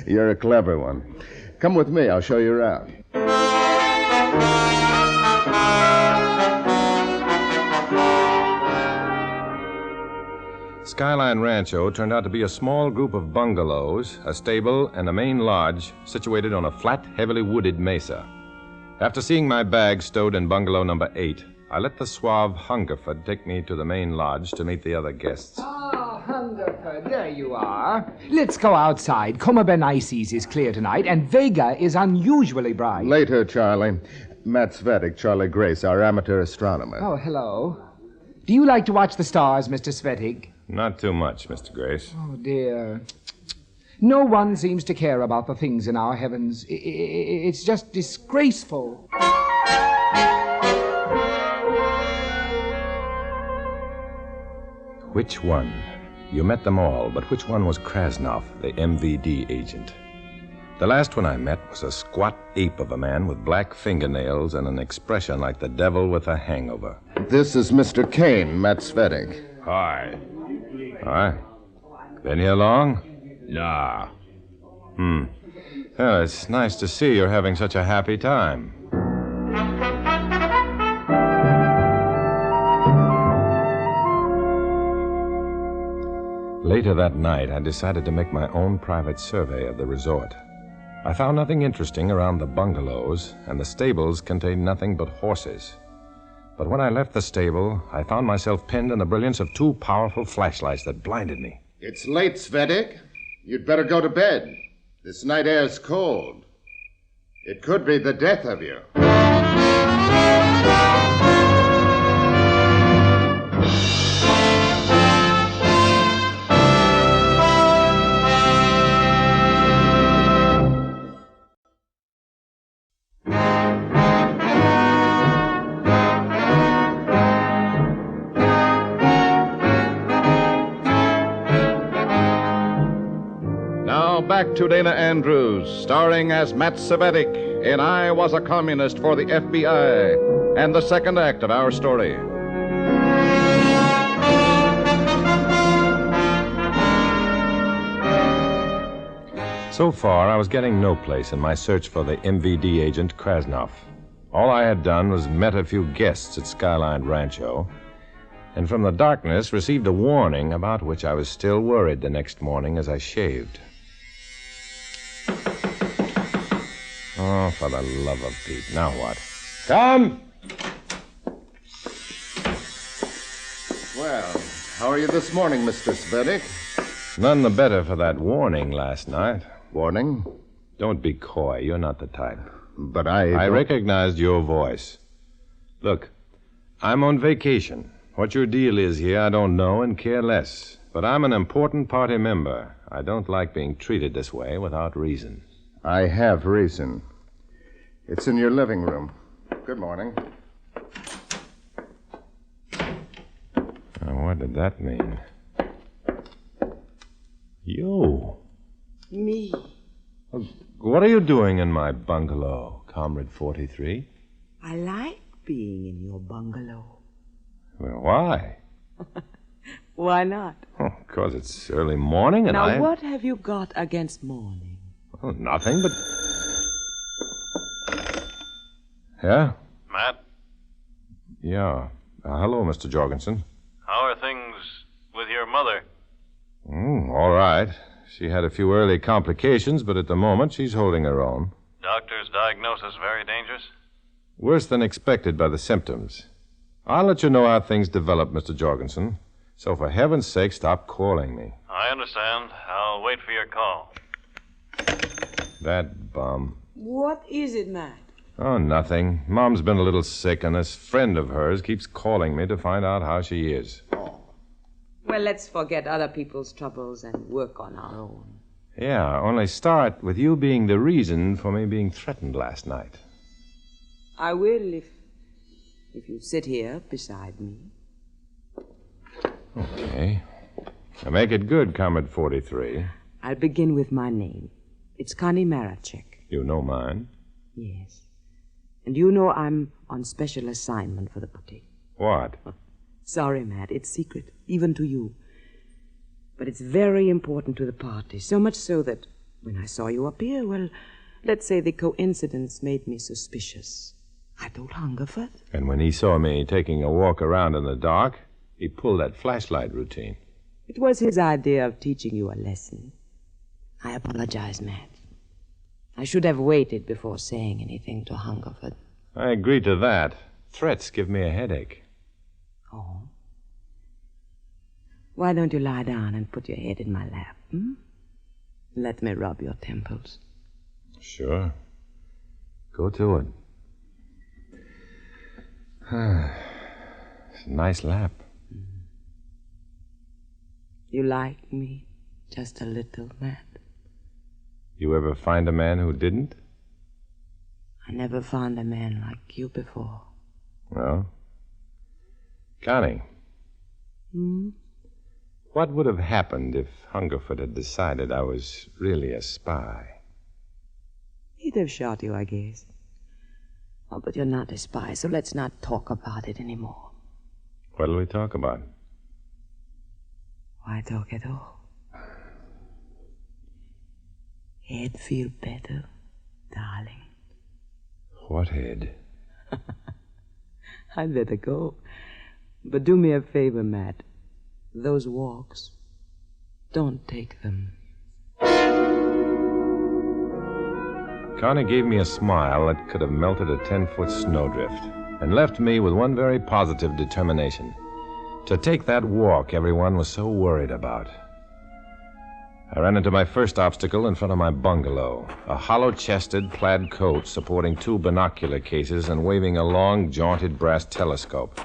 You're a clever one. Come with me. I'll show you around. Skyline Rancho turned out to be a small group of bungalows, a stable, and a main lodge situated on a flat, heavily wooded mesa. After seeing my bag stowed in bungalow number 8, I let the suave Hungerford take me to the main lodge to meet the other guests. Ah, Hungerford, there you are. Let's go outside. Coma Benices is clear tonight, and Vega is unusually bright. Later, Charlie. Matt Cvetic, Charlie Grace, our amateur astronomer. Oh, hello. Do you like to watch the stars, Mr. Cvetic? Not too much, Mr. Grace. Oh, dear. No one seems to care about the things in our heavens. It's just disgraceful. Which one? You met them all, but which one was Krasnov, the MVD agent? The last one I met was a squat ape of a man with black fingernails and an expression like the devil with a hangover. This is Mr. Kane, Matt Cvetic. Hi. Hi. Been here long? Nah. Well, it's nice to see you're having such a happy time. Later that night, I decided to make my own private survey of the resort. I found nothing interesting around the bungalows, and the stables contained nothing but horses. But when I left the stable, I found myself pinned in the brilliance of 2 powerful flashlights that blinded me. It's late, Cvetic. You'd better go to bed. This night air's cold. It could be the death of you. Back to Dana Andrews, starring as Matt Cvetic in I Was a Communist for the FBI, and the second act of our story. So far, I was getting no place in my search for the MVD agent Krasnov. All I had done was met a few guests at Skyline Rancho, and from the darkness received a warning about which I was still worried the next morning as I shaved. Oh, for the love of Pete. Now what? Come! Well, how are you this morning, Mr. Cvetic? None the better for that warning last night. Warning? Don't be coy. You're not the type. but I... I recognized your voice. Look, I'm on vacation. What your deal is here, I don't know and care less. But I'm an important party member. I don't like being treated this way without reason. I have reason. It's in your living room. Good morning. Now, what did that mean? You. Me. What are you doing in my bungalow, Comrade 43? I like being in your bungalow. Well, why? Why not? Oh, because it's early morning and Now, what have you got against morning? Oh, nothing, but... Yeah? Matt, Yeah. Hello, Mr. Jorgensen. how are things with your mother? All right. She had a few early complications, but at the moment she's holding her own. Doctor's diagnosis very dangerous? Worse than expected by the symptoms. I'll let you know how things develop, Mr. Jorgensen. So for heaven's sake, stop calling me. I understand. I'll wait for your call. That bum. What is it, Matt? Oh, nothing. Mom's been a little sick, and this friend of hers keeps calling me to find out how she is. Well, let's forget other people's troubles and work on our own. Yeah, only start with you being the reason for me being threatened last night. I will if you sit here beside me. Okay. Now make it good, Comrade 43. I'll begin with my name. It's Connie Marachek. You know mine. Yes. And you know I'm on special assignment for the party. What? Sorry, Matt, it's secret, even to you. But it's very important to the party, so much so that when I saw you up here, well, let's say the coincidence made me suspicious. I told Hungerford. And when he saw me taking a walk around in the dark, he pulled that flashlight routine. It was his idea of teaching you a lesson. I apologize, Matt. I should have waited before saying anything to Hungerford. I agree to that. Threats give me a headache. Oh? Why don't you lie down and put your head in my lap, Let me rub your temples. Sure. Go to it. It's a nice lap. You like me just a little, Matt? You ever find a man who didn't? I never found a man like you before. No? Connie. What would have happened if Hungerford had decided I was really a spy? He'd have shot you, I guess. Oh, but you're not a spy, so let's not talk about it anymore. What'll we talk about? Why talk at all? Head feel better, darling? What head? I'd better go. But do me a favor, Matt. Those walks, don't take them. Connie gave me a smile that could have melted a 10-foot snowdrift and left me with one very positive determination. To take that walk everyone was so worried about. I ran into my first obstacle in front of my bungalow, a hollow-chested plaid coat supporting 2 binocular cases and waving a long, jaunted brass telescope.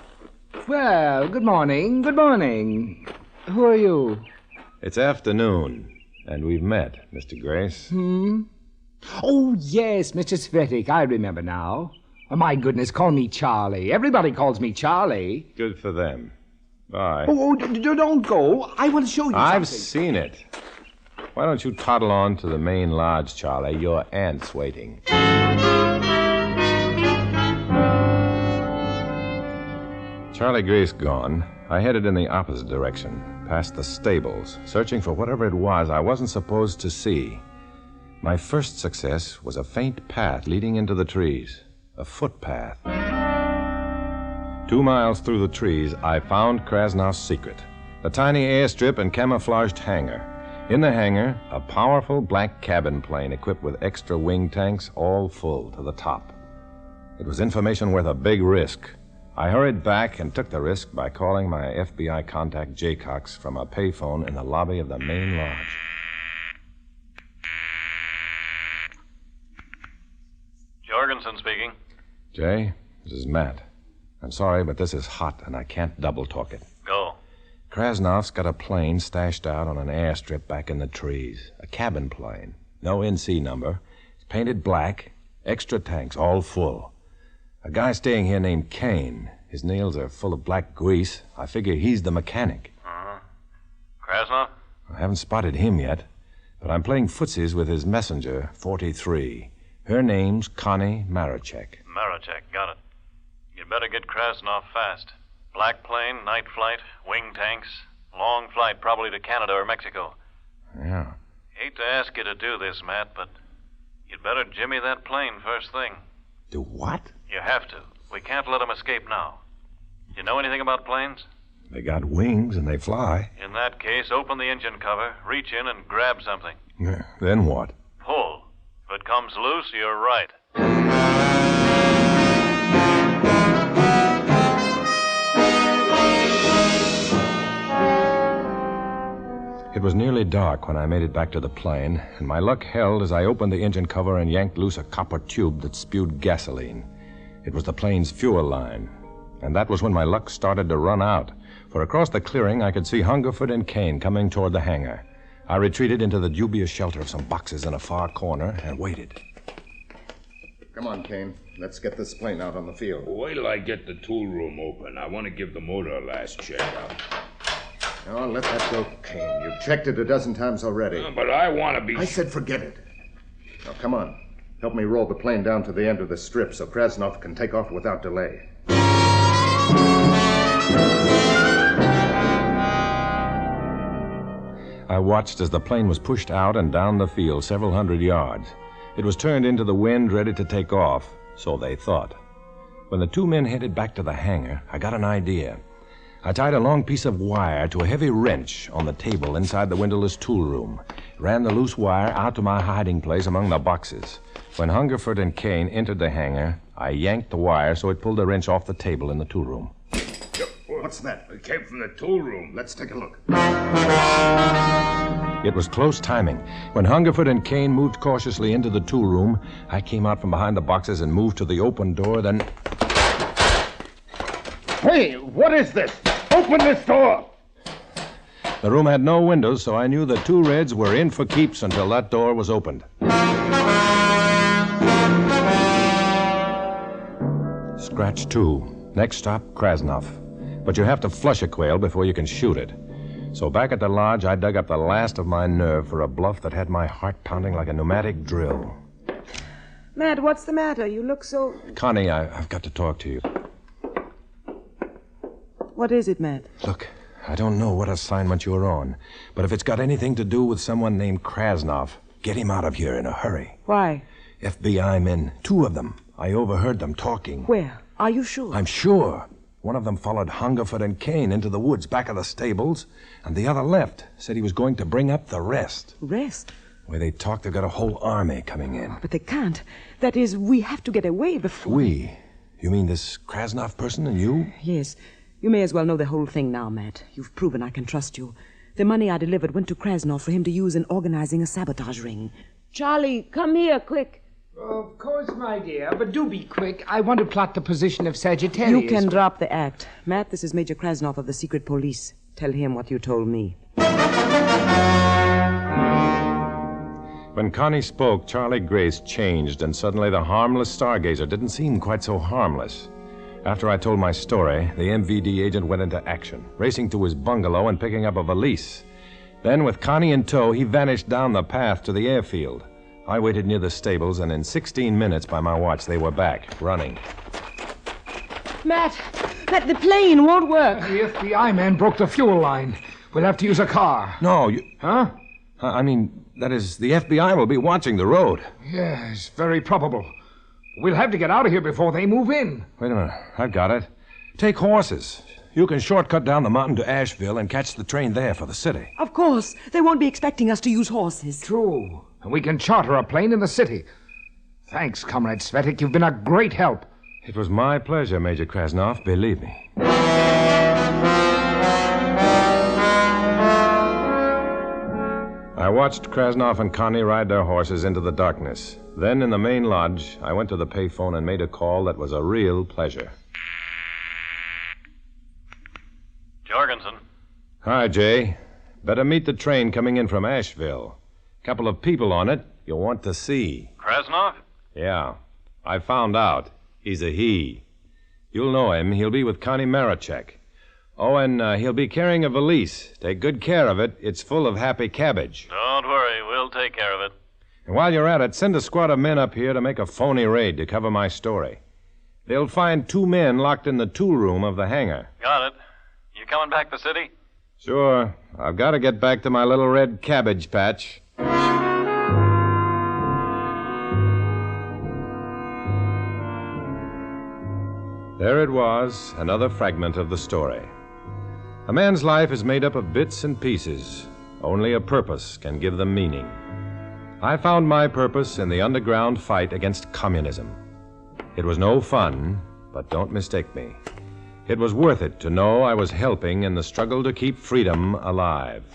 Well, good morning, good morning. Who are you? It's afternoon, and we've met, Mr. Grace. Oh, yes, Mr. Svetic, I remember now. Oh, my goodness, call me Charlie. Everybody calls me Charlie. Good for them. Bye. Oh, don't go. I want to show you something. I've seen it. Why don't you toddle on to the main lodge, Charlie? Your aunt's waiting. Charlie Grace gone, I headed in the opposite direction, past the stables, searching for whatever it was I wasn't supposed to see. My first success was a faint path leading into the trees, a footpath. 2 miles through the trees, I found Krasnov's secret, a tiny airstrip and camouflaged hangar. In the hangar, a powerful black cabin plane equipped with extra wing tanks, all full to the top. It was information worth a big risk. I hurried back and took the risk by calling my FBI contact Jaycox from a payphone in the lobby of the main lodge. Jorgensen speaking. Jay, this is Matt. I'm sorry, but this is hot, and I can't double talk it. Go. Krasnov's got a plane stashed out on an airstrip back in the trees. A cabin plane. No NC number. It's painted black. Extra tanks, all full. A guy staying here named Kane. His nails are full of black grease. I figure he's the mechanic. Uh-huh. Krasnov? I haven't spotted him yet, but I'm playing footsies with his messenger, 43. Her name's Connie Marachek. Marachek, got it. You'd better get Krasnov fast. Black plane, night flight, wing tanks, long flight probably to Canada or Mexico. Yeah. Hate to ask you to do this, Matt, but you'd better jimmy that plane first thing. Do what? You have to. We can't let him escape now. You know anything about planes? They got wings and they fly. In that case, open the engine cover, reach in and grab something. Then what? Pull. If it comes loose, you're right. It was nearly dark when I made it back to the plane, and my luck held as I opened the engine cover and yanked loose a copper tube that spewed gasoline. It was the plane's fuel line. And that was when my luck started to run out, for across the clearing I could see Hungerford and Kane coming toward the hangar. I retreated into the dubious shelter of some boxes in a far corner and waited. Come on, Kane. Let's get this plane out on the field. Wait till I get the tool room open. I want to give the motor a last check out. Oh, let that go, Kane. You've checked it a dozen times already. But I want to be... I said forget it. Now, come on. Help me roll the plane down to the end of the strip so Krasnov can take off without delay. I watched as the plane was pushed out and down the field several hundred yards. It was turned into the wind, ready to take off, so they thought. When the two men headed back to the hangar, I got an idea. I tied a long piece of wire to a heavy wrench on the table inside the windowless tool room, ran the loose wire out to my hiding place among the boxes. When Hungerford and Kane entered the hangar, I yanked the wire so it pulled the wrench off the table in the tool room. What's that? It came from the tool room. Let's take a look. It was close timing. When Hungerford and Kane moved cautiously into the tool room, I came out from behind the boxes and moved to the open door, then... Hey, what is this? Open this door! The room had no windows, so I knew the two Reds were in for keeps until that door was opened. Scratch 2. Next stop, Krasnov. But you have to flush a quail before you can shoot it. So back at the lodge, I dug up the last of my nerve for a bluff that had my heart pounding like a pneumatic drill. Matt, what's the matter? You look so... Connie, I've got to talk to you. What is it, Matt? Look, I don't know what assignment you're on, but if it's got anything to do with someone named Krasnov, get him out of here in a hurry. Why? FBI men, 2 of them. I overheard them talking. Where? Are you sure? I'm sure. One of them followed Hungerford and Kane into the woods back of the stables, and the other left, said he was going to bring up the rest. Rest? Where they talk, they've got a whole army coming in. But they can't. That is, we have to get away before... We? You mean this Krasnov person and you? Yes. You may as well know the whole thing now, Matt. You've proven I can trust you. The money I delivered went to Krasnov for him to use in organizing a sabotage ring. Charlie, come here, quick. Of course, my dear, but do be quick. I want to plot the position of Sagittarius. You can drop the act. Matt, this is Major Krasnov of the secret police. Tell him what you told me. When Connie spoke, Charlie Grace changed, and suddenly the harmless stargazer didn't seem quite so harmless. After I told my story, the MVD agent went into action, racing to his bungalow and picking up a valise. Then, with Connie in tow, he vanished down the path to the airfield. I waited near the stables, and in 16 minutes by my watch, they were back, running. Matt, the plane won't work. The FBI man broke the fuel line. We'll have to use a car. No, you... Huh? I mean, that is, the FBI will be watching the road. Yes, very probable. We'll have to get out of here before they move in. Wait a minute. I've got it. Take horses. You can shortcut down the mountain to Asheville and catch the train there for the city. Of course. They won't be expecting us to use horses. True. And we can charter a plane in the city. Thanks, Comrade Svetik. You've been a great help. It was my pleasure, Major Krasnov. Believe me. I watched Krasnov and Connie ride their horses into the darkness. Then, in the main lodge, I went to the payphone and made a call that was a real pleasure. Jorgensen. Hi, Jay. Better meet the train coming in from Asheville. Couple of people on it you'll want to see. Krasnov? Yeah. I found out. He's a he. You'll know him. He'll be with Connie Marichek. Oh, and he'll be carrying a valise. Take good care of it. It's full of happy cabbage. Don't worry, we'll take care of it. And while you're at it, send a squad of men up here to make a phony raid to cover my story. They'll find 2 men locked in the tool room of the hangar. Got it. You coming back to the city? Sure. I've got to get back to my little red cabbage patch. There it was, another fragment of the story. A man's life is made up of bits and pieces. Only a purpose can give them meaning. I found my purpose in the underground fight against communism. It was no fun, but don't mistake me. It was worth it to know I was helping in the struggle to keep freedom alive.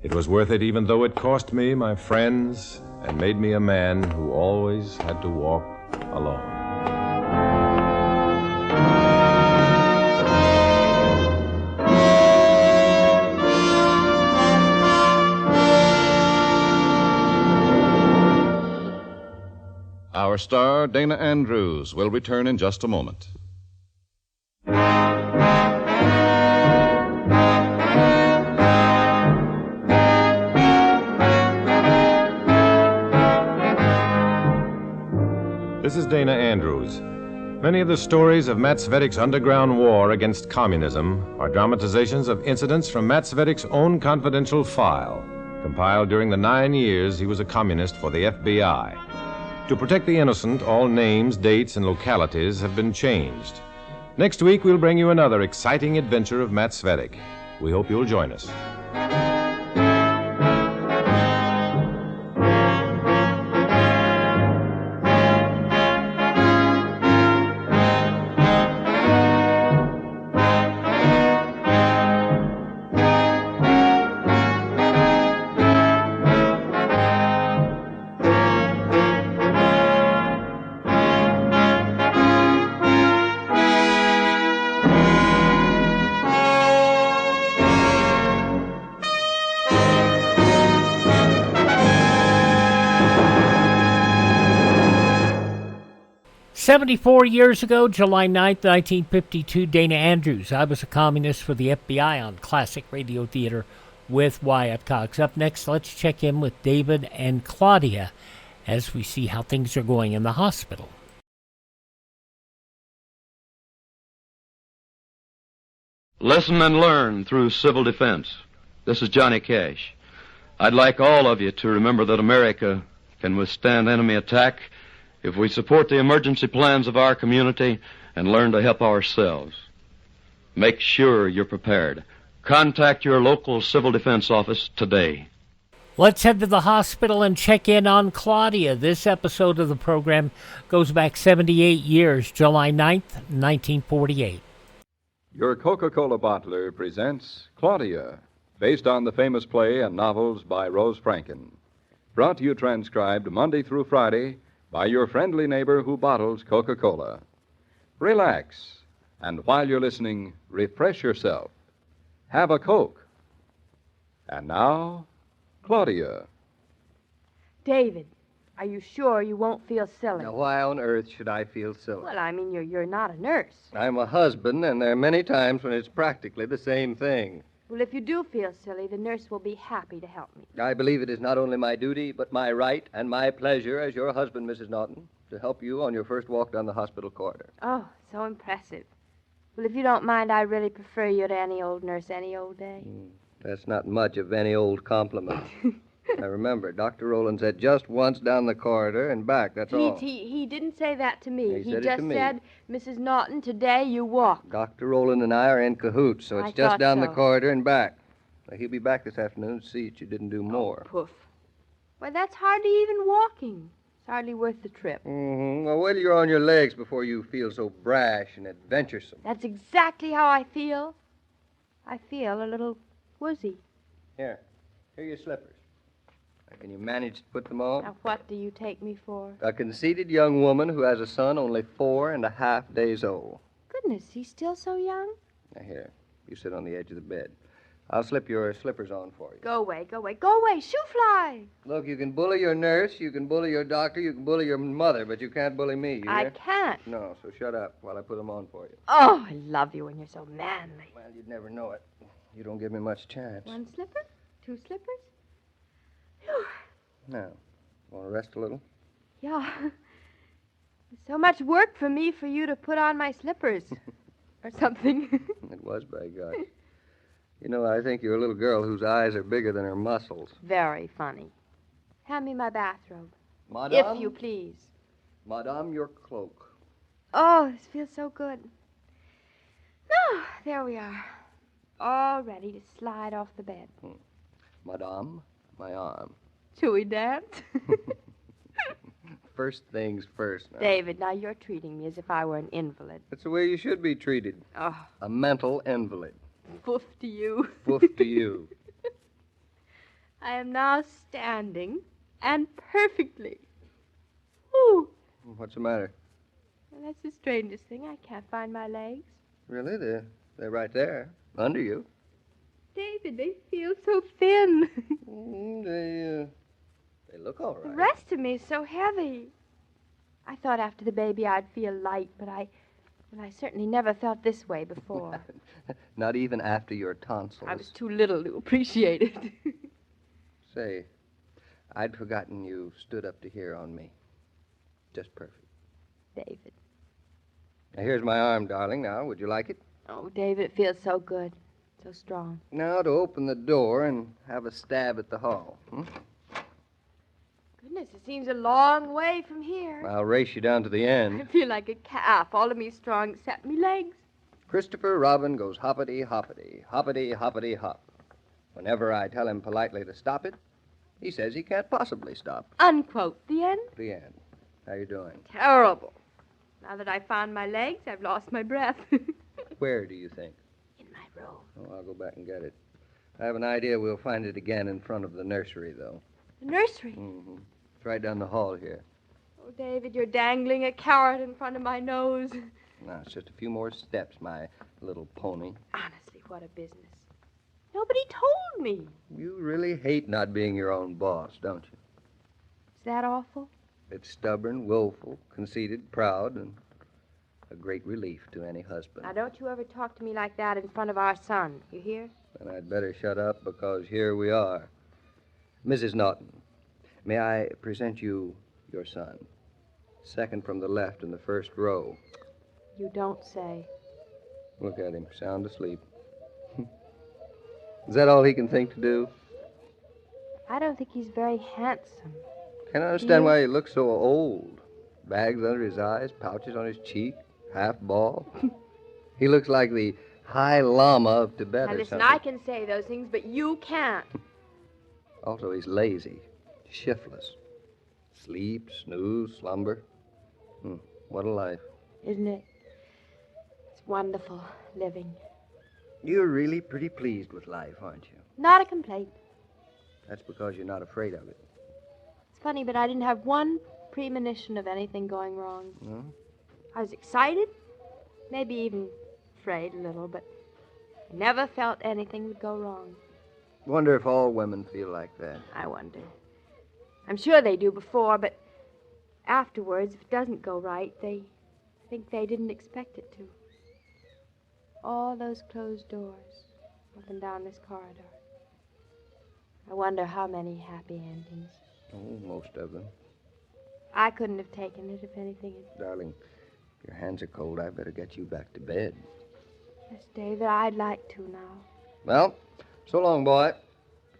It was worth it even though it cost me my friends and made me a man who always had to walk alone. Our star, Dana Andrews, will return in just a moment. This is Dana Andrews. Many of the stories of Matt Svedek's underground war against communism are dramatizations of incidents from Matt Svedek's own confidential file, compiled during the 9 years he was a communist for the FBI. To protect the innocent, all names, dates, and localities have been changed. Next week, we'll bring you another exciting adventure of Matt Svedek. We hope you'll join us. "74 years ago, July 9th, 1952, Dana Andrews. I was a communist for the FBI on Classic Radio Theater with Wyatt Cox. Up next, let's check in with David and Claudia as we see how things are going in the hospital. Listen and learn through civil defense. This is Johnny Cash. I'd like all of you to remember that America can withstand enemy attack if we support the emergency plans of our community and learn to help ourselves. Make sure you're prepared. Contact your local civil defense office today. Let's head to the hospital and check in on Claudia. This episode of the program goes back 78 years, July 9th, 1948. Your Coca-Cola bottler presents Claudia, based on the famous play and novels by Rose Franken. Brought to you transcribed Monday through Friday by your friendly neighbor who bottles Coca-Cola. Relax, and while you're listening, refresh yourself. Have a Coke. And now, Claudia. David, are you sure you won't feel silly? Now, why on earth should I feel silly? Well, I mean, you're not a nurse. I'm a husband, and there are many times when it's practically the same thing. Well, if you do feel silly, the nurse will be happy to help me. I believe it is not only my duty, but my right and my pleasure as your husband, Mrs. Naughton, to help you on your first walk down the hospital corridor. Oh, so impressive. Well, if you don't mind, I really prefer you to any old nurse any old day. That's not much of any old compliment. Now, remember, Dr. Rowland said just once down the corridor and back, that's all. He didn't say that to me. He said it just to me. said, Mrs. Naughton, today you walk. Dr. Rowland and I are in cahoots, so I it's just thought down the so. corridor and back. Now, he'll be back this afternoon to see that you didn't do more. Poof. Why, that's hardly even walking. It's hardly worth the trip. Well, wait till you're on your legs before you feel so brash and adventuresome. That's exactly how I feel. I feel a little woozy. Here are your slippers. Can you manage to put them on? Now, what do you take me for? A conceited young woman who has a son only 4.5 days old. Goodness, he's still so young? Now, here, you sit on the edge of the bed. I'll slip your slippers on for you. Go away, go away, go away, shoe fly! Look, you can bully your nurse, you can bully your doctor, you can bully your mother, but you can't bully me, you I hear? can't. No, so shut up while I put them on for you. Oh, I love you when you're so manly. Well, you'd never know it. You don't give me much chance. One slipper? Two slippers? Now, want to rest a little? Yeah. So much work for me for you to put on my slippers. Or something. It was, by God. You know, I think you're a little girl whose eyes are bigger than her muscles. Very funny. Hand me my bathrobe. Madame? If you please. Madame, your cloak. Oh, this feels so good. Oh, there we are. All ready to slide off the bed. Madame, my arm. Shall we dance? First things first. Now. David, now you're treating me as if I were an invalid. That's the way you should be treated. Oh. A mental invalid. Poof to you. Poof to you. I am now standing, and perfectly. Ooh. What's the matter? Well, that's the strangest thing. I can't find my legs. Really? They're right there, under you. David, they feel so thin. They look all The right. rest of me is so heavy. I thought after the baby I'd feel light, but I certainly never felt this way before. Not even after your tonsils. I was too little to appreciate it. Say, I'd forgotten you stood up to here on me. Just perfect. David. Now, here's my arm, darling. Now, would you like it? Oh, David, it feels so good. So strong. Now to open the door and have a stab at the hall. Goodness, it seems a long way from here. I'll race you down to the I end. feel like a calf. All of me strong except me legs. Christopher Robin goes hoppity, hoppity, hoppity, hoppity, hop. Whenever I tell him politely to stop it, he says he can't possibly stop. Unquote. The end? The end. How you doing? Terrible. Now that I found my legs, I've lost my breath. Where do you think? In my room. Oh, I'll go back and get it. I have an idea we'll find it again in front of the nursery, though. The nursery? Mm-hmm. It's right down the hall here. Oh, David, you're dangling a carrot in front of my nose. Now, it's just a few more steps, my little pony. Honestly, what a business. Nobody told me. You really hate not being your own boss, don't you? Is that awful? It's stubborn, willful, conceited, proud, and a great relief to any husband. Now, don't you ever talk to me like that in front of our son. You hear? Then I'd better shut up because here we are. Mrs. Naughton, may I present you your son? Second from the left in the first row. You don't say. Look at him, sound asleep. Is that all he can think to do? I don't think he's very handsome. Can't understand why he looks so old. Bags under his eyes, pouches on his cheek, half bald. He looks like the High Lama of Tibet Now, or listen, something. I can say those things, but you can't. Also, he's lazy, shiftless. Sleep, snooze, slumber. What a life. Isn't it? It's wonderful living. You're really pretty pleased with life, aren't you? Not a complaint. That's because you're not afraid of it. It's funny, but I didn't have one premonition of anything going wrong. No? I was excited, maybe even afraid a little, but I never felt anything would go wrong. Wonder if all women feel like that. I wonder. I'm sure they do before, but afterwards, if it doesn't go right, they think they didn't expect it to. All those closed doors up and down this corridor. I wonder how many happy endings. Oh, most of them. I couldn't have taken it if anything had... Darling, if your hands are cold, I'd better get you back to bed. Yes, David, I'd like to now. Well, so long, boy.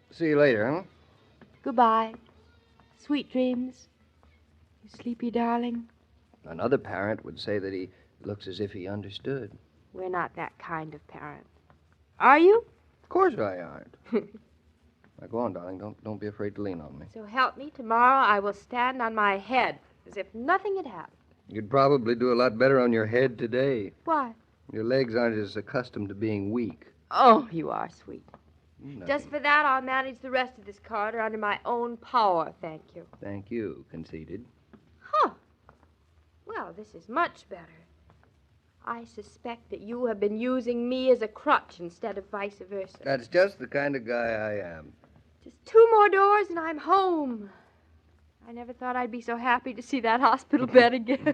See you later, huh? Goodbye. Sweet dreams. You sleepy darling. Another parent would say that he looks as if he understood. We're not that kind of parent. Are you? Of course I aren't. Now, go on, darling. Don't be afraid to lean on me. So help me, tomorrow I will stand on my head as if nothing had happened. You'd probably do a lot better on your head today. Why? Your legs aren't as accustomed to being weak. Oh, you are sweet. Nothing. Just for that, I'll manage the rest of this corridor under my own power, thank you. Thank you, conceded. Huh. Well, this is much better. I suspect that you have been using me as a crutch instead of vice versa. That's just the kind of guy I am. Just 2 more doors and I'm home. I never thought I'd be so happy to see that hospital bed again.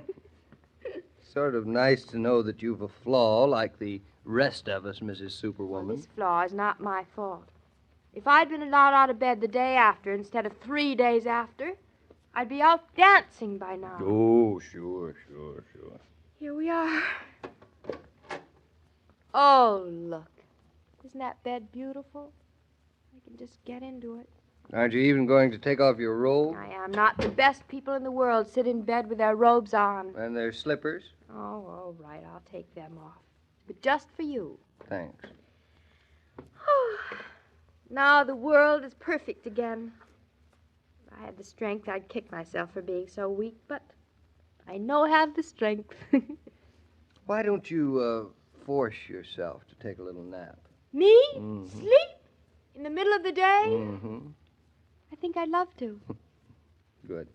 Sort of nice to know that you've a flaw like the rest of us, Mrs. Superwoman. This flaw is not my fault. If I'd been allowed out of bed the day after instead of 3 days after, I'd be out dancing by now. Oh, sure. Here we are. Oh, look. Isn't that bed beautiful? I can just get into it. Aren't you even going to take off your robe? I am. Not the best people in the world sit in bed with their robes on. And their slippers? Oh, all right. I'll take them off. But just for you. Thanks. Now the world is perfect again. If I had the strength, I'd kick myself for being so weak, but I know I have the strength. Why don't you force yourself to take a little nap? Me? Mm-hmm. Sleep? In the middle of the day? Mm-hmm. I think I'd love to. Good.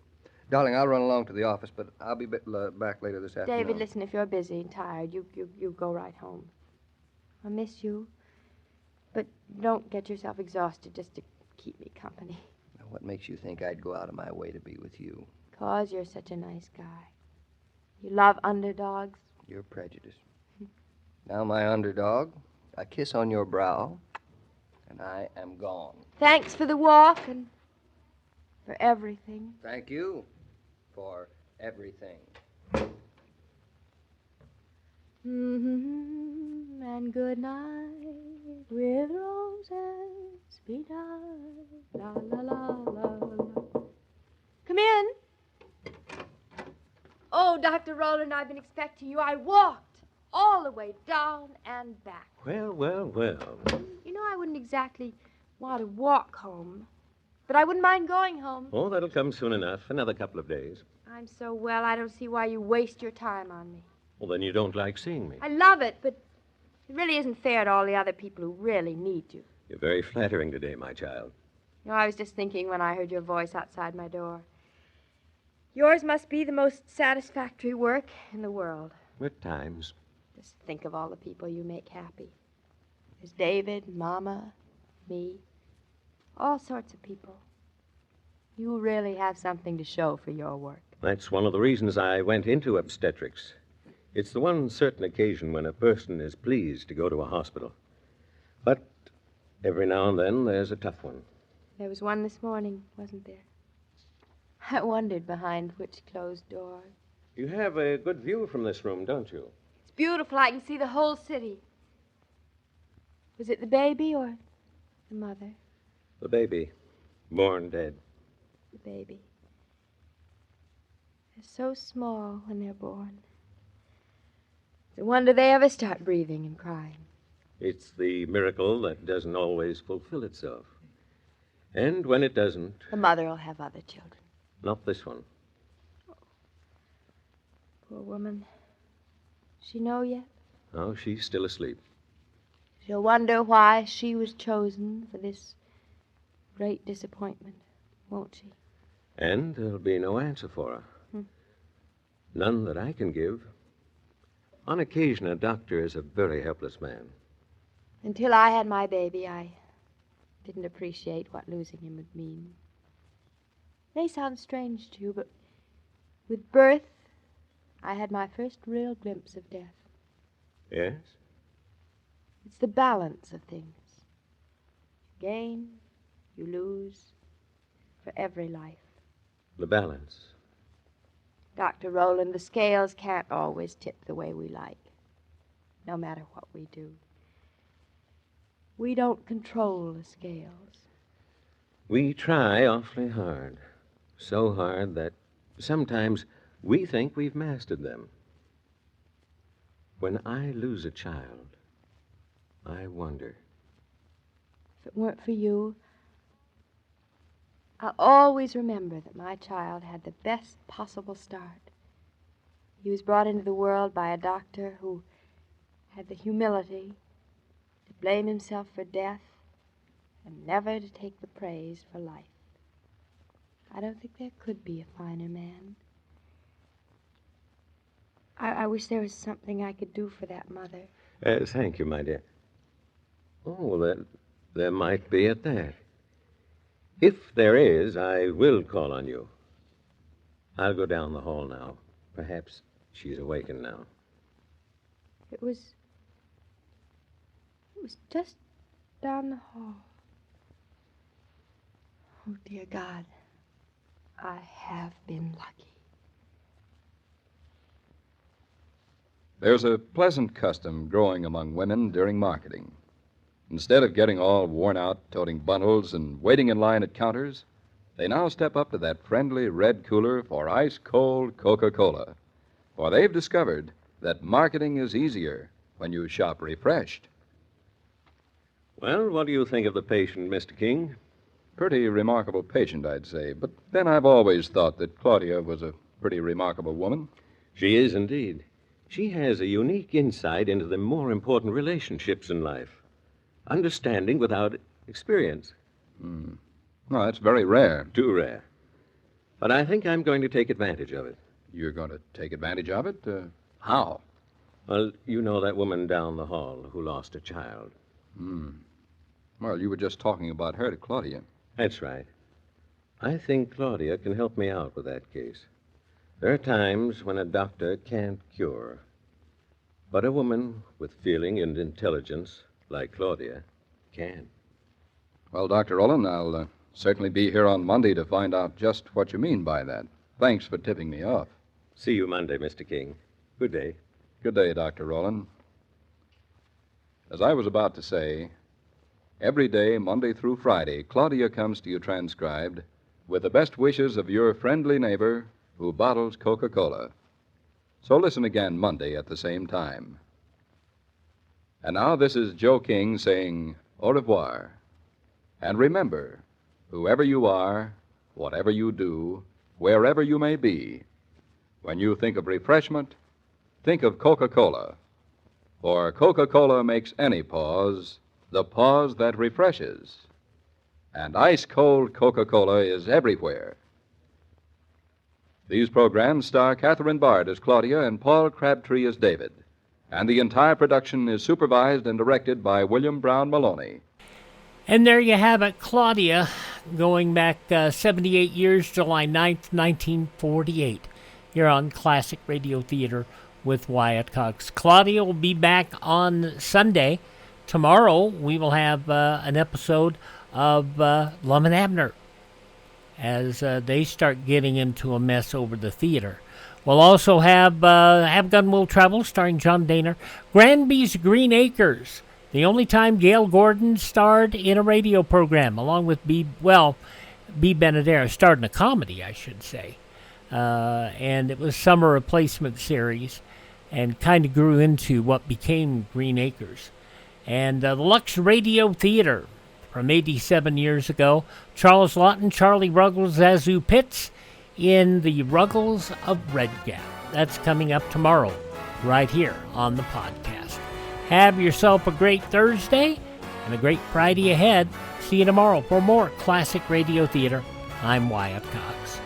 Darling, I'll run along to the office, but I'll be back later this afternoon. David, listen, if you're busy and tired, you go right home. I miss you. But don't get yourself exhausted just to keep me company. Now, what makes you think I'd go out of my way to be with you? 'Cause you're such a nice guy. You love underdogs. You're prejudiced. Now, my underdog, a kiss on your brow, and I am gone. Thanks for the walk and for everything. Thank you for everything. And good night with roses behind. La la la la la. Come in. Oh, Dr. Rowland, I've been expecting you. I walked all the way down and back. Well. You know, I wouldn't exactly want to walk home, but I wouldn't mind going home. Oh, that'll come soon enough. Another couple of days. I'm so well, I don't see why you waste your time on me. Well, then you don't like seeing me. I love it, but it really isn't fair to all the other people who really need you. You're very flattering today, my child. You know, I was just thinking when I heard your voice outside my door. Yours must be the most satisfactory work in the world. At times. Just think of all the people you make happy. There's David, Mama, me, all sorts of people. You really have something to show for your work. That's one of the reasons I went into obstetrics. It's the one certain occasion when a person is pleased to go to a hospital. But every now and then there's a tough one. There was one this morning, wasn't there? I wondered behind which closed door. You have a good view from this room, don't you? It's beautiful. I can see the whole city. Was it the baby or the mother? The baby, born dead. The baby. They're so small when they're born. It's a wonder they ever start breathing and crying. It's the miracle that doesn't always fulfill itself. And when it doesn't... The mother will have other children. Not this one. Poor woman. Does she know yet? Oh, she's still asleep. She'll wonder why she was chosen for this great disappointment, won't she? And there'll be no answer for her. None that I can give. On occasion, a doctor is a very helpless man. Until I had my baby, I didn't appreciate what losing him would mean. It may sound strange to you, but with birth, I had my first real glimpse of death. Yes? It's the balance of things. You gain, you lose, for every life. The balance. Dr. Rowland, the scales can't always tip the way we like, no matter what we do. We don't control the scales. We try awfully hard. So hard that sometimes we think we've mastered them. When I lose a child, I wonder. If it weren't for you, I'll always remember that my child had the best possible start. He was brought into the world by a doctor who had the humility to blame himself for death and never to take the praise for life. I don't think there could be a finer man. I wish there was something I could do for that mother. Thank you, my dear. Oh, there might be at that. If there is, I will call on you. I'll go down the hall now. Perhaps she's awakened now. It was just down the hall. Oh, dear God, I have been lucky. There's a pleasant custom growing among women during marketing. Instead of getting all worn out toting bundles and waiting in line at counters, they now step up to that friendly red cooler for ice-cold Coca-Cola. For they've discovered that marketing is easier when you shop refreshed. Well, what do you think of the patient, Mr. King? Pretty remarkable patient, I'd say. But then I've always thought that Claudia was a pretty remarkable woman. She is indeed. She has a unique insight into the more important relationships in life. Understanding without experience. No, that's very rare. Too rare. But I think I'm going to take advantage of it. You're going to take advantage of it? How? Well, you know that woman down the hall who lost a child. Well, you were just talking about her to Claudia. That's right. I think Claudia can help me out with that case. There are times when a doctor can't cure. But a woman with feeling and intelligence, like Claudia, can. Well, Dr. Olin, I'll certainly be here on Monday to find out just what you mean by that. Thanks for tipping me off. See you Monday, Mr. King. Good day. Good day, Dr. Olin. As I was about to say, every day, Monday through Friday, Claudia comes to you transcribed with the best wishes of your friendly neighbor who bottles Coca-Cola. So listen again Monday at the same time. And now this is Joe King saying au revoir. And remember, whoever you are, whatever you do, wherever you may be, when you think of refreshment, think of Coca-Cola. For Coca-Cola makes any pause the pause that refreshes. And ice-cold Coca-Cola is everywhere. These programs star Catherine Bard as Claudia and Paul Crabtree as David. And the entire production is supervised and directed by William Brown Maloney. And there you have it, Claudia, going back 78 years, July 9th, 1948. Here on Classic Radio Theater with Wyatt Cox. Claudia will be back on Sunday. Tomorrow we will have an episode of Lum and Abner as they start getting into a mess over the theater. We'll also have Have Gun Will Travel, starring John Daner. Granby's Green Acres, the only time Gail Gordon starred in a radio program, along with B. Benadera, starred in a comedy, I should say. And it was summer replacement series and kind of grew into what became Green Acres. And the Lux Radio Theater from 87 years ago, Charles Lawton, Charlie Ruggles, Zazu Pitts in the Ruggles of Red Gap. That's coming up tomorrow, right here on the podcast. Have yourself a great Thursday and a great Friday ahead. See you tomorrow for more Classic Radio Theater. I'm Wyatt Cox.